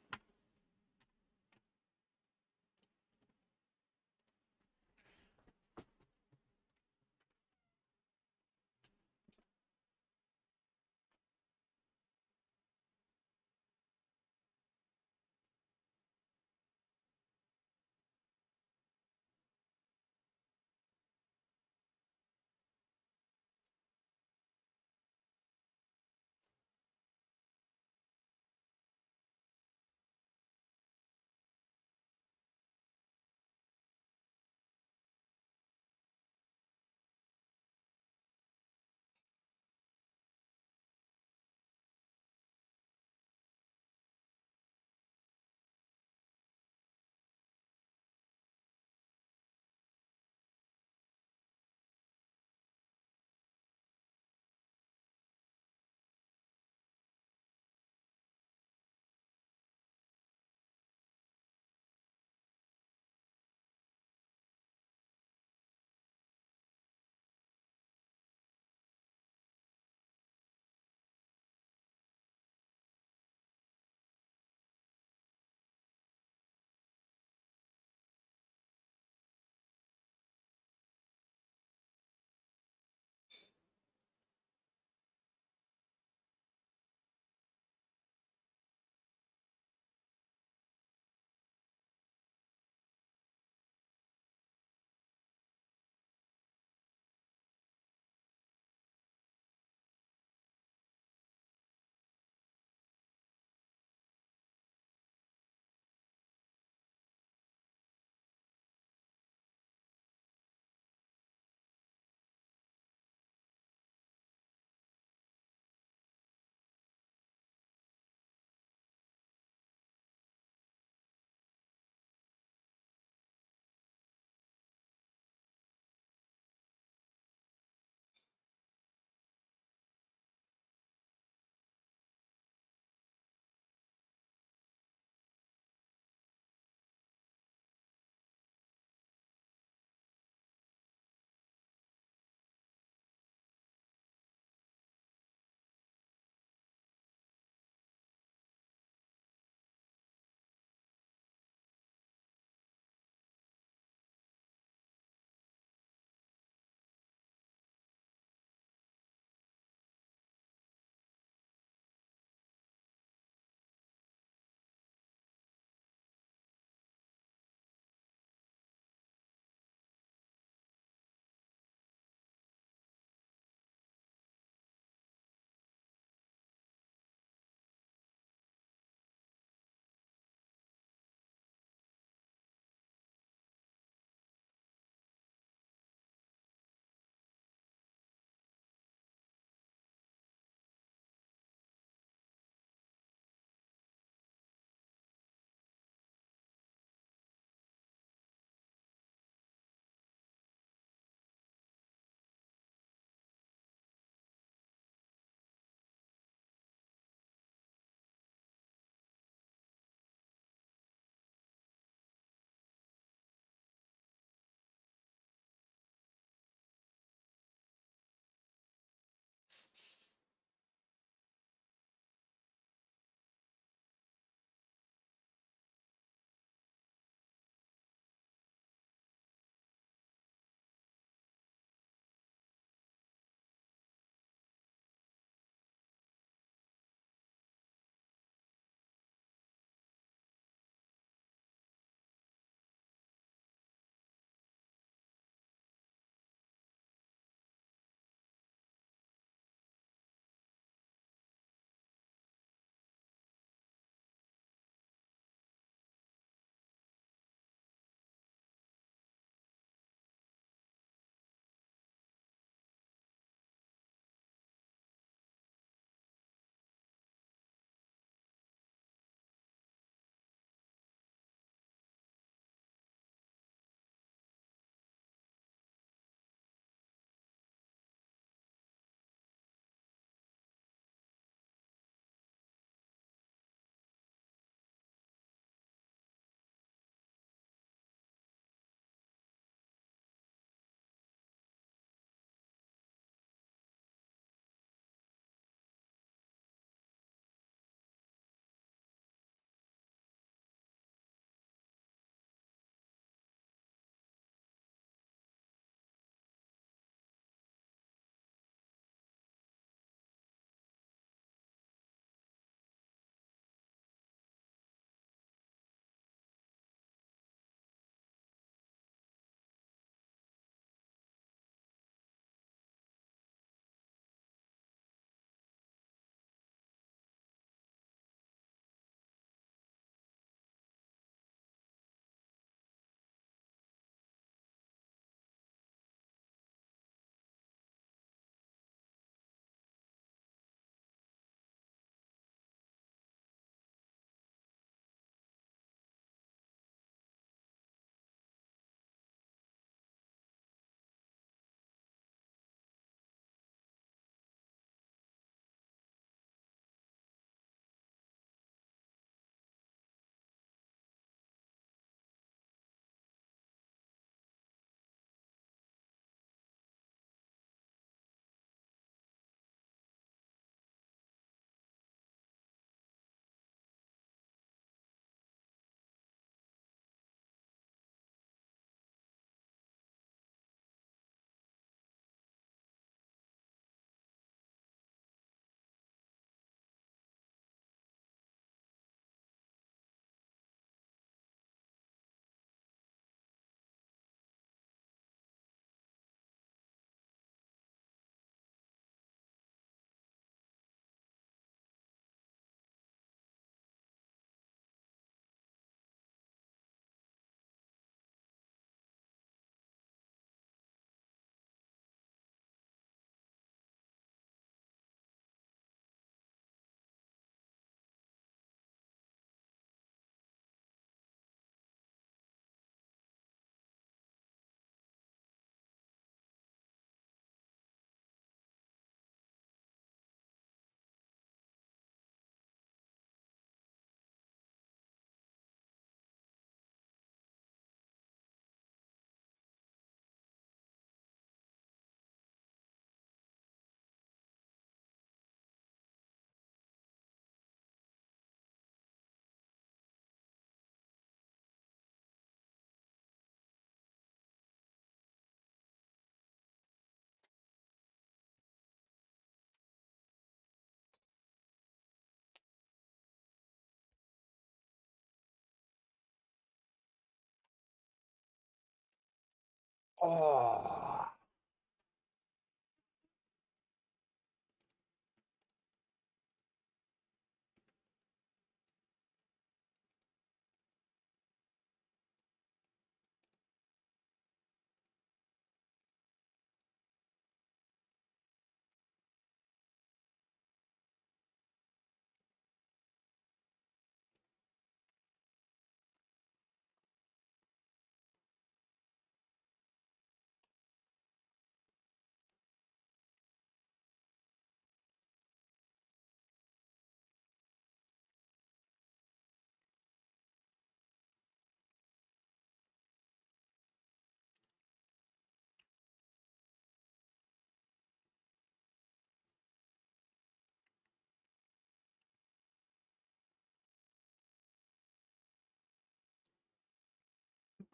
Oh.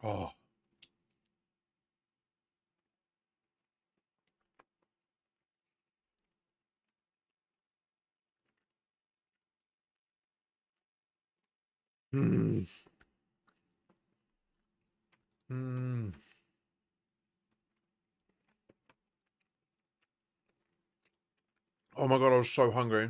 Oh. Mm. Mm. Oh my god, I was so hungry.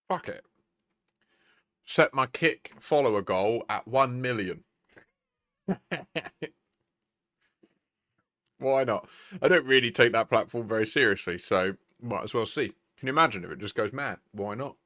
Fuck it. Set my kick follower goal at 1 million. Why not? I don't really take that platform very seriously, so might as well see. Can you imagine if it just goes mad? Why not?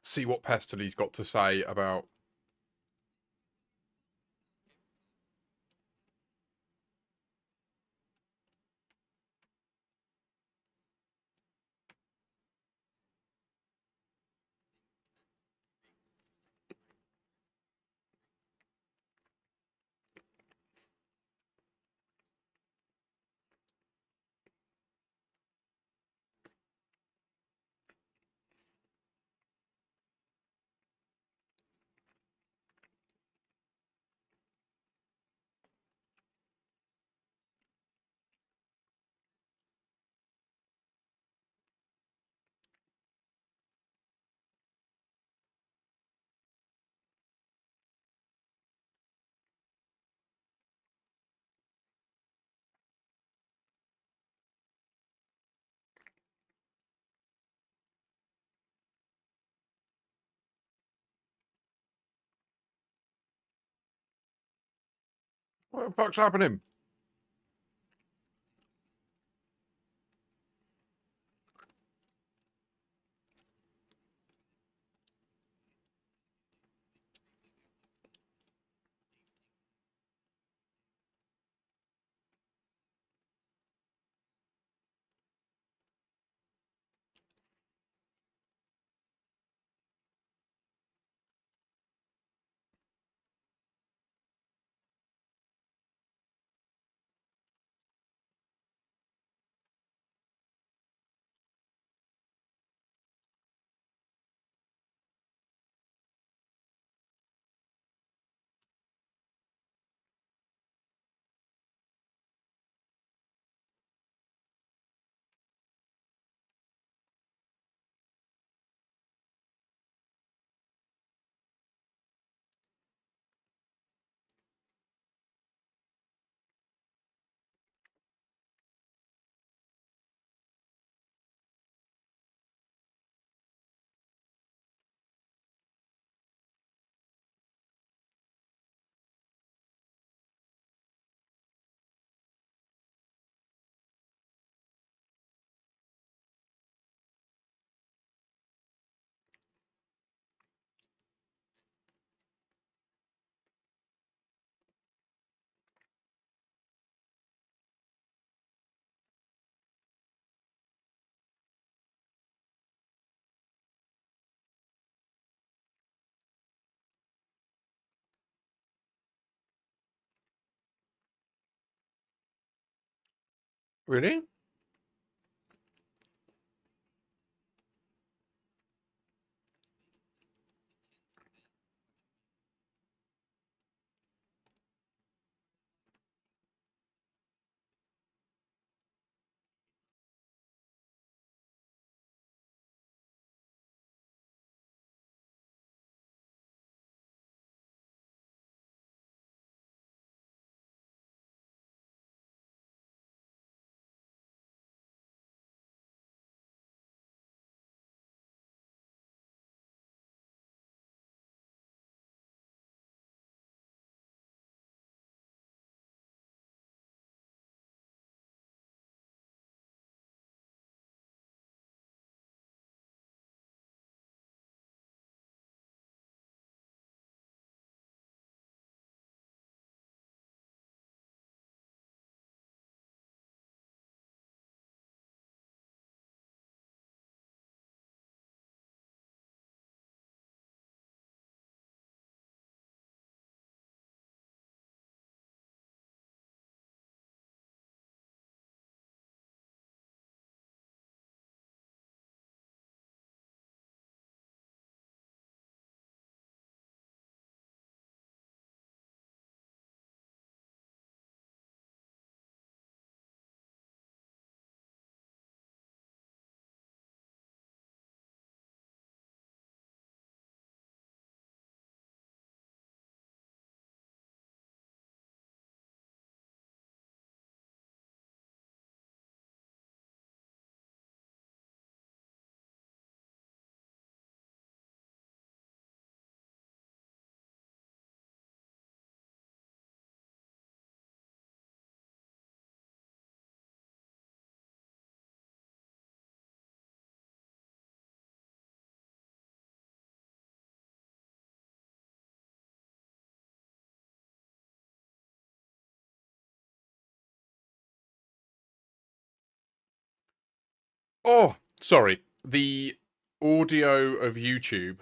See what Pestely's got to say about. What the fuck's happening? Really? Oh, sorry. The audio of YouTube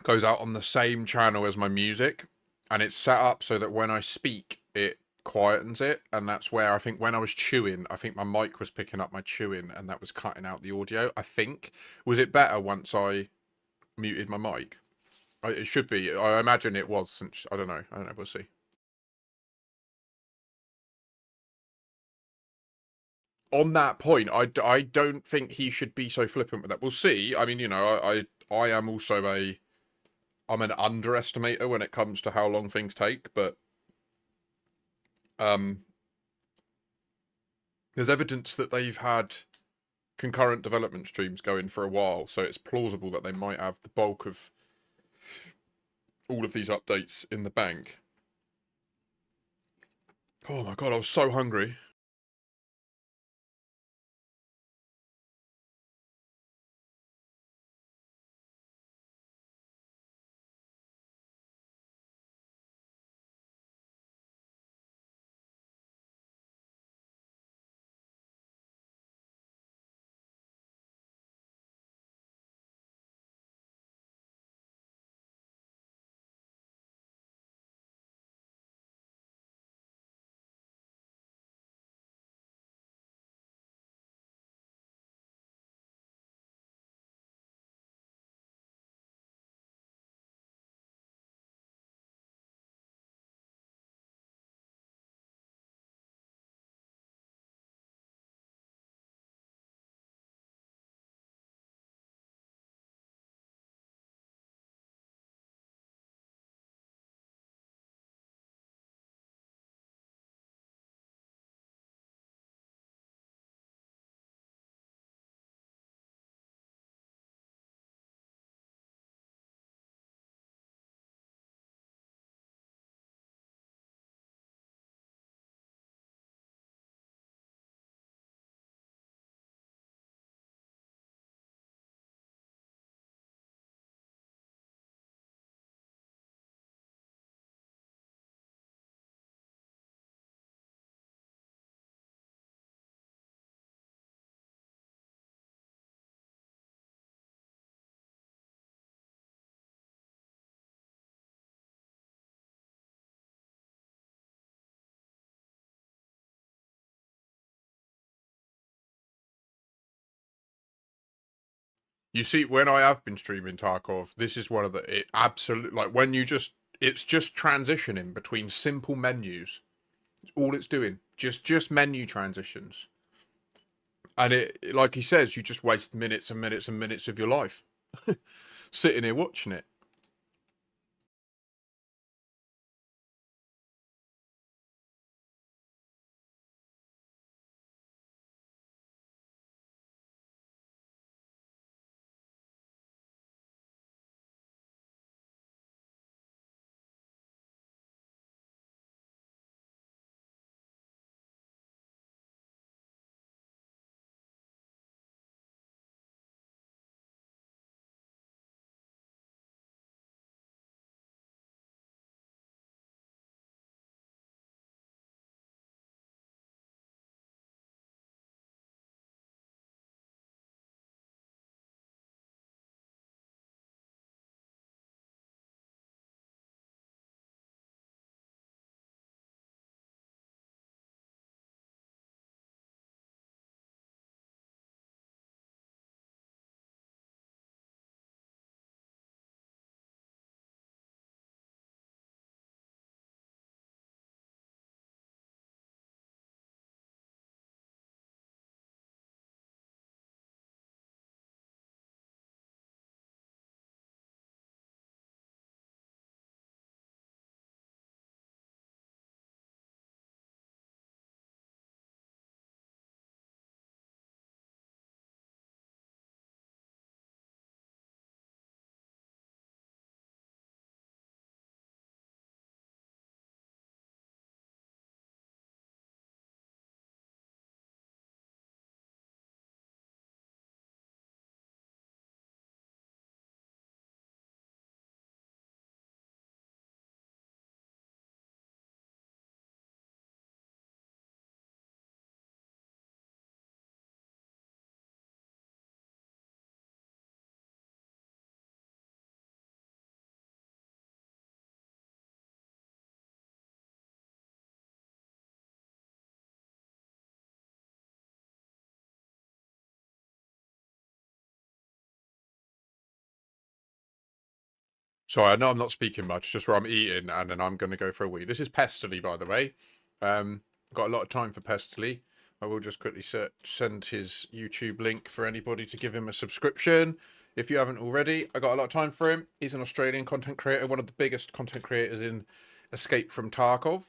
goes out on the same channel as my music, and it's set up so that when I speak, it quietens it, and that's where I think when I was chewing, I think my mic was picking up my chewing, and that was cutting out the audio. I think. Was it better once I muted my mic? It should be. I imagine it was. Since I don't know. I don't know. We'll see. On that point, I don't think he should be so flippant with that. We'll see. I mean, you know, I am also I'm an underestimator when it comes to how long things take, but um, there's evidence that they've had concurrent development streams going for a while, so it's plausible that they might have the bulk of all of these updates in the bank. Oh my god, I was so hungry. You see, when I have been streaming Tarkov, this is one of the absolute, like, when you just, it's just transitioning between simple menus. All it's doing, just menu transitions. And it, like he says, you just waste minutes and minutes and minutes of your life sitting here watching it. Sorry, I know I'm not speaking much, just where I'm eating, and then I'm going to go for a wee. This is Pestily, by the way. Got a lot of time for Pestily. I will just quickly send his YouTube link for anybody to give him a subscription. If you haven't already, I got a lot of time for him. He's an Australian content creator, one of the biggest content creators in Escape from Tarkov.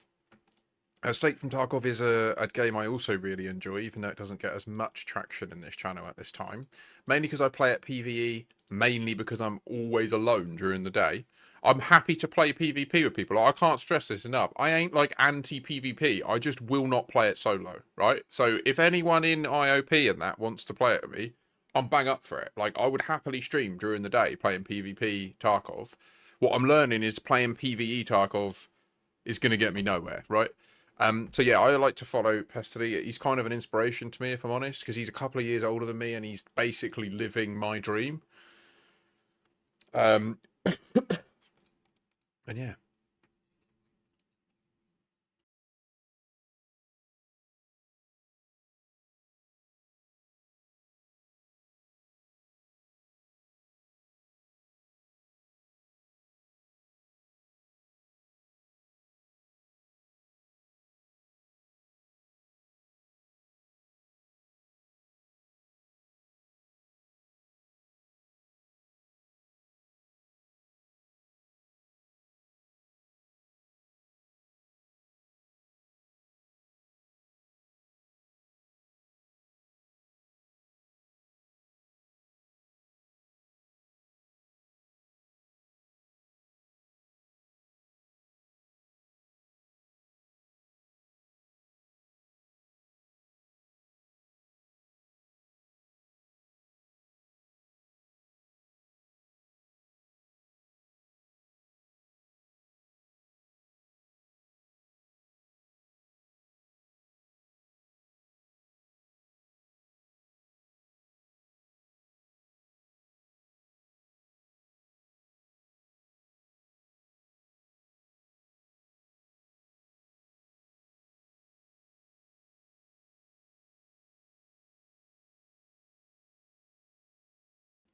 Escape from Tarkov is a game I also really enjoy, even though it doesn't get as much traction in this channel at this time. Mainly because I play at PvE, mainly because I'm always alone during the day. I'm happy to play PvP with people. I can't stress this enough. I ain't like anti-PvP. I just will not play it solo, right? So if anyone in IOP and that wants to play it with me, I'm bang up for it. Like, I would happily stream during the day playing PvP Tarkov. What I'm learning is playing PvE Tarkov is going to get me nowhere, right? So yeah, I like to follow Pestily. He's kind of an inspiration to me, if I'm honest, because he's a couple of years older than me and he's basically living my dream. And yeah.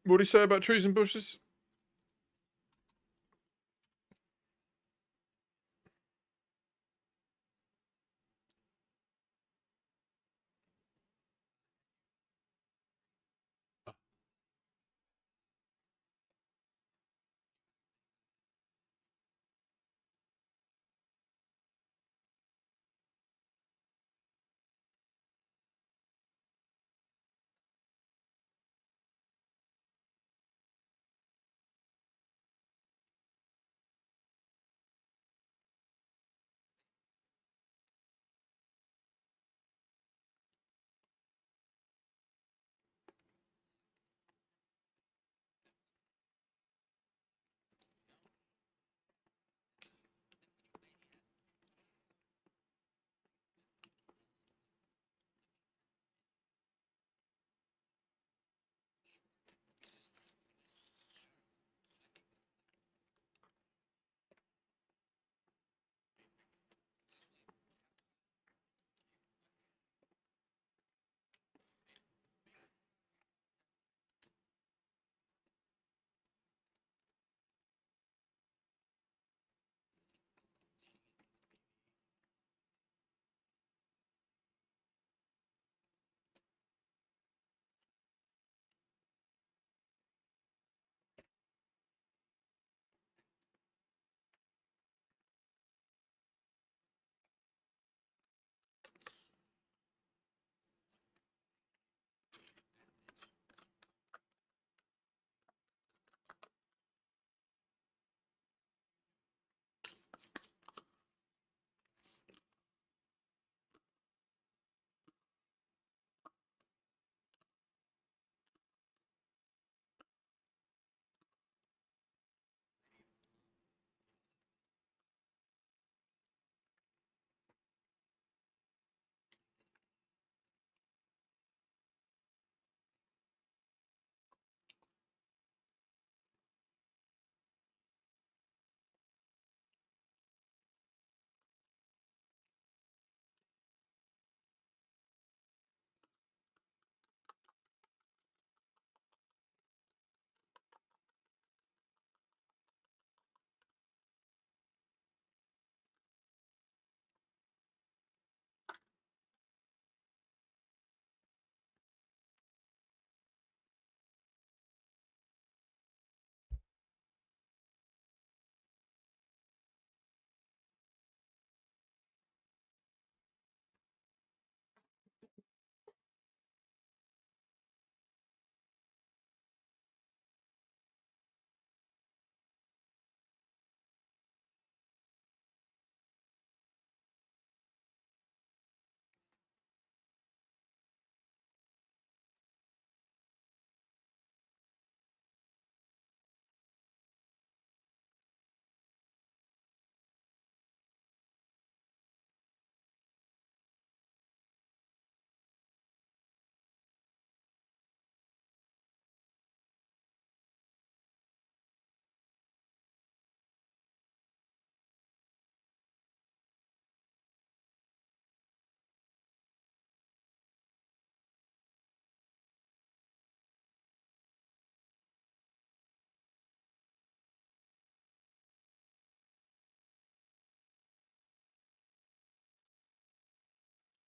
What do you say about trees and bushes?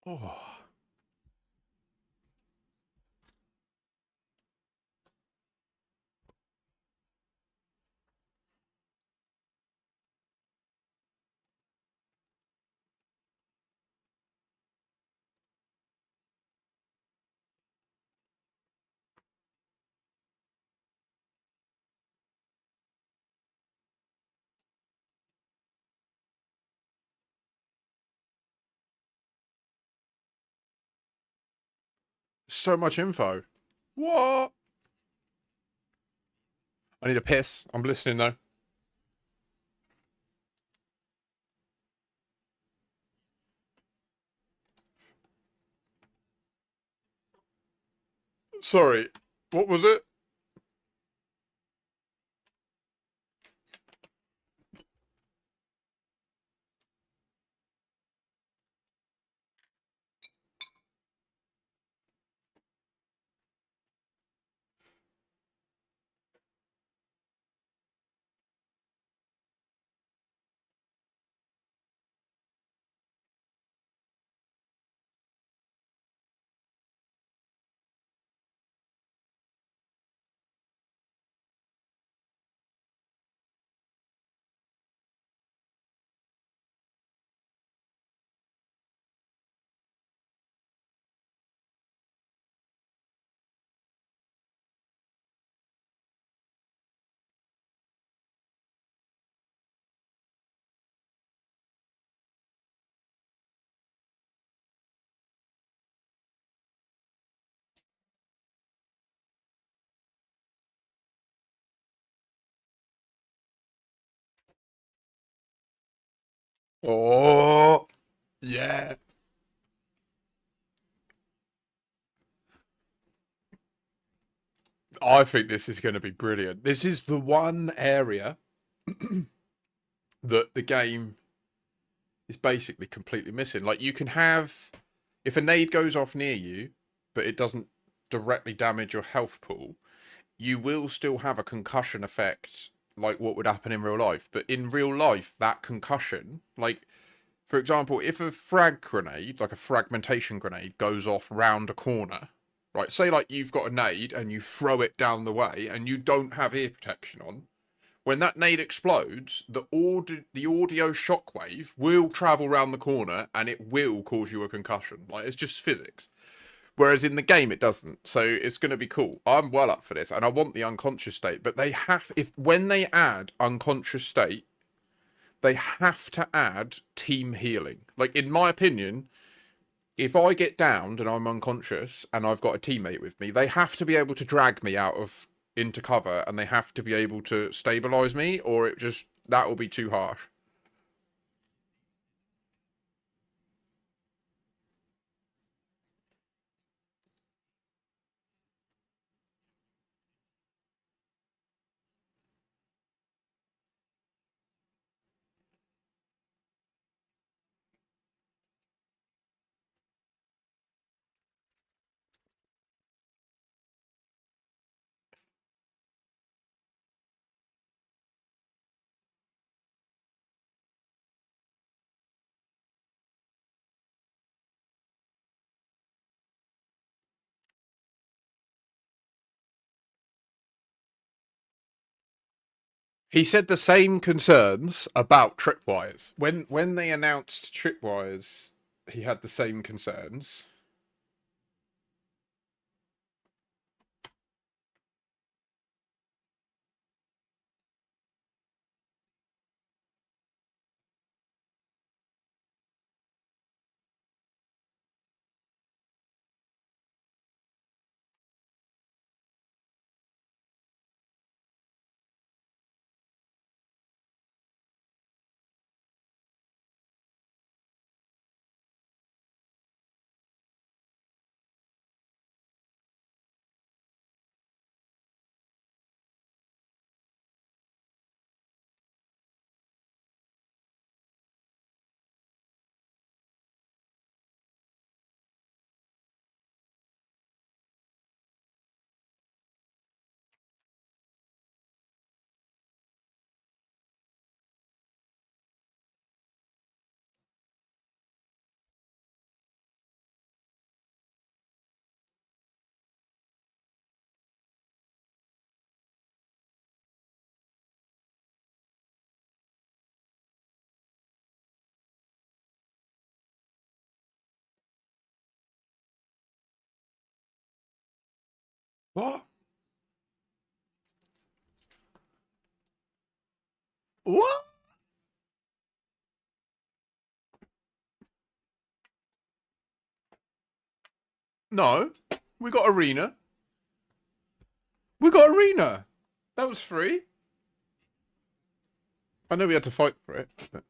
Oh. So much info. What? I need a piss. I'm listening though. Sorry. What was it? Oh, yeah. I think this is going to be brilliant. This is the one area that the game is basically completely missing. Like, you can have, if a nade goes off near you, but it doesn't directly damage your health pool, you will still have a concussion effect, like what would happen in real life. But in real life, that concussion, like, for example, if a frag grenade, like a fragmentation grenade, goes off round a corner, right? Say, like, you've got a nade and you throw it down the way and you don't have ear protection on. When that nade explodes, the audio shockwave will travel round the corner and it will cause you a concussion. Like, it's just physics. Whereas in the game, it doesn't. So it's going to be cool. I'm well up for this, and I want the unconscious state. But they have, when they add unconscious state, they have to add team healing. Like, in my opinion, if I get downed and I'm unconscious and I've got a teammate with me, they have to be able to drag me out of into cover, and they have to be able to stabilize me, or that will be too harsh. He said the same concerns about tripwires. When they announced tripwires, he had the same concerns. What? What? No. We got arena. We got arena. That was free. I know we had to fight for it, but...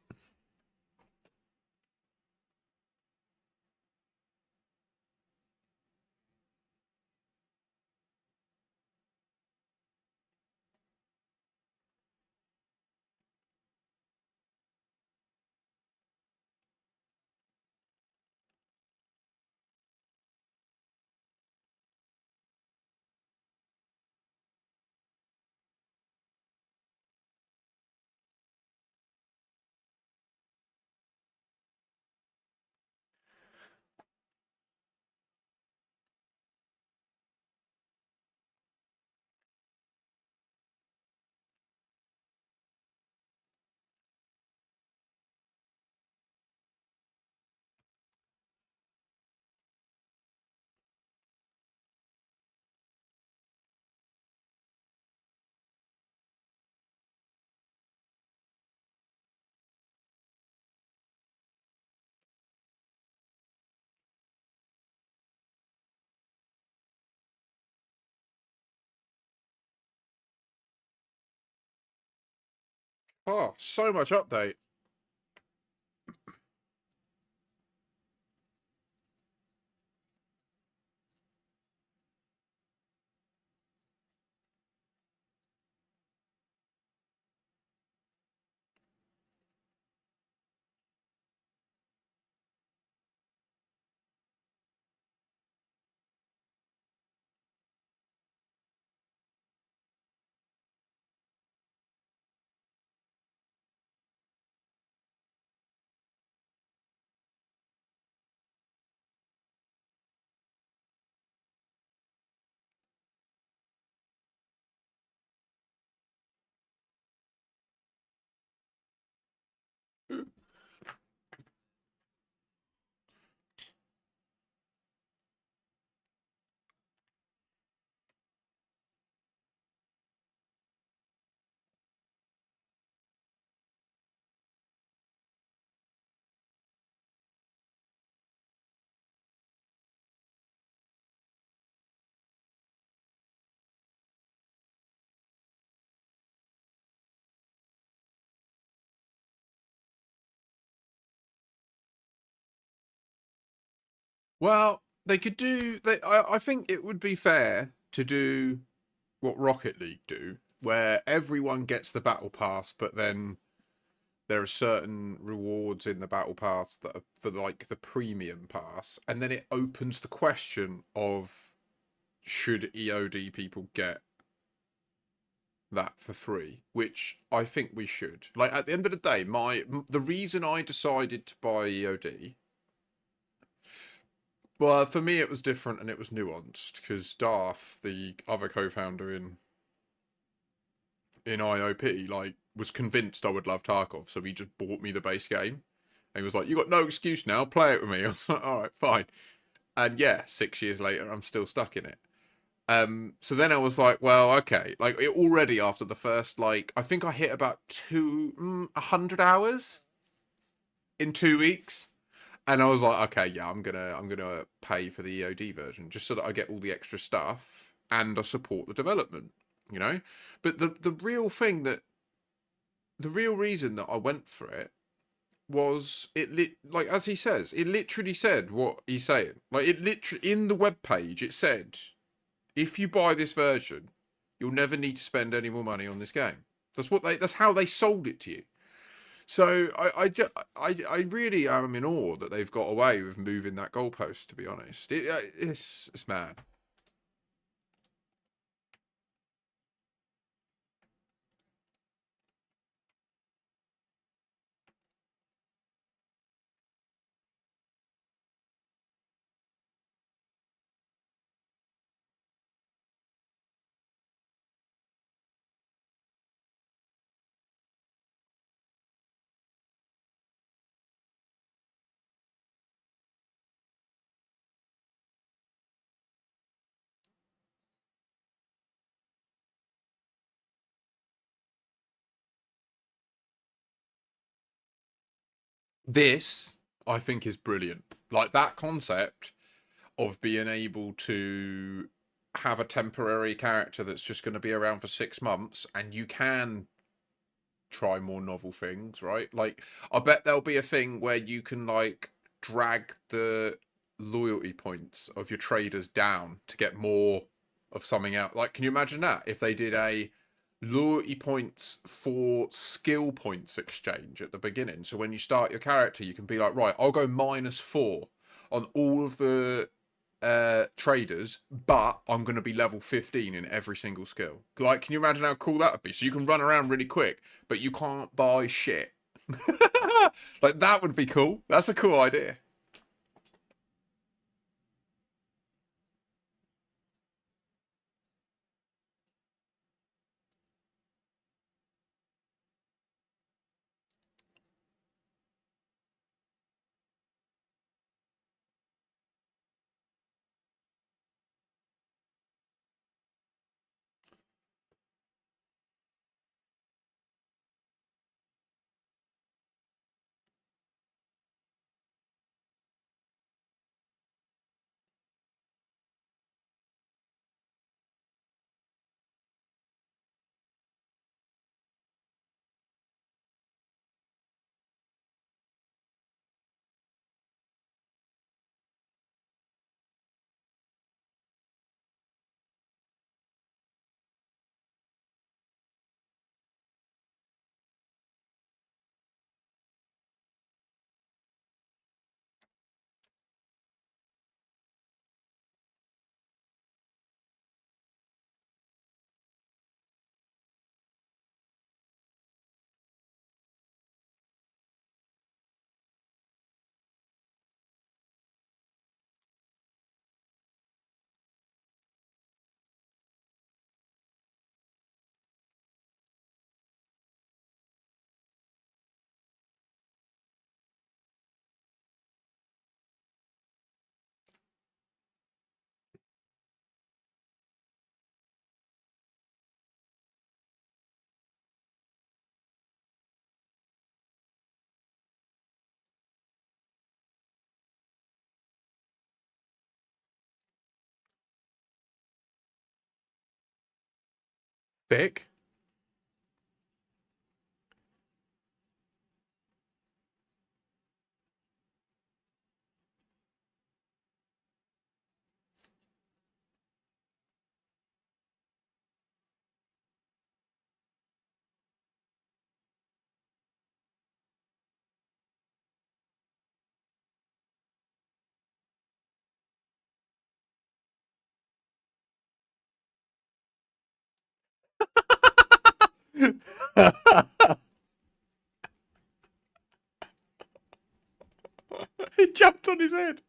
Oh, so much update. Well, they could do. I think it would be fair to do what Rocket League do, where everyone gets the battle pass, but then there are certain rewards in the battle pass that are for like the premium pass, and then it opens the question of should EOD people get that for free, which I think we should. Like at the end of the day, the reason I decided to buy EOD. Well, for me, it was different and it was nuanced because Darth, the other co-founder in IOP, like was convinced I would love Tarkov, so he just bought me the base game. And he was like, "You got no excuse now. Play it with me." I was like, "All right, fine." And yeah, 6 years later, I'm still stuck in it. So then I was like, well, okay. Like it already after the first, like I think I hit about 100 hours in 2 weeks. And I was like, okay, yeah, I'm gonna pay for the EOD version just so that I get all the extra stuff and I support the development, you know. But the real thing that the real reason that I went for it was like as he says, it literally said what he's saying. Like it literally in the web page it said, if you buy this version, you'll never need to spend any more money on this game. That's how they sold it to you. So I really am in awe that they've got away with moving that goalpost. To be honest, it's mad. This I think is brilliant. Like that concept of being able to have a temporary character that's just going to be around for 6 months and you can try more novel things, right? Like I bet there'll be a thing where you can like drag the loyalty points of your traders down to get more of something out. Like can you imagine that if they did a loyalty points for skill points exchange at the beginning? So when you start your character you can be like, right, I'll go -4 on all of the traders, but I'm going to be level 15 in every single skill. Like, can you imagine how cool that would be? So you can run around really quick, but you can't buy shit. Like, that would be cool. That's a cool idea. Thick. on his head.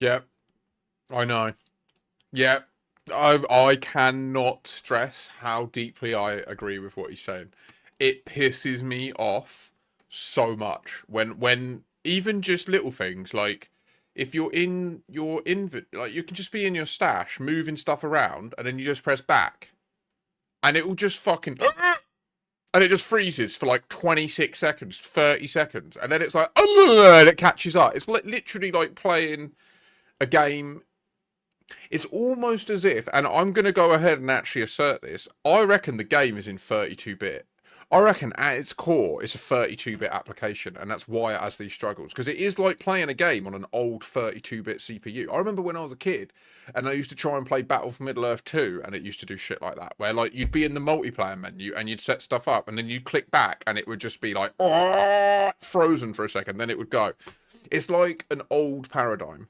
Yeah, I know. Yeah, I cannot stress how deeply I agree with what he's saying. It pisses me off so much when even just little things like if you're in your like you can just be in your stash moving stuff around and then you just press back and it will just fucking and it just freezes for like 26 seconds, 30 seconds, and then it's like and it catches up. It's literally like playing a game. It's almost as if, and I'm going to go ahead and actually assert this, I reckon the game is in 32-bit. I reckon at its core, it's a 32-bit application, and that's why it has these struggles. Because it is like playing a game on an old 32-bit CPU. I remember when I was a kid, and I used to try and play Battle for Middle-earth 2, and it used to do shit like that, where like you'd be in the multiplayer menu, and you'd set stuff up, and then you'd click back, and it would just be like, oh, frozen for a second, then it would go. It's like an old paradigm.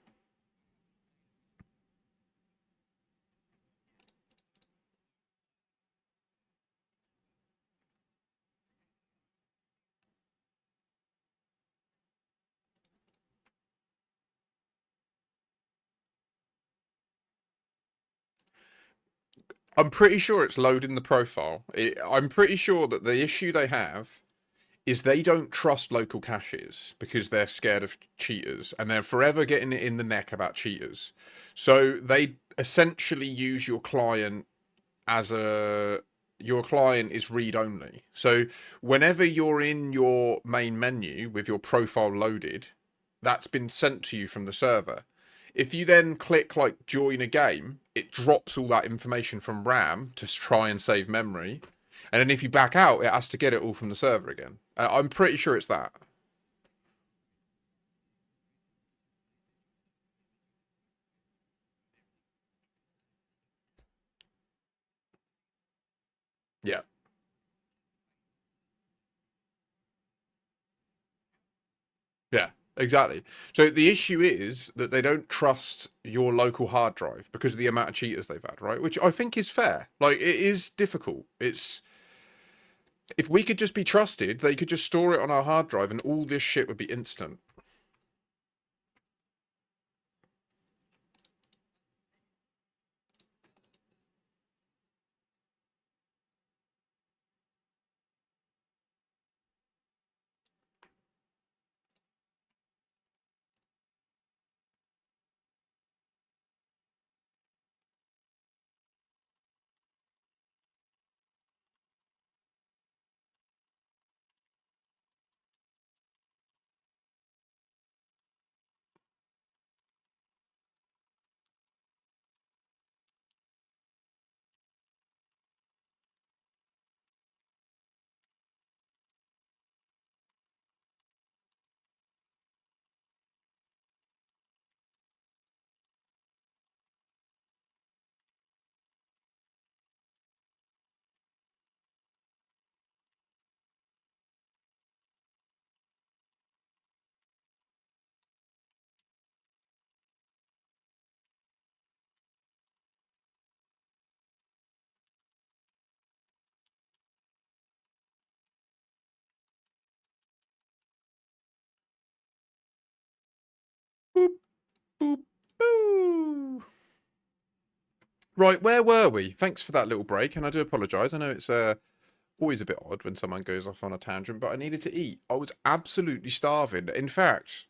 I'm pretty sure it's loading the profile. I'm pretty sure that the issue they have is they don't trust local caches because they're scared of cheaters and they're forever getting it in the neck about cheaters. So they essentially use your client as your client is read only. So whenever you're in your main menu with your profile loaded, that's been sent to you from the server. If you then click like join a game, it drops all that information from RAM to try and save memory. And then if you back out, it has to get it all from the server again. I'm pretty sure it's that. Yeah. Yeah, exactly. So the issue is that they don't trust your local hard drive because of the amount of cheaters they've had, right? Which I think is fair. Like, it is difficult. It's... If we could just be trusted, they could just store it on our hard drive and all this shit would be instant. Boop, boop, boo. Right, where were we? Thanks for that little break, and I do apologise. I know it's always a bit odd when someone goes off on a tangent, but I needed to eat. I was absolutely starving. In fact,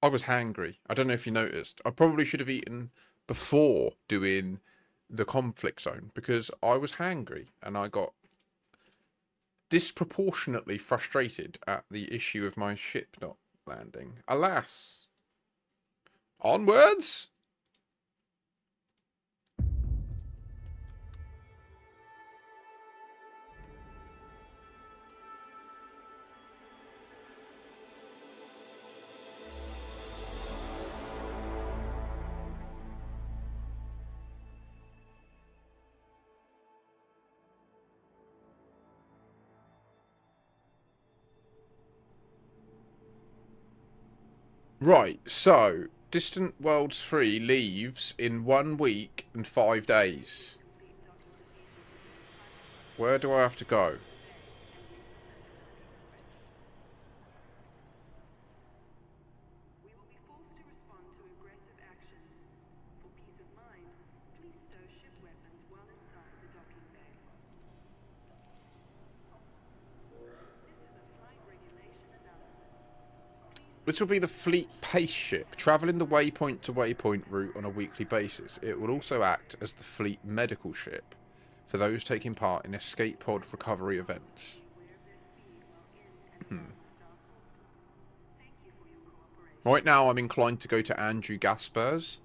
I was hangry. I don't know if you noticed. I probably should have eaten before doing the conflict zone because I was hangry and I got disproportionately frustrated at the issue of my ship not landing. Alas. Onwards! Right, so Distant Worlds 3 leaves in 1 week and 5 days. Where do I have to go? This will be the fleet pace ship, travelling the waypoint to waypoint route on a weekly basis. It will also act as the fleet medical ship for those taking part in escape pod recovery events. Right now I'm inclined to go to Andrew Gaspers.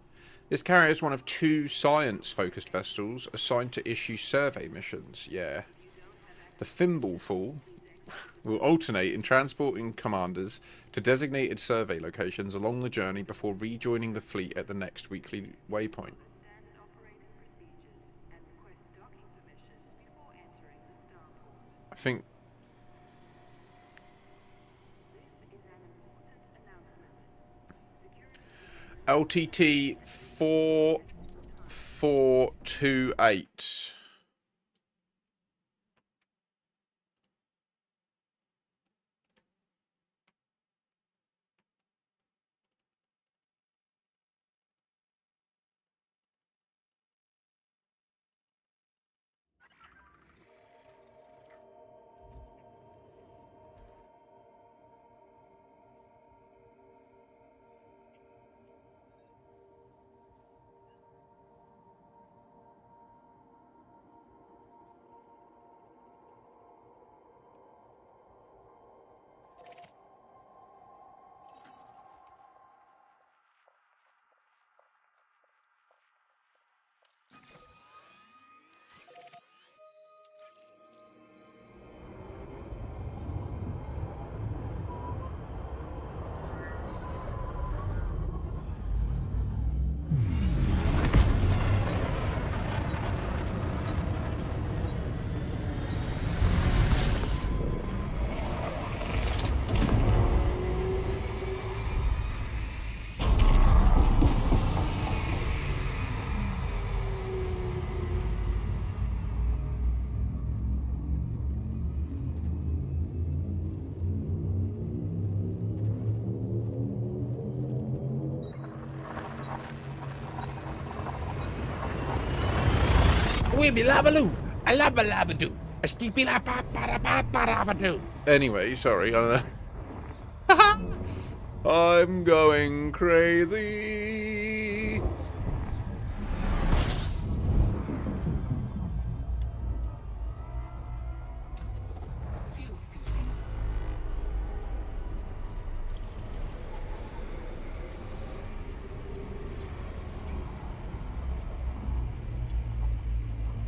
This carrier is one of 2 science-focused vessels assigned to issue survey missions. Yeah. The Thimbleful will alternate in transporting commanders to designated survey locations along the journey before rejoining the fleet at the next weekly waypoint. I think LTT 4428. Anyway, sorry. I'm going crazy. Fuel scooping.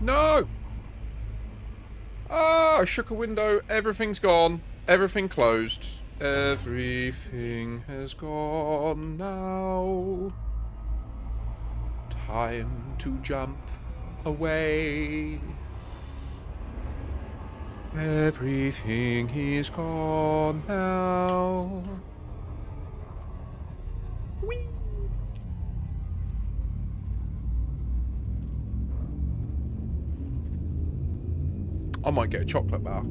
No! Ah, I shook a window. Everything's gone. Everything closed. Everything has gone now. Time to jump away. Everything is gone now. Whee! I might get a chocolate bar.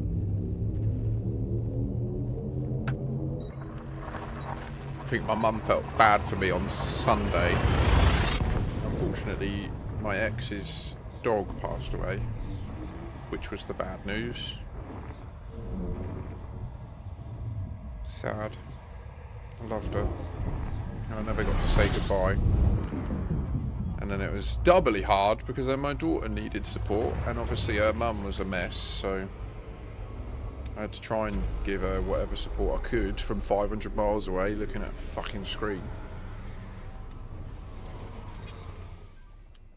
I think my mum felt bad for me on Sunday. Unfortunately, my ex's dog passed away, which was the bad news. Sad. I loved her. And I never got to say goodbye. And then it was doubly hard because then my daughter needed support, and obviously her mum was a mess, so I had to try and give her whatever support I could from 500 miles away looking at a fucking screen.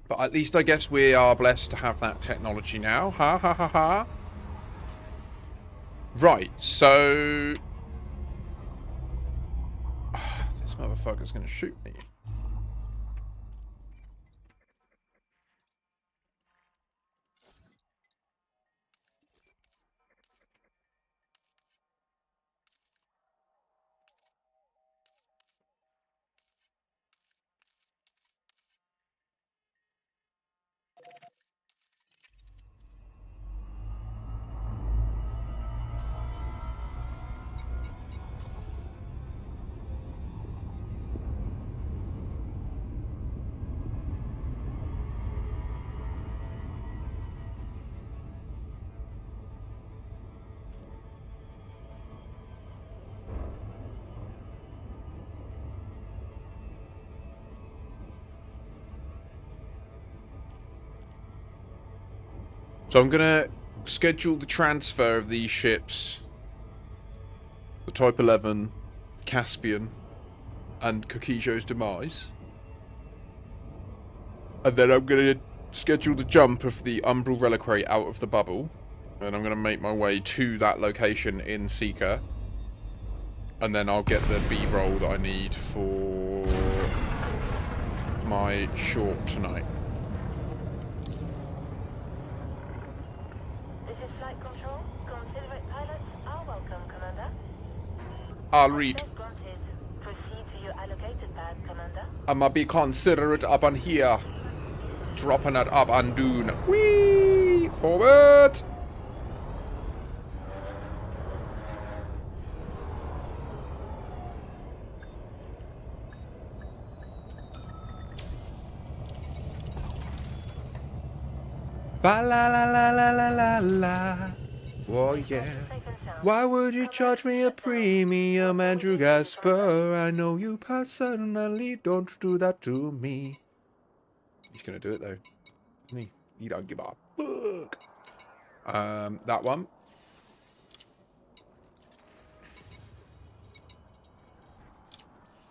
But at least I guess we are blessed to have that technology now. Ha ha ha ha. Right, so... this motherfucker's gonna shoot me. So I'm gonna schedule the transfer of these ships, the Type 11, Caspian, and Kokijo's demise, and then I'm gonna schedule the jump of the Umbral Reliquary out of the bubble, and I'm gonna make my way to that location in Seeker, and then I'll get the B roll that I need for my short tonight. This is Flight Control. Confederate pilots are welcome, Commander. I'll read. Access granted. Proceed to your allocated pad, Commander. I'ma be considerate up on here. Dropping it up on Dune. Whee! Forward! Ba la la la la la la la. Oh yeah. Why would you charge me a premium, Andrew Gasper? I know you personally. Don't do that to me. He's gonna do it though. Isn't he? You don't give a fuck. That one.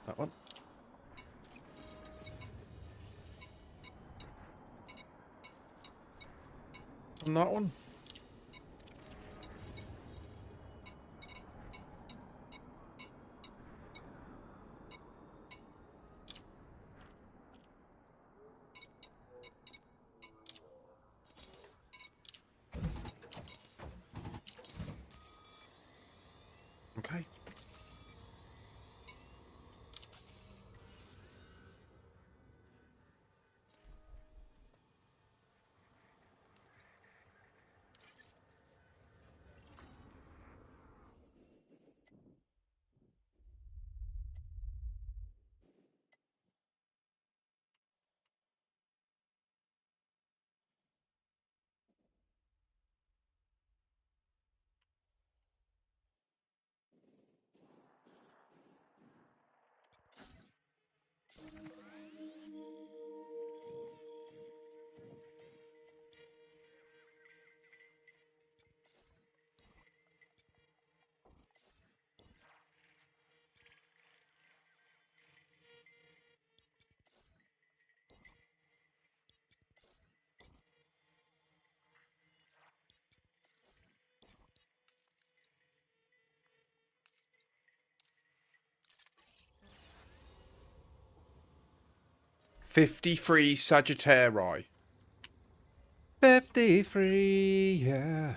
That one. And that one. Okay. "53 Sagittarii." 53, yeah.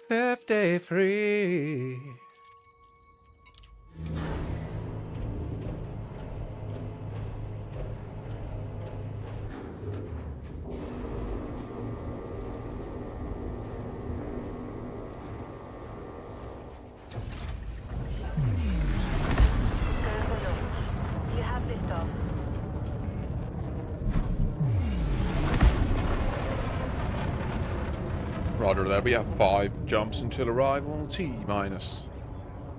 53. You have lift off. Roger that. We have 5 jumps until arrival. T minus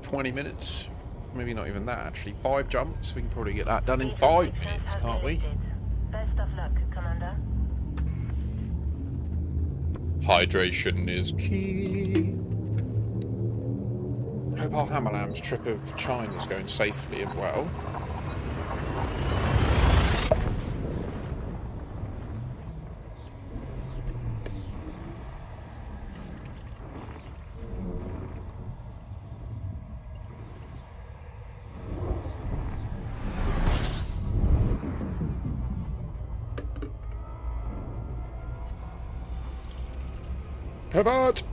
20 minutes. Maybe not even that, actually. 5 jumps. We can probably get that done in 5 minutes, can't we? Best of luck, Commander. Hydration is key. Hope our Hammerlam's trip of China is going safely and well. Pivot!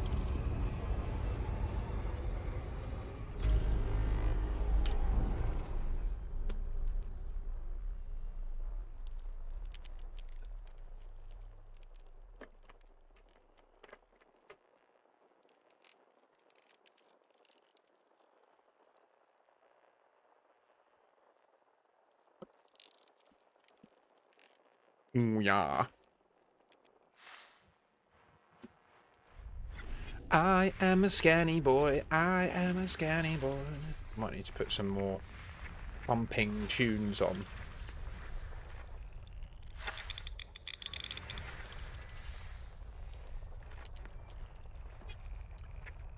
Ooh, yeah. I am a scanny boy. I am a scanny boy. Might need to put some more pumping tunes on.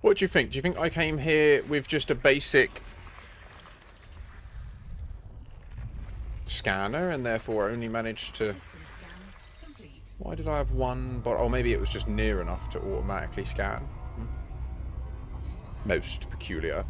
What do you think? Do you think I came here with just a basic scanner and therefore only managed to... System scan complete. Why did I have one? But oh, maybe it was just near enough to automatically scan. Most peculiar.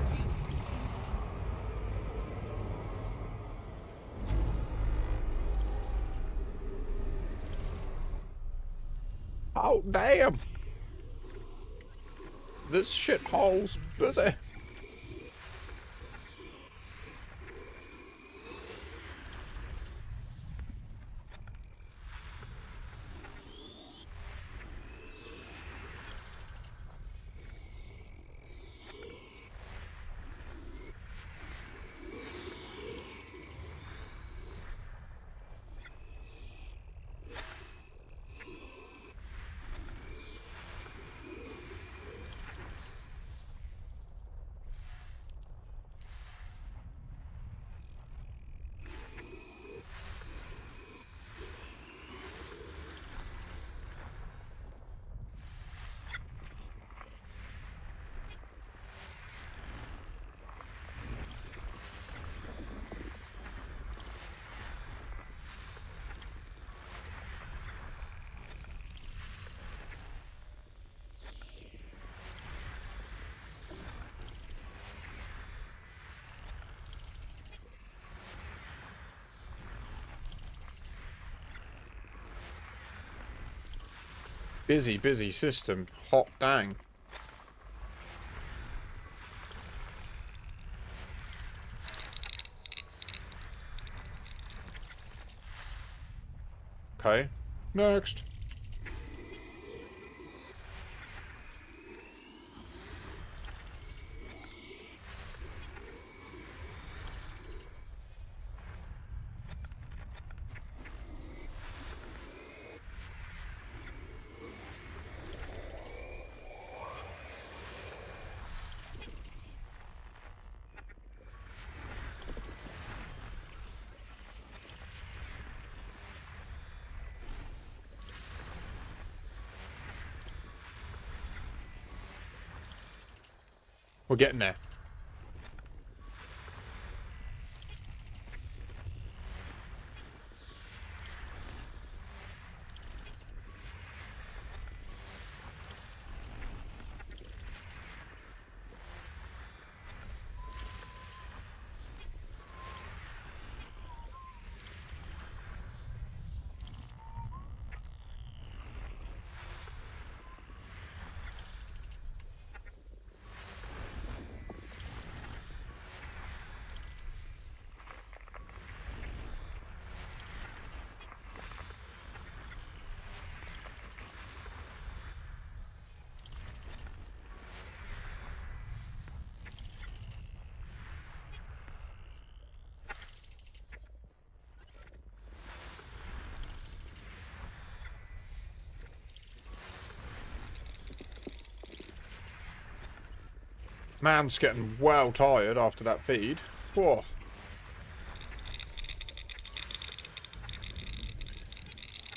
Fuel scooping. Oh, damn! This shithole's busy. Busy, busy system. Hot dang. Okay. Next. We're getting there. Man's getting well tired after that feed. Whoa.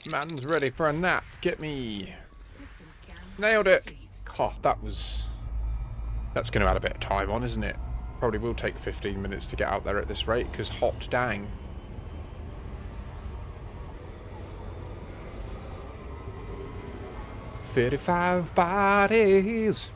Man's ready for a nap. Get me. System scan Nailed it. complete. God, that's going to add a bit of time on, isn't it? Probably will take 15 minutes to get out there at this rate, because hot dang. "55 bodies."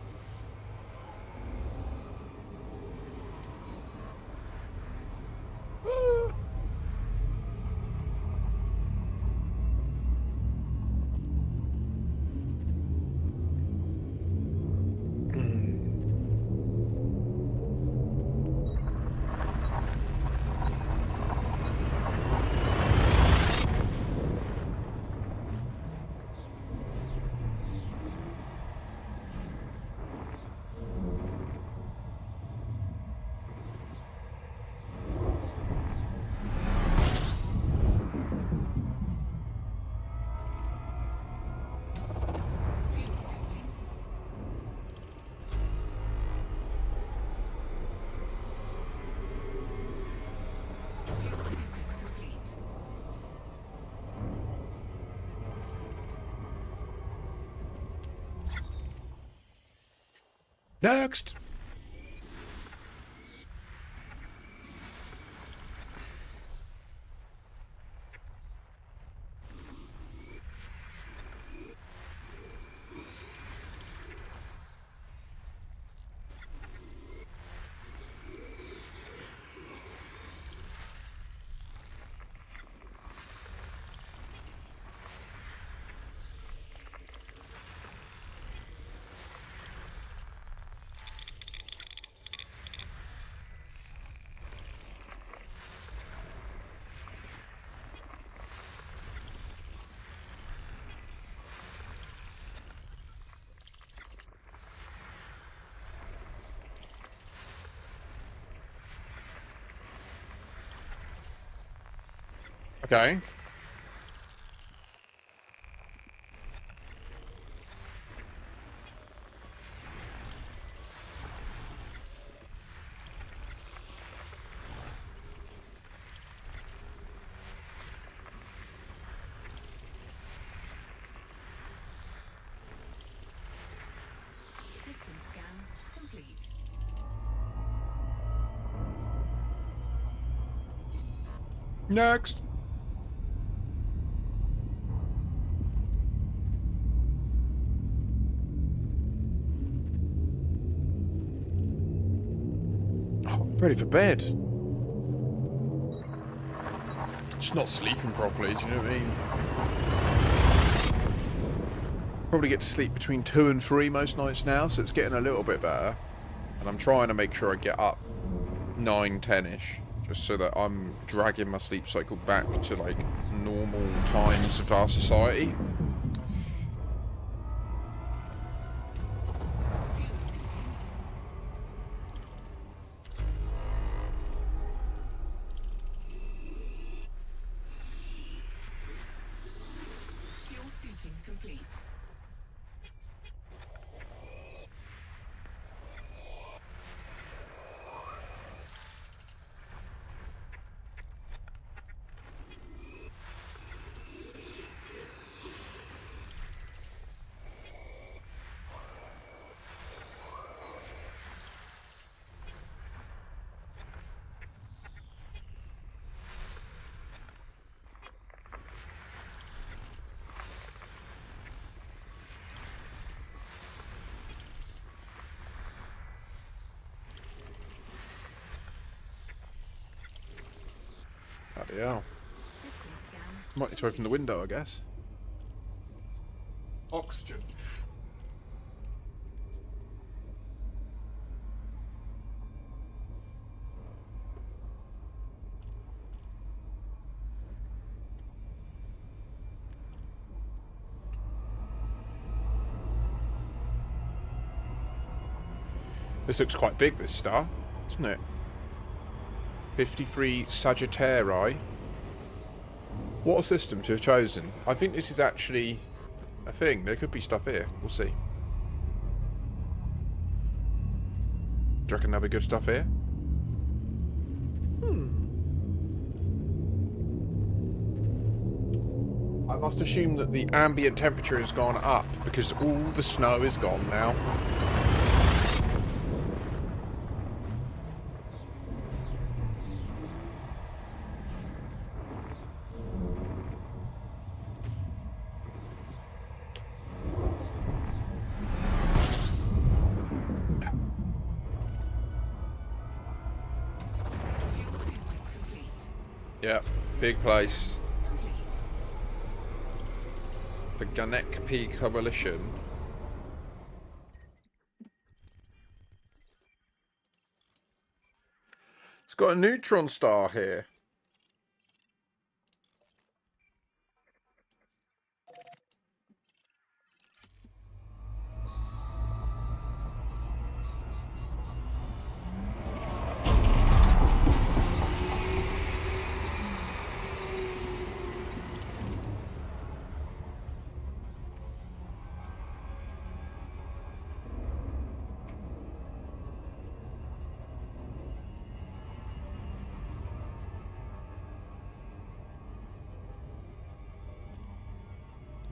Next! Okay. System scan complete. Next! Oh, ready for bed. Just not sleeping properly, do you know what I mean? Probably get to sleep between 2 and 3 most nights now, so it's getting a little bit better. And I'm trying to make sure I get up 9, 10-ish, just so that I'm dragging my sleep cycle back to, like, normal times of our society. Fuel scooping. Fuel scooping complete. Bloody hell. System scan. Might need to open the window, I guess. Oxygen. This looks quite big, this star, doesn't it? 53 Sagittarii. What a system to have chosen. I think this is actually a thing. There could be stuff here. We'll see. Do you reckon there'll be good stuff here? I must assume that the ambient temperature has gone up because all the snow is gone now. Fuel scooping complete. Yeah, big place. Complete. The Ganek P Coalition. It's got a neutron star here.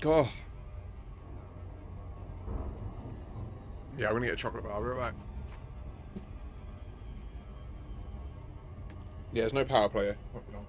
God. Yeah, I'm gonna get a chocolate bar. I'll be right back. Yeah, there's no power player. Won't be long.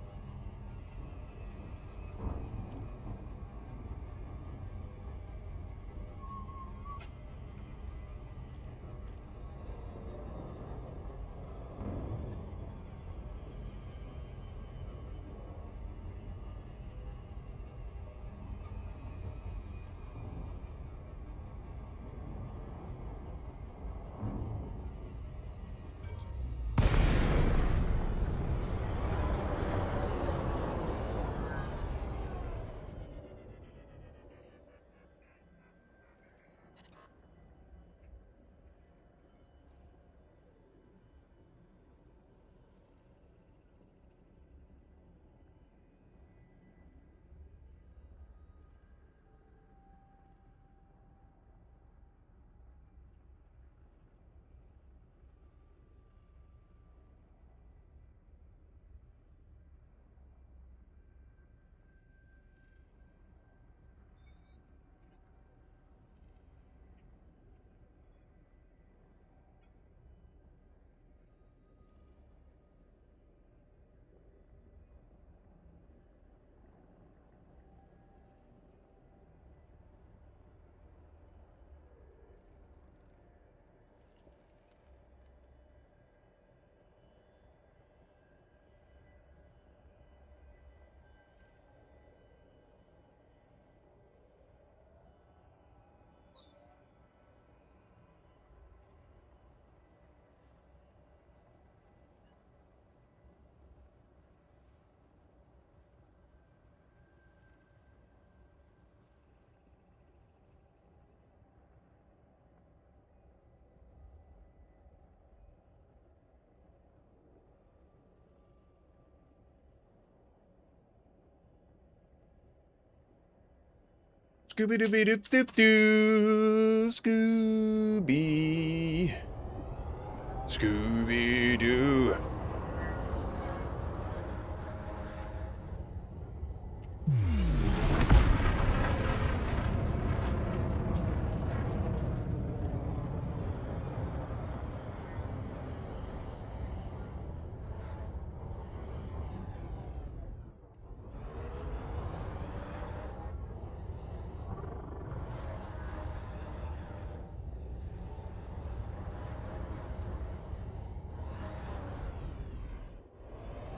Scooby Dooby Doop Doop Doo. Scooby. Scooby Doo.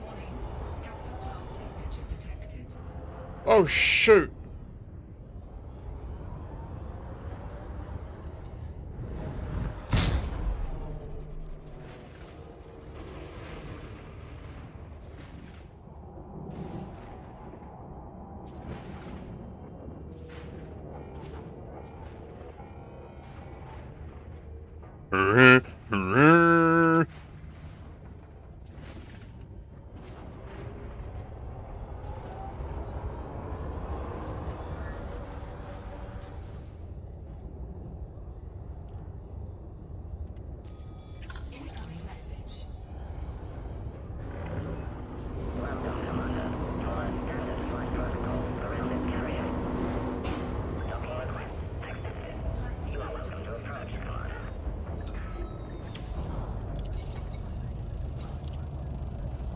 Warning. Capital class signature detected. Oh, shoot. Incoming message. Welcome, Commander. Follow standard flight protocols around this carrier. Docking request accepted. You are welcome to approach, Commander.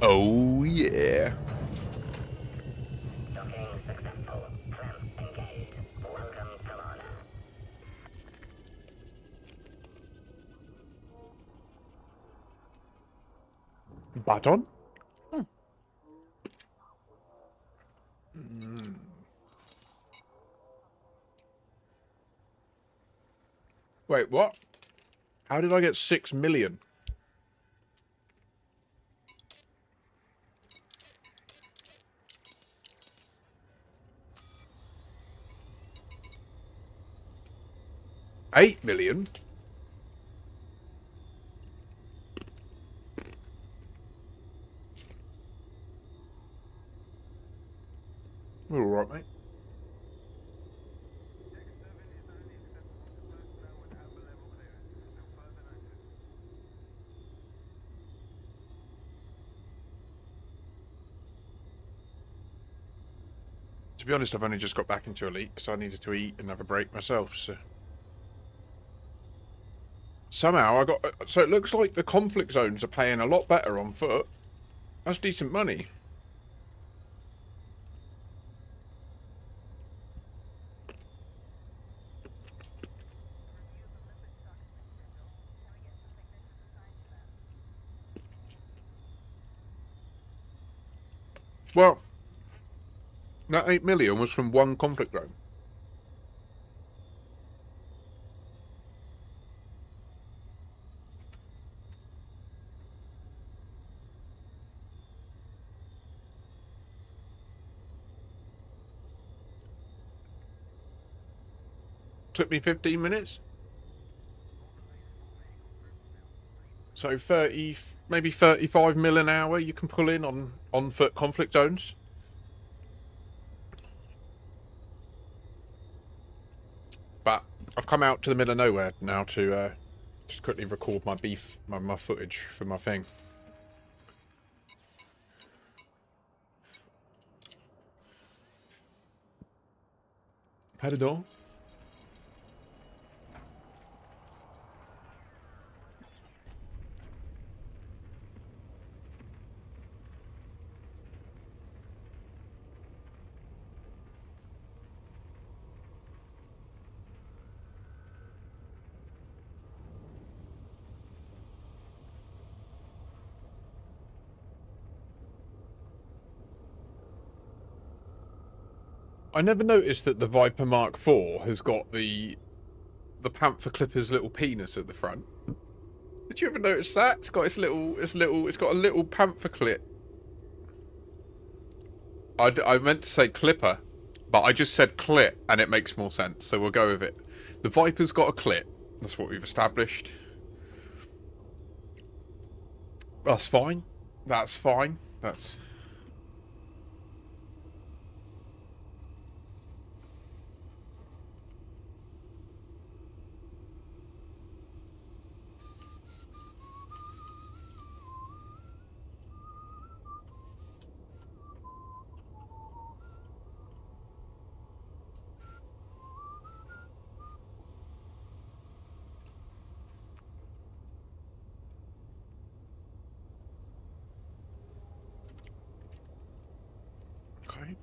Oh, yeah. Docking successful. Clamp engaged. Welcome, Commander. Button? Wait, what? How did I get 6 million? $8 million? We're all right, mate. To be honest, I've only just got back into Elite because I needed to eat and have a break myself, so... Somehow I got... So it looks like the conflict zones are paying a lot better on foot. That's decent money. Well, that 8 million was from one conflict zone. Took me 15 minutes. So 30, maybe 35 mil an hour you can pull in on foot conflict zones. But I've come out to the middle of nowhere now to just quickly record my footage for my thing. Pardon? I never noticed that the Viper Mark IV has got the Panther Clipper's little penis at the front. Did you ever notice that? It's got it's got a little panther clip. I meant to say clipper, but I just said clip and it makes more sense, so we'll go with it. The Viper's got a clip. That's what we've established. That's fine. That's fine. That's... Okay.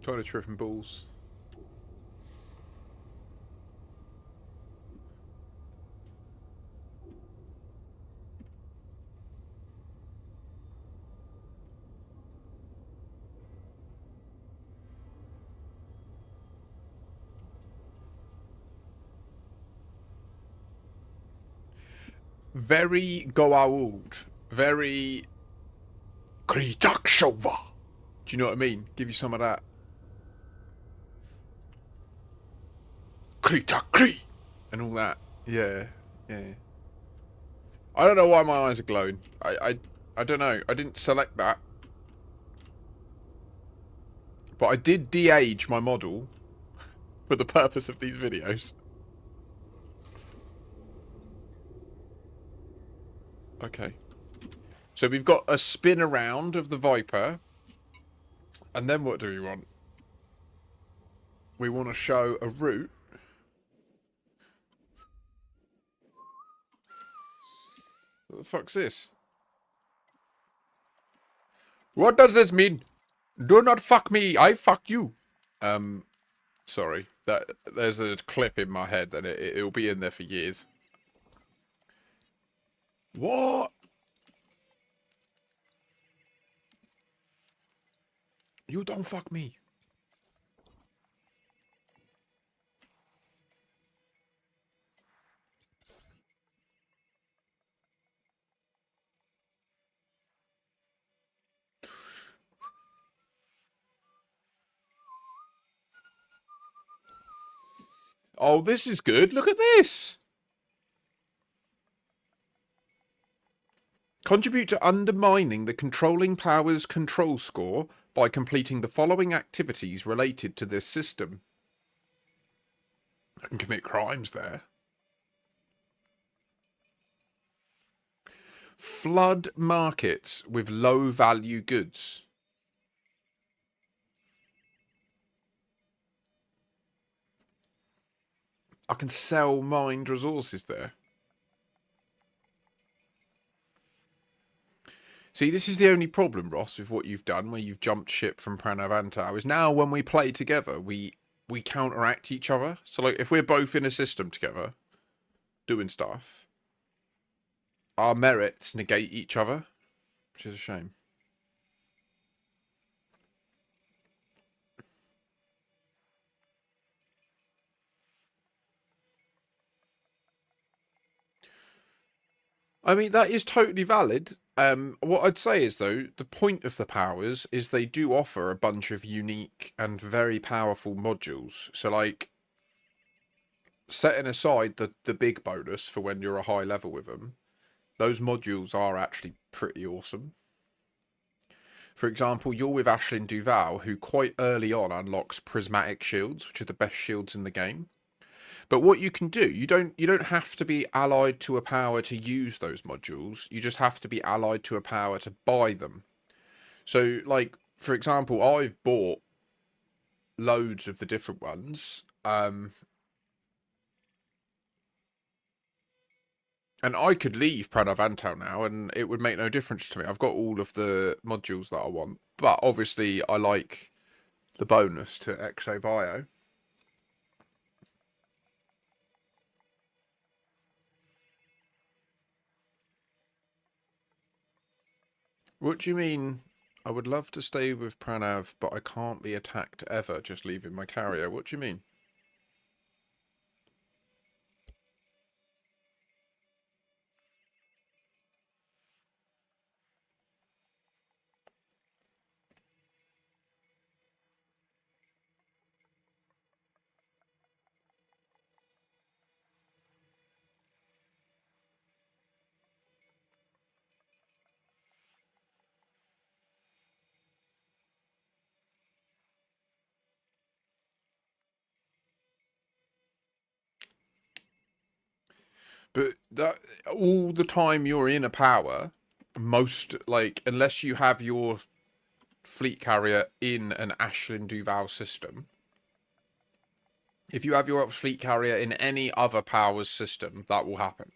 Trying to trip and balls. Very Goa'uld. Very Kritakshova. Do you know what I mean? Give you some of that. Kritakri and all that. Yeah, yeah. I don't know why my eyes are glowing. I don't know. I didn't select that. But I did de-age my model for the purpose of these videos. Okay. So we've got a spin around of the Viper. And then what do we want? We want to show a route. What the fuck's this? What does this mean? Do not fuck me, I fuck you. Sorry. There's a clip in my head and it'll be in there for years. What? You don't fuck me. Oh, this is good. Look at this. Contribute to undermining the controlling power's control score by completing the following activities related to this system. I can commit crimes there. Flood markets with low value goods. I can sell mined resources there. See, this is the only problem, Ross, with what you've done, where you've jumped ship from Pranavantau, is now when we play together, we counteract each other. So, like, if we're both in a system together, doing stuff, our merits negate each other, which is a shame. I mean, that is totally valid. What I'd say is, though, the point of the powers is they do offer a bunch of unique and very powerful modules. So, like, setting aside the big bonus for when you're a high level with them, those modules are actually pretty awesome. For example, you're with Ashlyn Duval, who quite early on unlocks prismatic shields, which are the best shields in the game. But what you can do, you don't have to be allied to a power to use those modules. You just have to be allied to a power to buy them. So, like, for example, I've bought loads of the different ones. And I could leave Pranavantau now, and it would make no difference to me. I've got all of the modules that I want. But obviously, I like the bonus to ExoBio. What do you mean? I would love to stay with Pranav, but I can't be attacked ever just leaving my carrier. What do you mean? But that all the time you're in a power, most, like, unless you have your fleet carrier in an Ashlyn Duval system, if you have your fleet carrier in any other power's system, that will happen.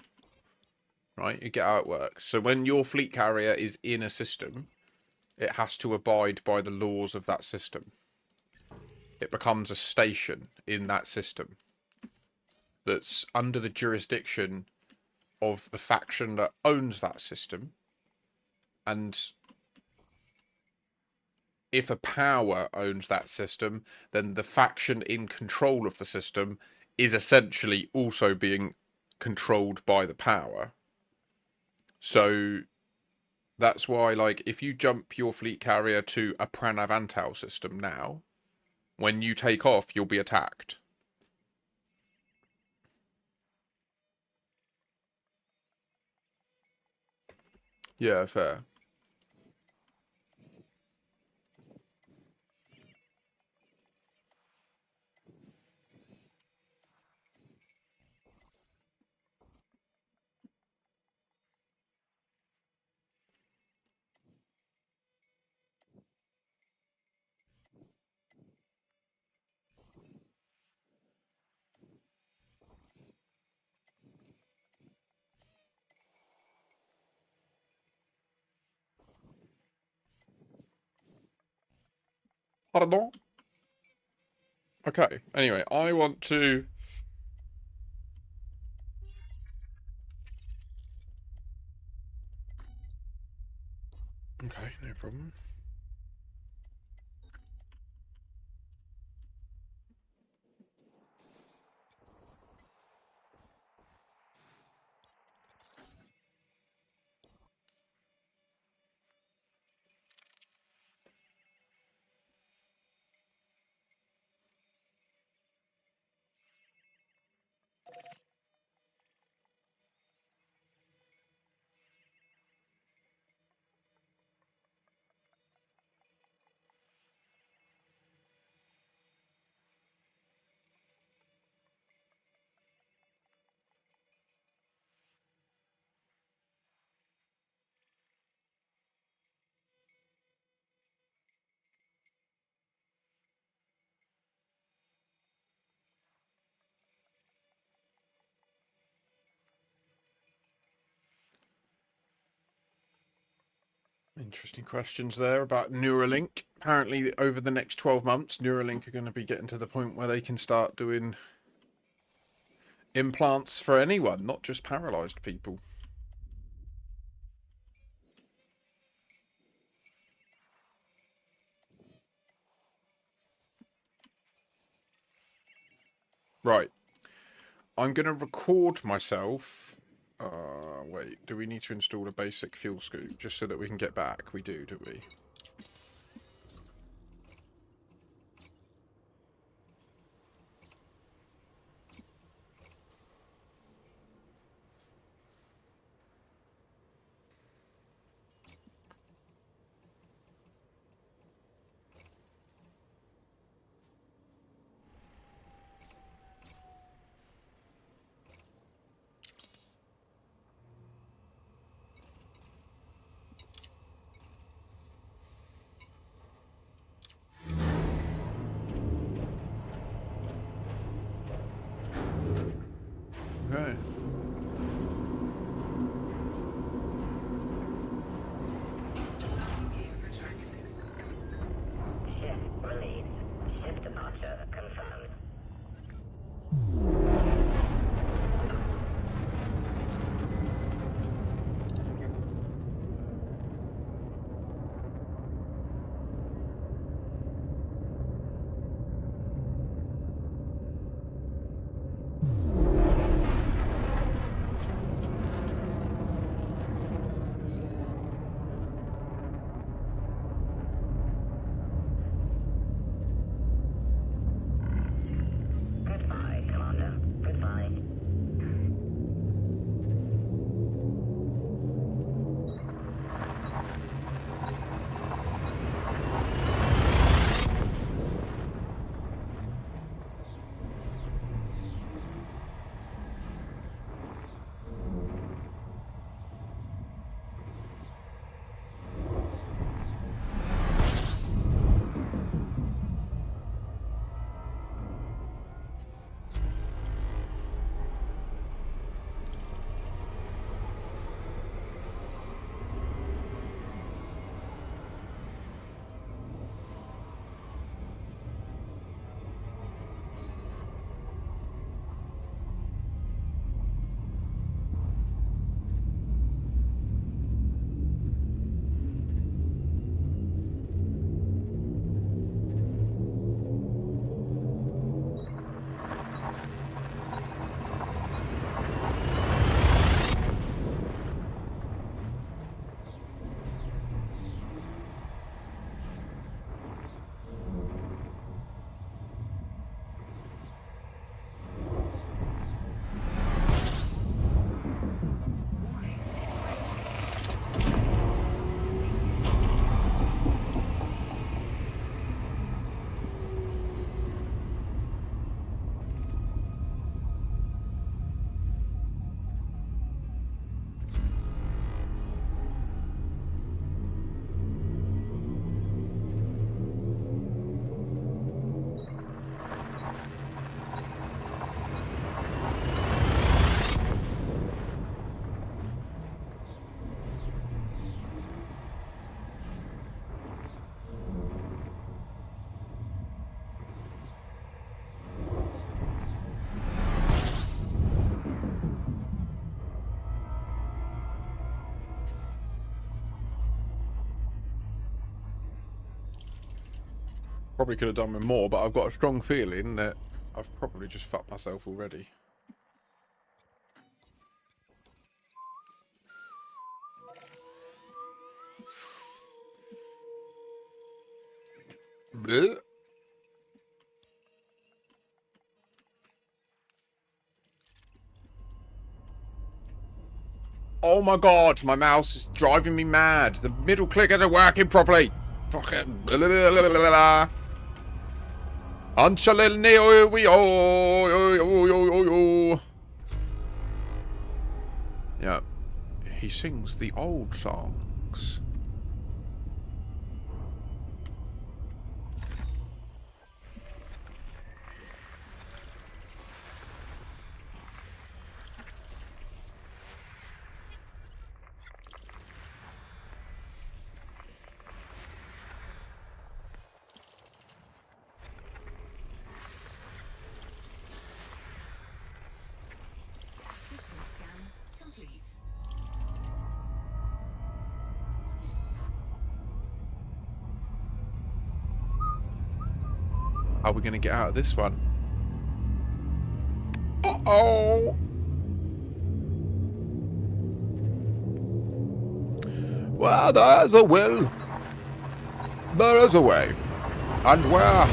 Right? You get how it works. So when your fleet carrier is in a system, it has to abide by the laws of that system. It becomes a station in that system that's under the jurisdiction of the faction that owns that system. And if a power owns that system, then the faction in control of the system is essentially also being controlled by the power. So that's why, like, if you jump your fleet carrier to a Pranavantau system now, when you take off, you'll be attacked. Yeah, fair. Pardon? Okay, anyway, I want to... Okay, no problem. Interesting questions there about Neuralink. Apparently, over the next 12 months, Neuralink are going to be getting to the point where they can start doing implants for anyone, not just paralysed people. Right. I'm going to record myself. Wait, do we need to install a basic fuel scoop just so that we can get back? We do we? Okay. Gear retracted. Ship release. Ship departure confirmed. Goodbye, Commander. Goodbye. Probably could have done with more, but I've got a strong feeling that I've probably just fucked myself already. Blech. Oh my god, my mouse is driving me mad. The middle click isn't working properly. Fucking. Yeah. He sings the old songs. How are we going to get out of this one? Uh-oh! Well, there's a will. There is a way. And where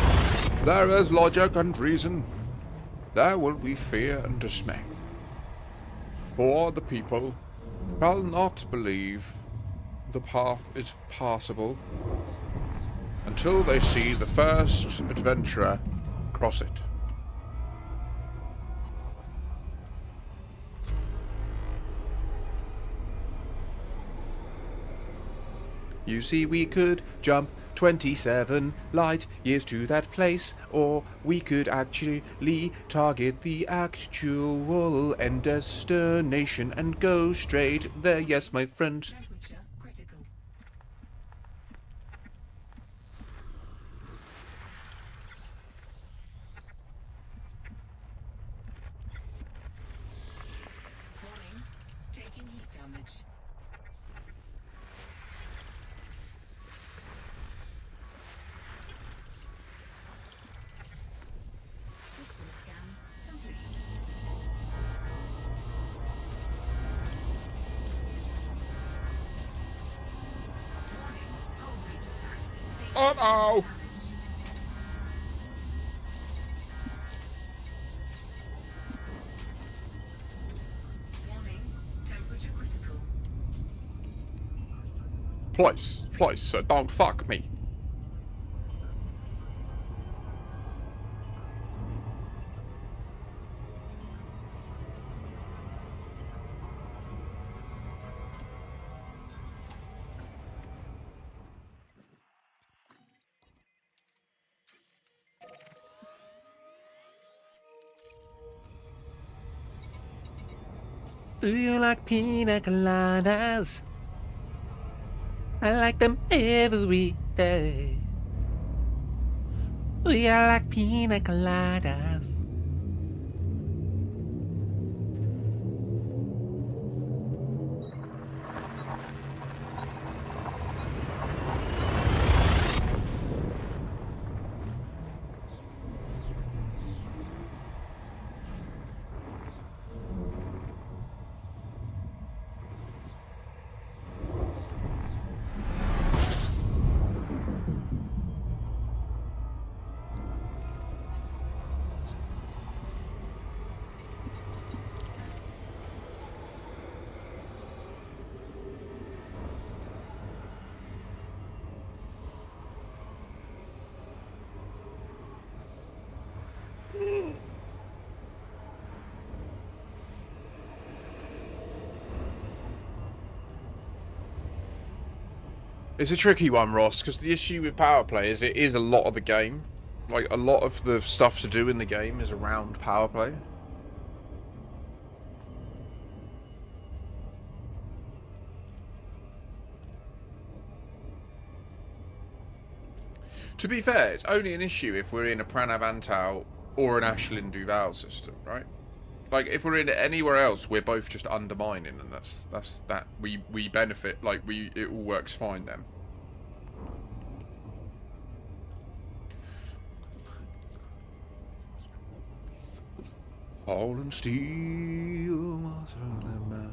there is logic and reason, there will be fear and dismay. For the people shall not believe the path is passable until they see the first adventurer cross it. You see, we could jump 27 light years to that place, or we could actually target the actual end destination and go straight there. Yes, my friend. Temperature critical. Warning, taking heat damage. System scan complete. Warning, hull breach attack. Taking Oh no! damage. Warning, temperature critical. Please, don't fuck me. Do you like pina coladas? I like them every day. I like pina coladas. It's a tricky one, Ross, because the issue with power play is it is a lot of the game. Like, a lot of the stuff to do in the game is around power play. To be fair, it's only an issue if we're in a Pranav Antal or an Ashlyn Duval system, right? Like, if we're in anywhere else, we're both just undermining, and that's that. We benefit, like, it all works fine then. All in steel, through the night.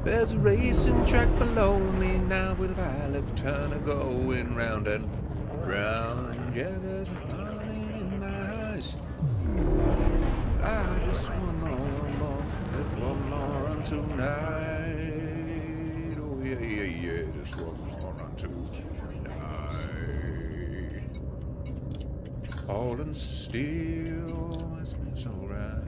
There's a racing track below me now with a violet turner going round and round. Yeah, there's a burning in my eyes. I just want more, there's one more run tonight. Oh yeah, just one more run tonight. All in steel, it's been so right.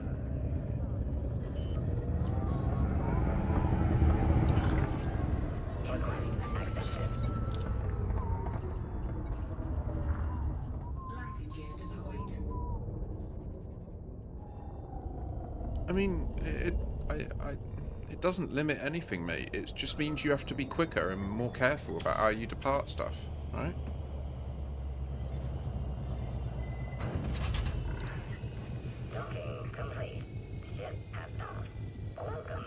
Landing gear deployed. I mean, it doesn't limit anything, mate. It just means you have to be quicker and more careful about how you depart stuff, right? Docking complete. Ship has passed. Welcome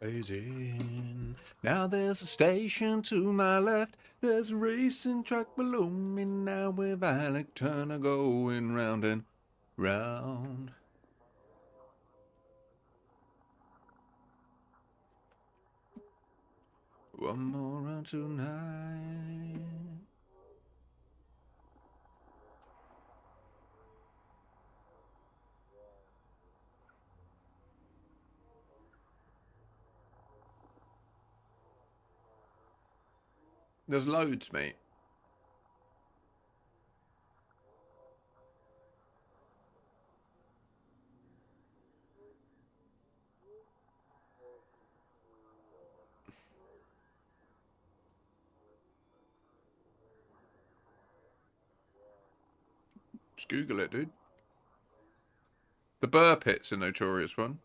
Racing. Now there's a station to my left. There's a racing truck below me now with Alec Turner going round and round. One more round tonight. There's loads, mate. Just Google it, dude. The Burr Pit's a notorious one.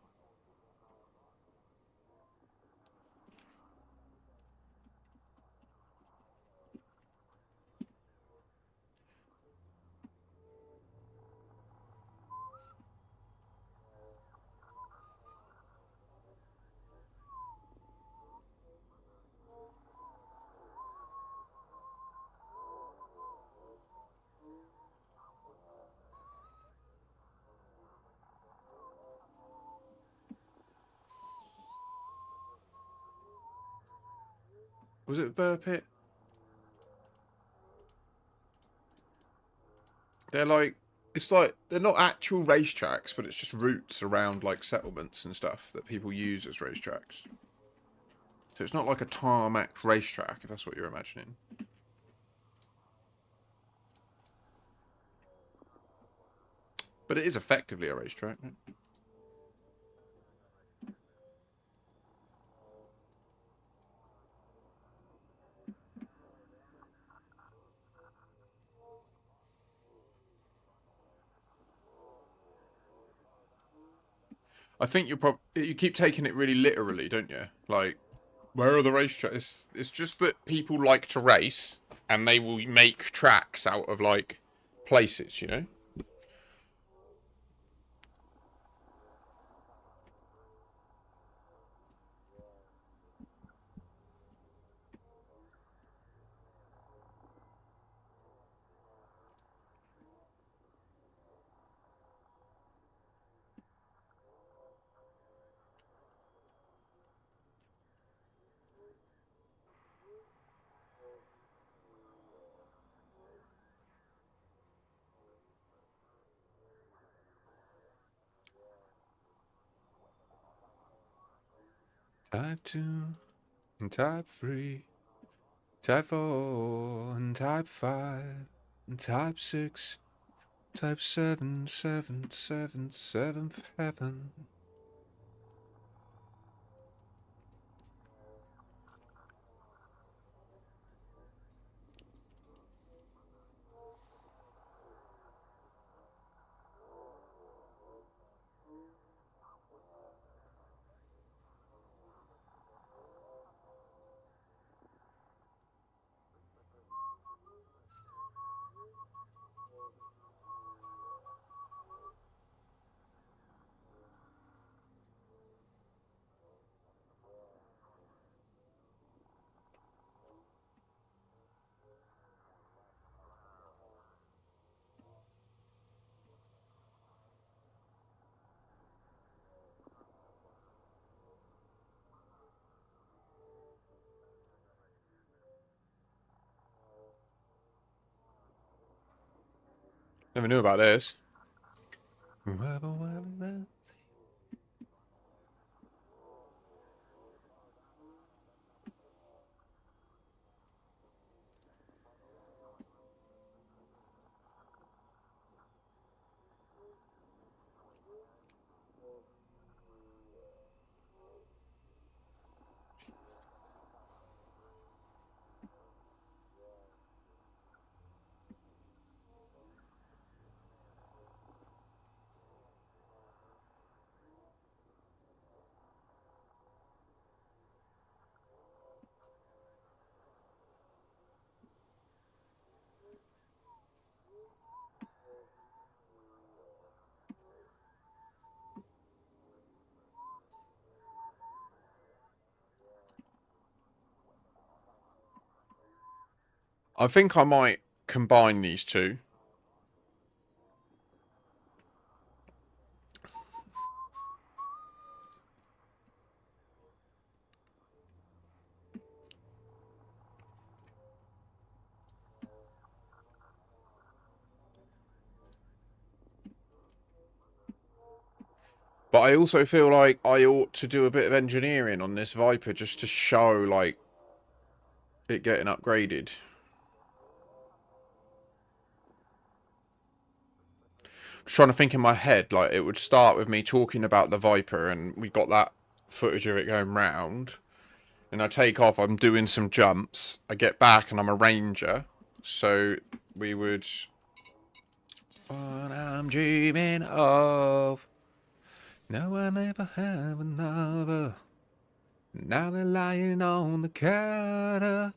Was it Burr Pit? They're like, it's like, they're not actual racetracks, but it's just routes around like settlements and stuff that people use as racetracks. So it's not like a tarmac racetrack, if that's what you're imagining. But it is effectively a racetrack, right? I think you keep taking it really literally, don't you? Like, where are the racetracks? It's just that people like to race, and they will make tracks out of like places, you know. Type 2 and Type 3, Type 4 and Type 5 and Type 6, Type 7, 7, 7, 7 for heaven. Never knew about this. I think I might combine these two. But I also feel like I ought to do a bit of engineering on this Viper just to show, like, it getting upgraded. I'm trying to think in my head, like, it would start with me talking about the Viper, and we got that footage of it going round. And I take off, I'm doing some jumps. I get back, and I'm a ranger. So we would... What I'm dreaming of... No, I never have another. Now they're lying on the counter.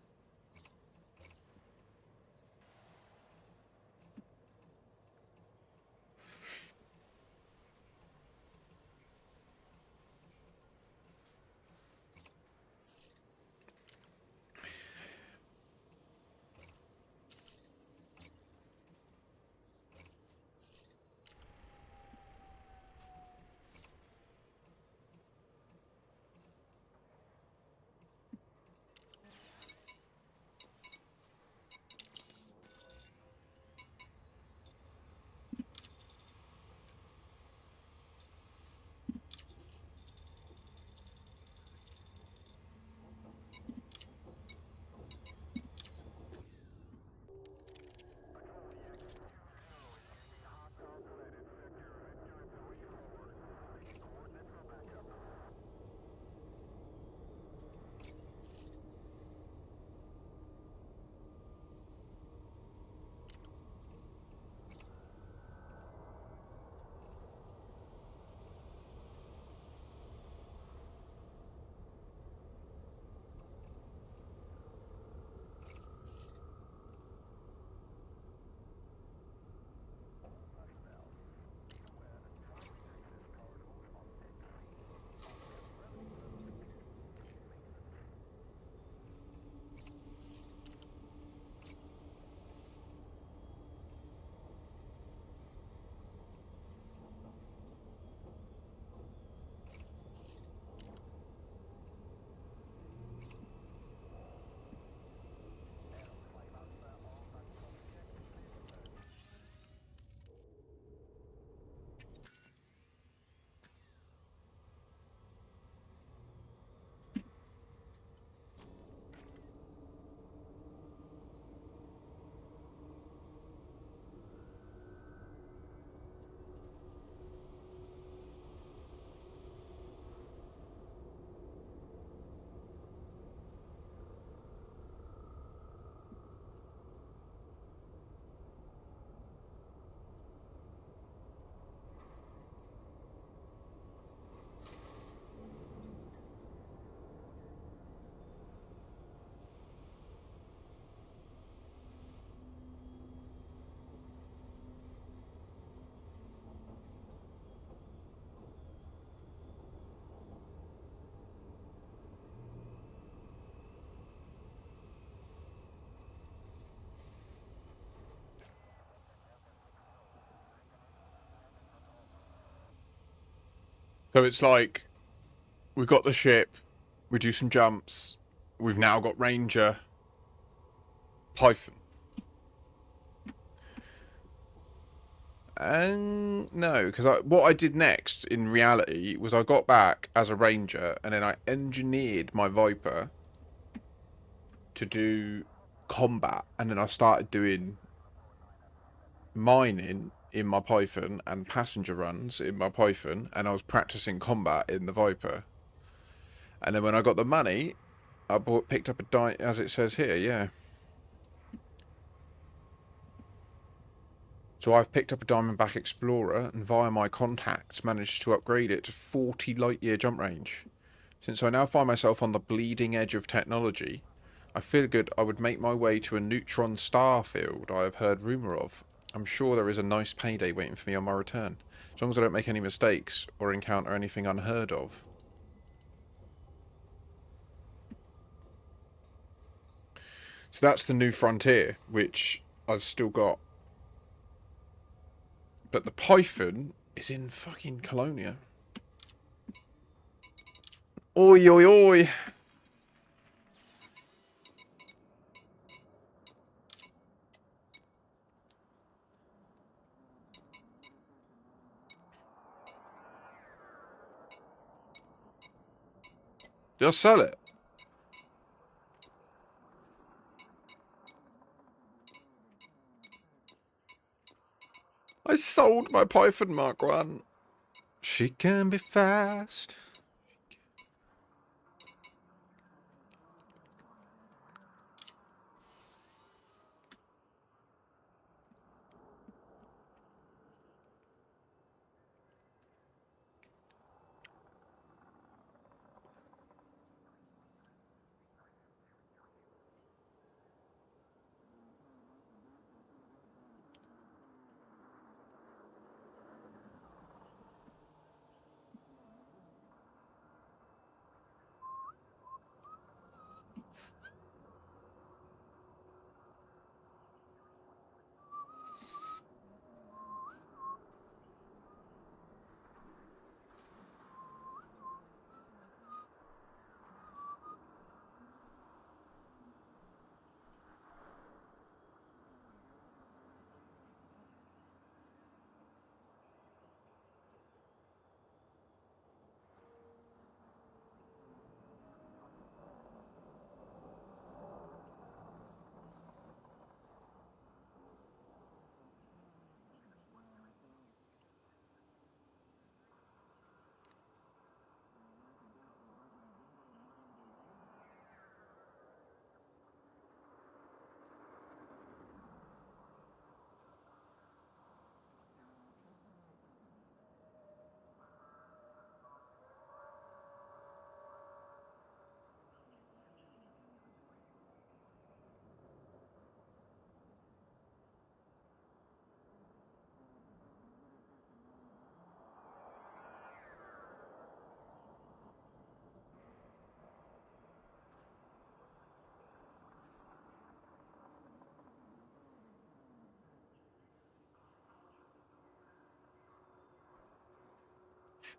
So it's like, we've got the ship, we do some jumps, we've now got Ranger, Python. And no, because what I did next in reality was I got back as a Ranger and then I engineered my Viper to do combat, and then I started doing mining in my Python and passenger runs in my Python, and I was practicing combat in the Viper. And then when I got the money, I picked up a as it says here, yeah. So I've picked up a Diamondback Explorer and via my contacts managed to upgrade it to 40 light-year jump range. Since I now find myself on the bleeding edge of technology, I figured I would make my way to a neutron star field I have heard rumour of. I'm sure there is a nice payday waiting for me on my return, as long as I don't make any mistakes or encounter anything unheard of. So that's the new frontier, which I've still got. But the Python is in fucking Colonia. Oi, oi, oi. Did I sell it? I sold my Python Mark 1. She can be fast.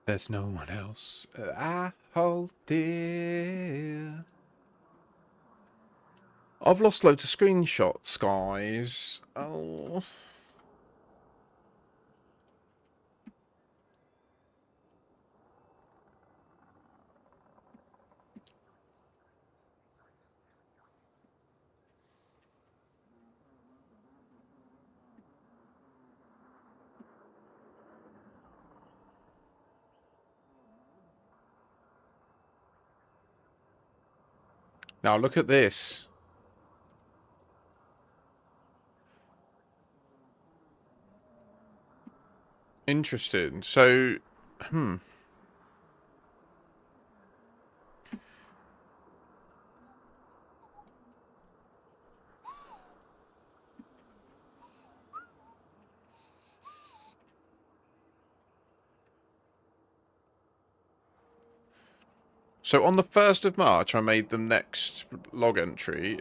There's no one else. I hold dear. I've lost loads of screenshots, guys. Oh. Now look at this. Interesting. So, So on the 1st of March, I made the next log entry.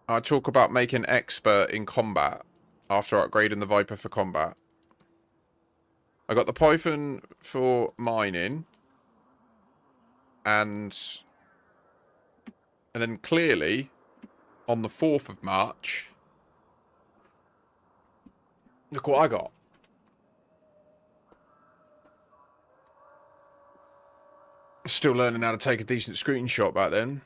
I talk about making expert in combat after upgrading the Viper for combat. I got the Python for mining. And then clearly, on the 4th of March, look what I got. Still learning how to take a decent screenshot back then.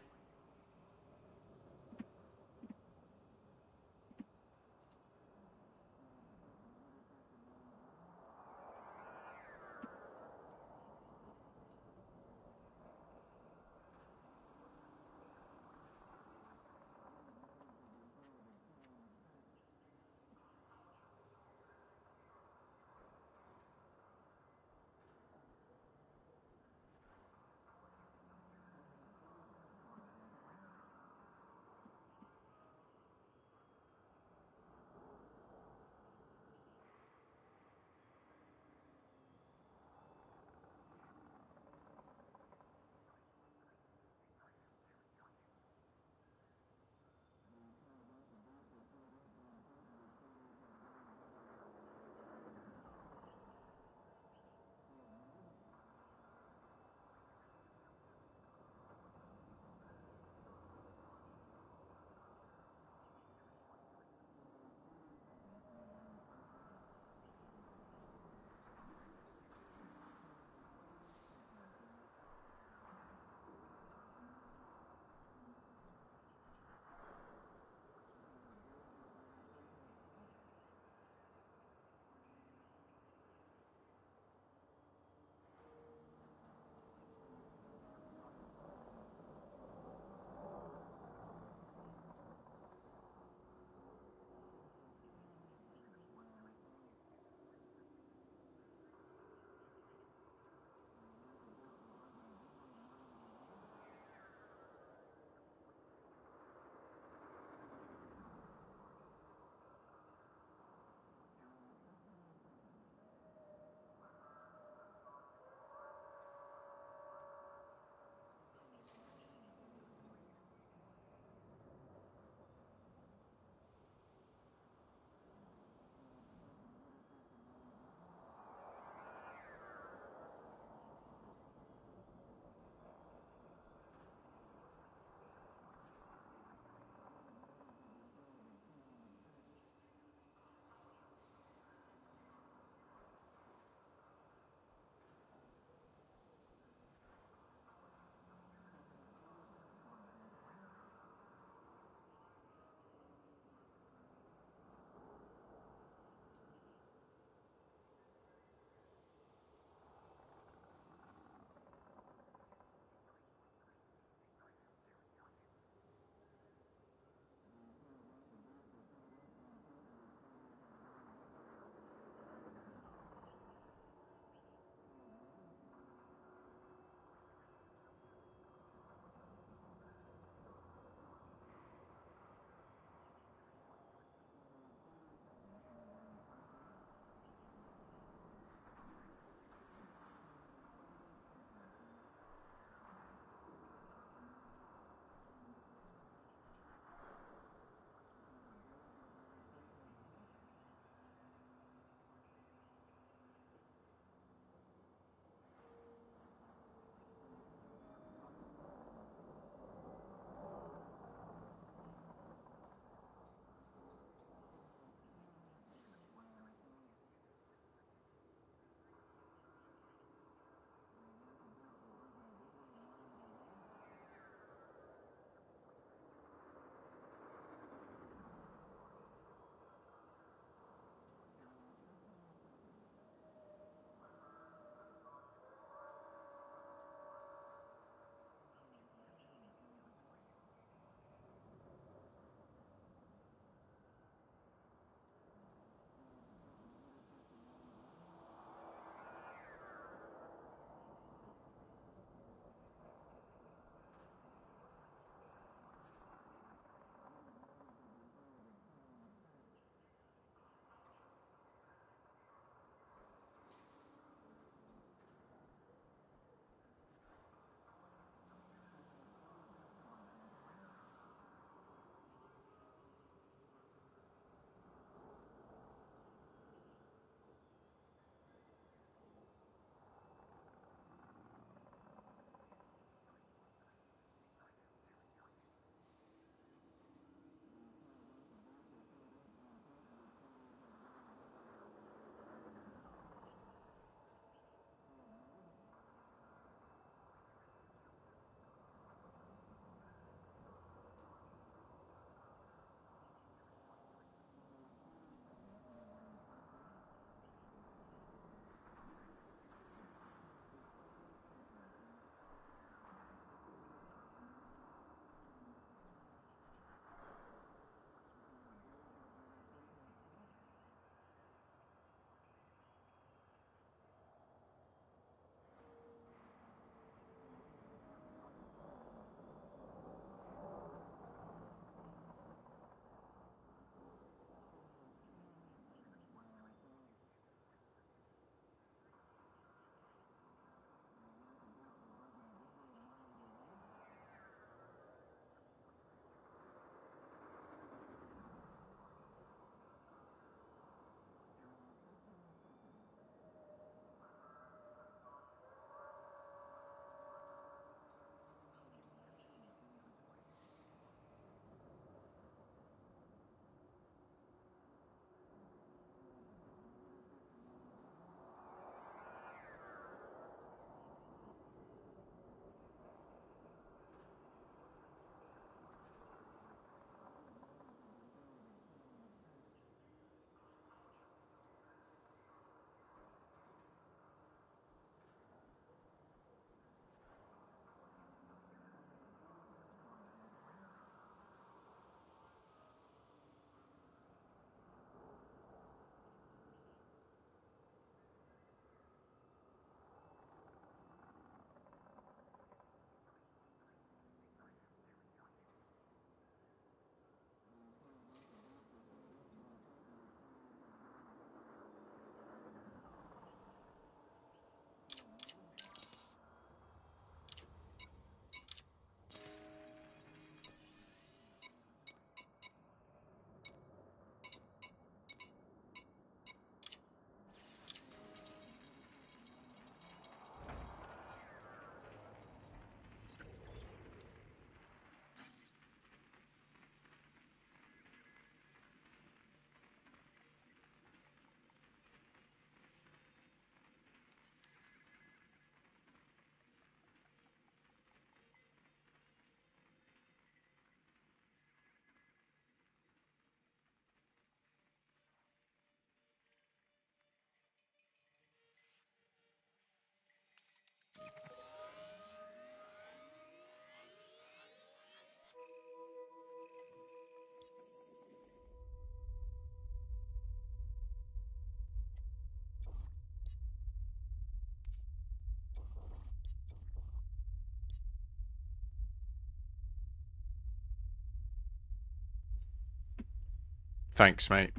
Thanks, mate.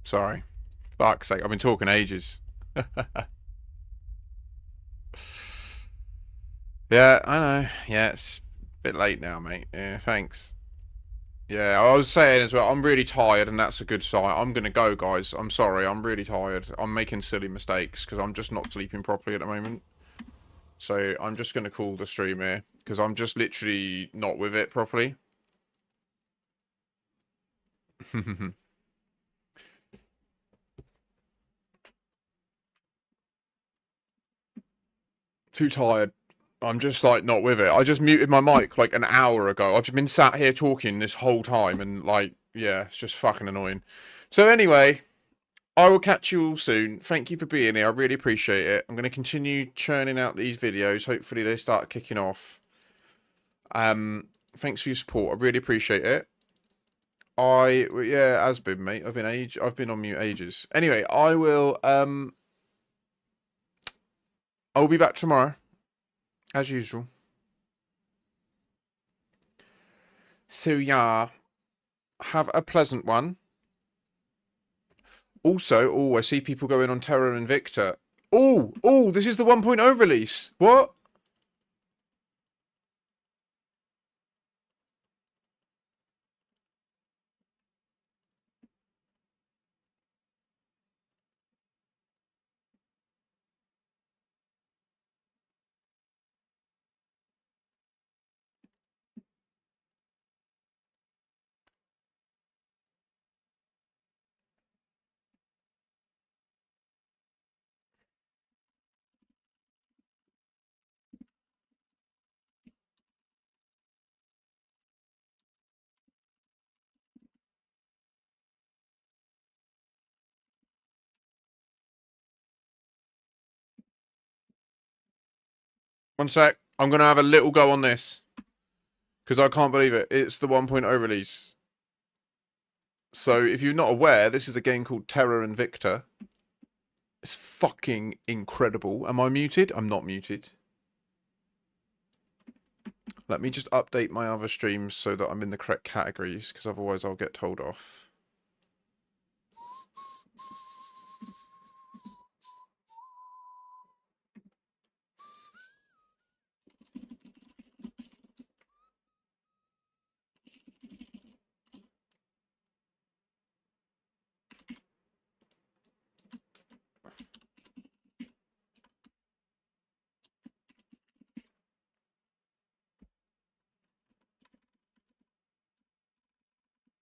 Sorry. Fuck's sake, I've been talking ages. Yeah, I know. Yeah, it's a bit late now, mate. Yeah, thanks. Yeah, I was saying as well, I'm really tired, and that's a good sign. I'm gonna go, guys. I'm sorry, I'm really tired. I'm making silly mistakes because I'm just not sleeping properly at the moment. So I'm just gonna call the stream here because I'm just literally not with it properly. Too tired. I'm just like not with it. I just muted my mic like an hour ago. I've just been sat here talking this whole time, and like, yeah, it's just fucking annoying. So anyway, I will catch you all soon. Thank you for being here. I really appreciate it. I'm going to continue churning out these videos. Hopefully they start kicking off. Thanks for your support. I really appreciate it. Yeah, has been, mate. I've been on mute ages. Anyway, I'll be back tomorrow as usual. So yeah, have a pleasant one. Also, I see people going on Terra Invicta. This is the 1.0 release. What? One sec. I'm going to have a little go on this. Because I can't believe it. It's the 1.0 release. So, if you're not aware, this is a game called Terra Invicta. It's fucking incredible. Am I muted? I'm not muted. Let me just update my other streams so that I'm in the correct categories, because otherwise I'll get told off.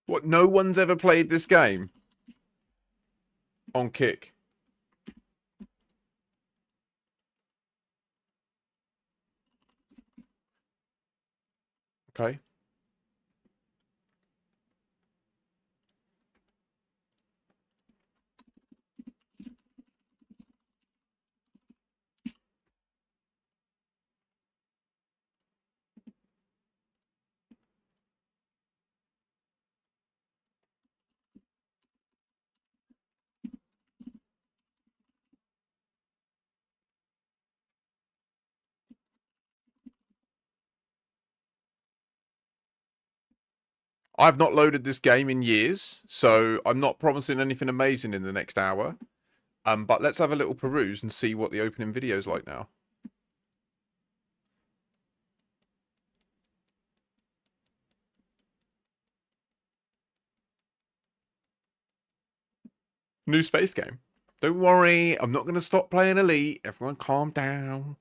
What? No one's ever played this game? On Kick. Okay. I've not loaded this game in years, so I'm not promising anything amazing in the next hour. But let's have a little peruse and see what the opening video is like now. New space game. Don't worry, I'm not going to stop playing Elite. Everyone calm down.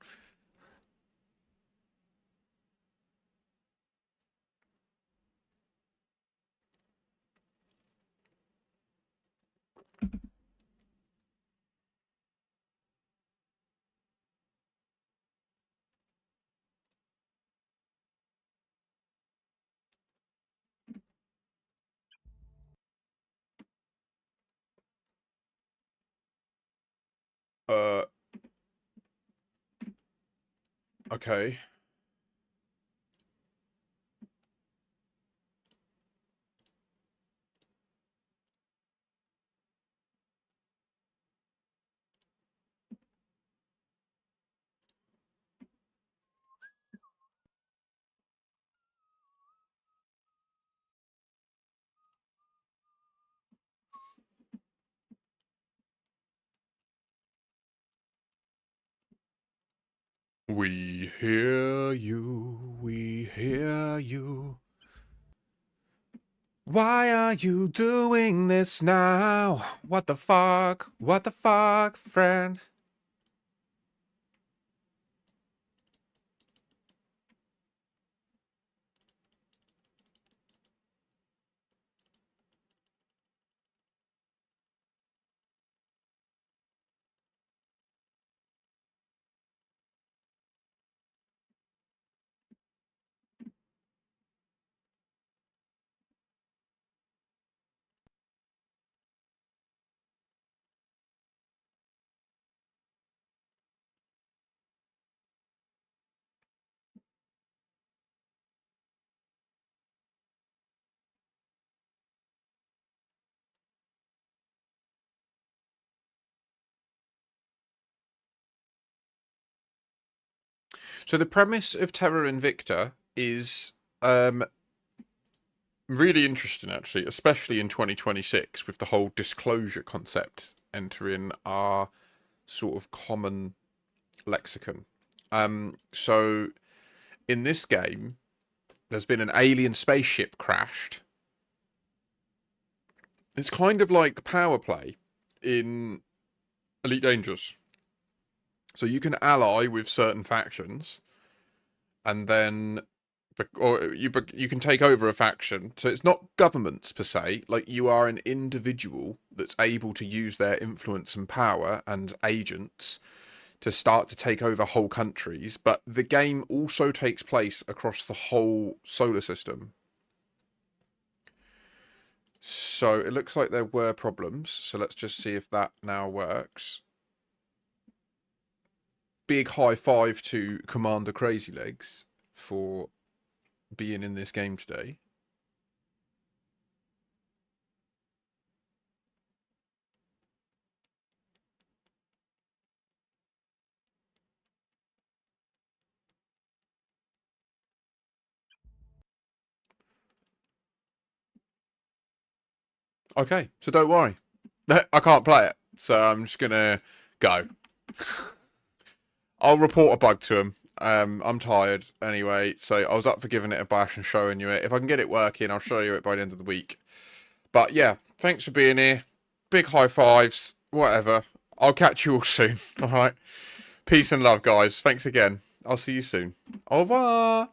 Okay. We hear you, we hear you. Why are you doing this now? What the fuck? What the fuck, friend? So the premise of Terra Invicta is really interesting, actually, especially in 2026 with the whole disclosure concept entering our sort of common lexicon. So in this game, there's been an alien spaceship crashed. It's kind of like power play in Elite Dangerous. So you can ally with certain factions, and then you can take over a faction. So it's not governments per se. Like, you are an individual that's able to use their influence and power and agents to start to take over whole countries. But the game also takes place across the whole solar system. So it looks like there were problems. So let's just see if that now works. Big high five to Commander Crazy Legs for being in this game today. Okay, so don't worry. I can't play it, so I'm just gonna go. I'll report a bug to him. I'm tired anyway, so I was up for giving it a bash and showing you it. If I can get it working, I'll show you it by the end of the week. But yeah, thanks for being here. Big high fives, whatever. I'll catch you all soon, alright? Peace and love, guys. Thanks again. I'll see you soon. Au revoir!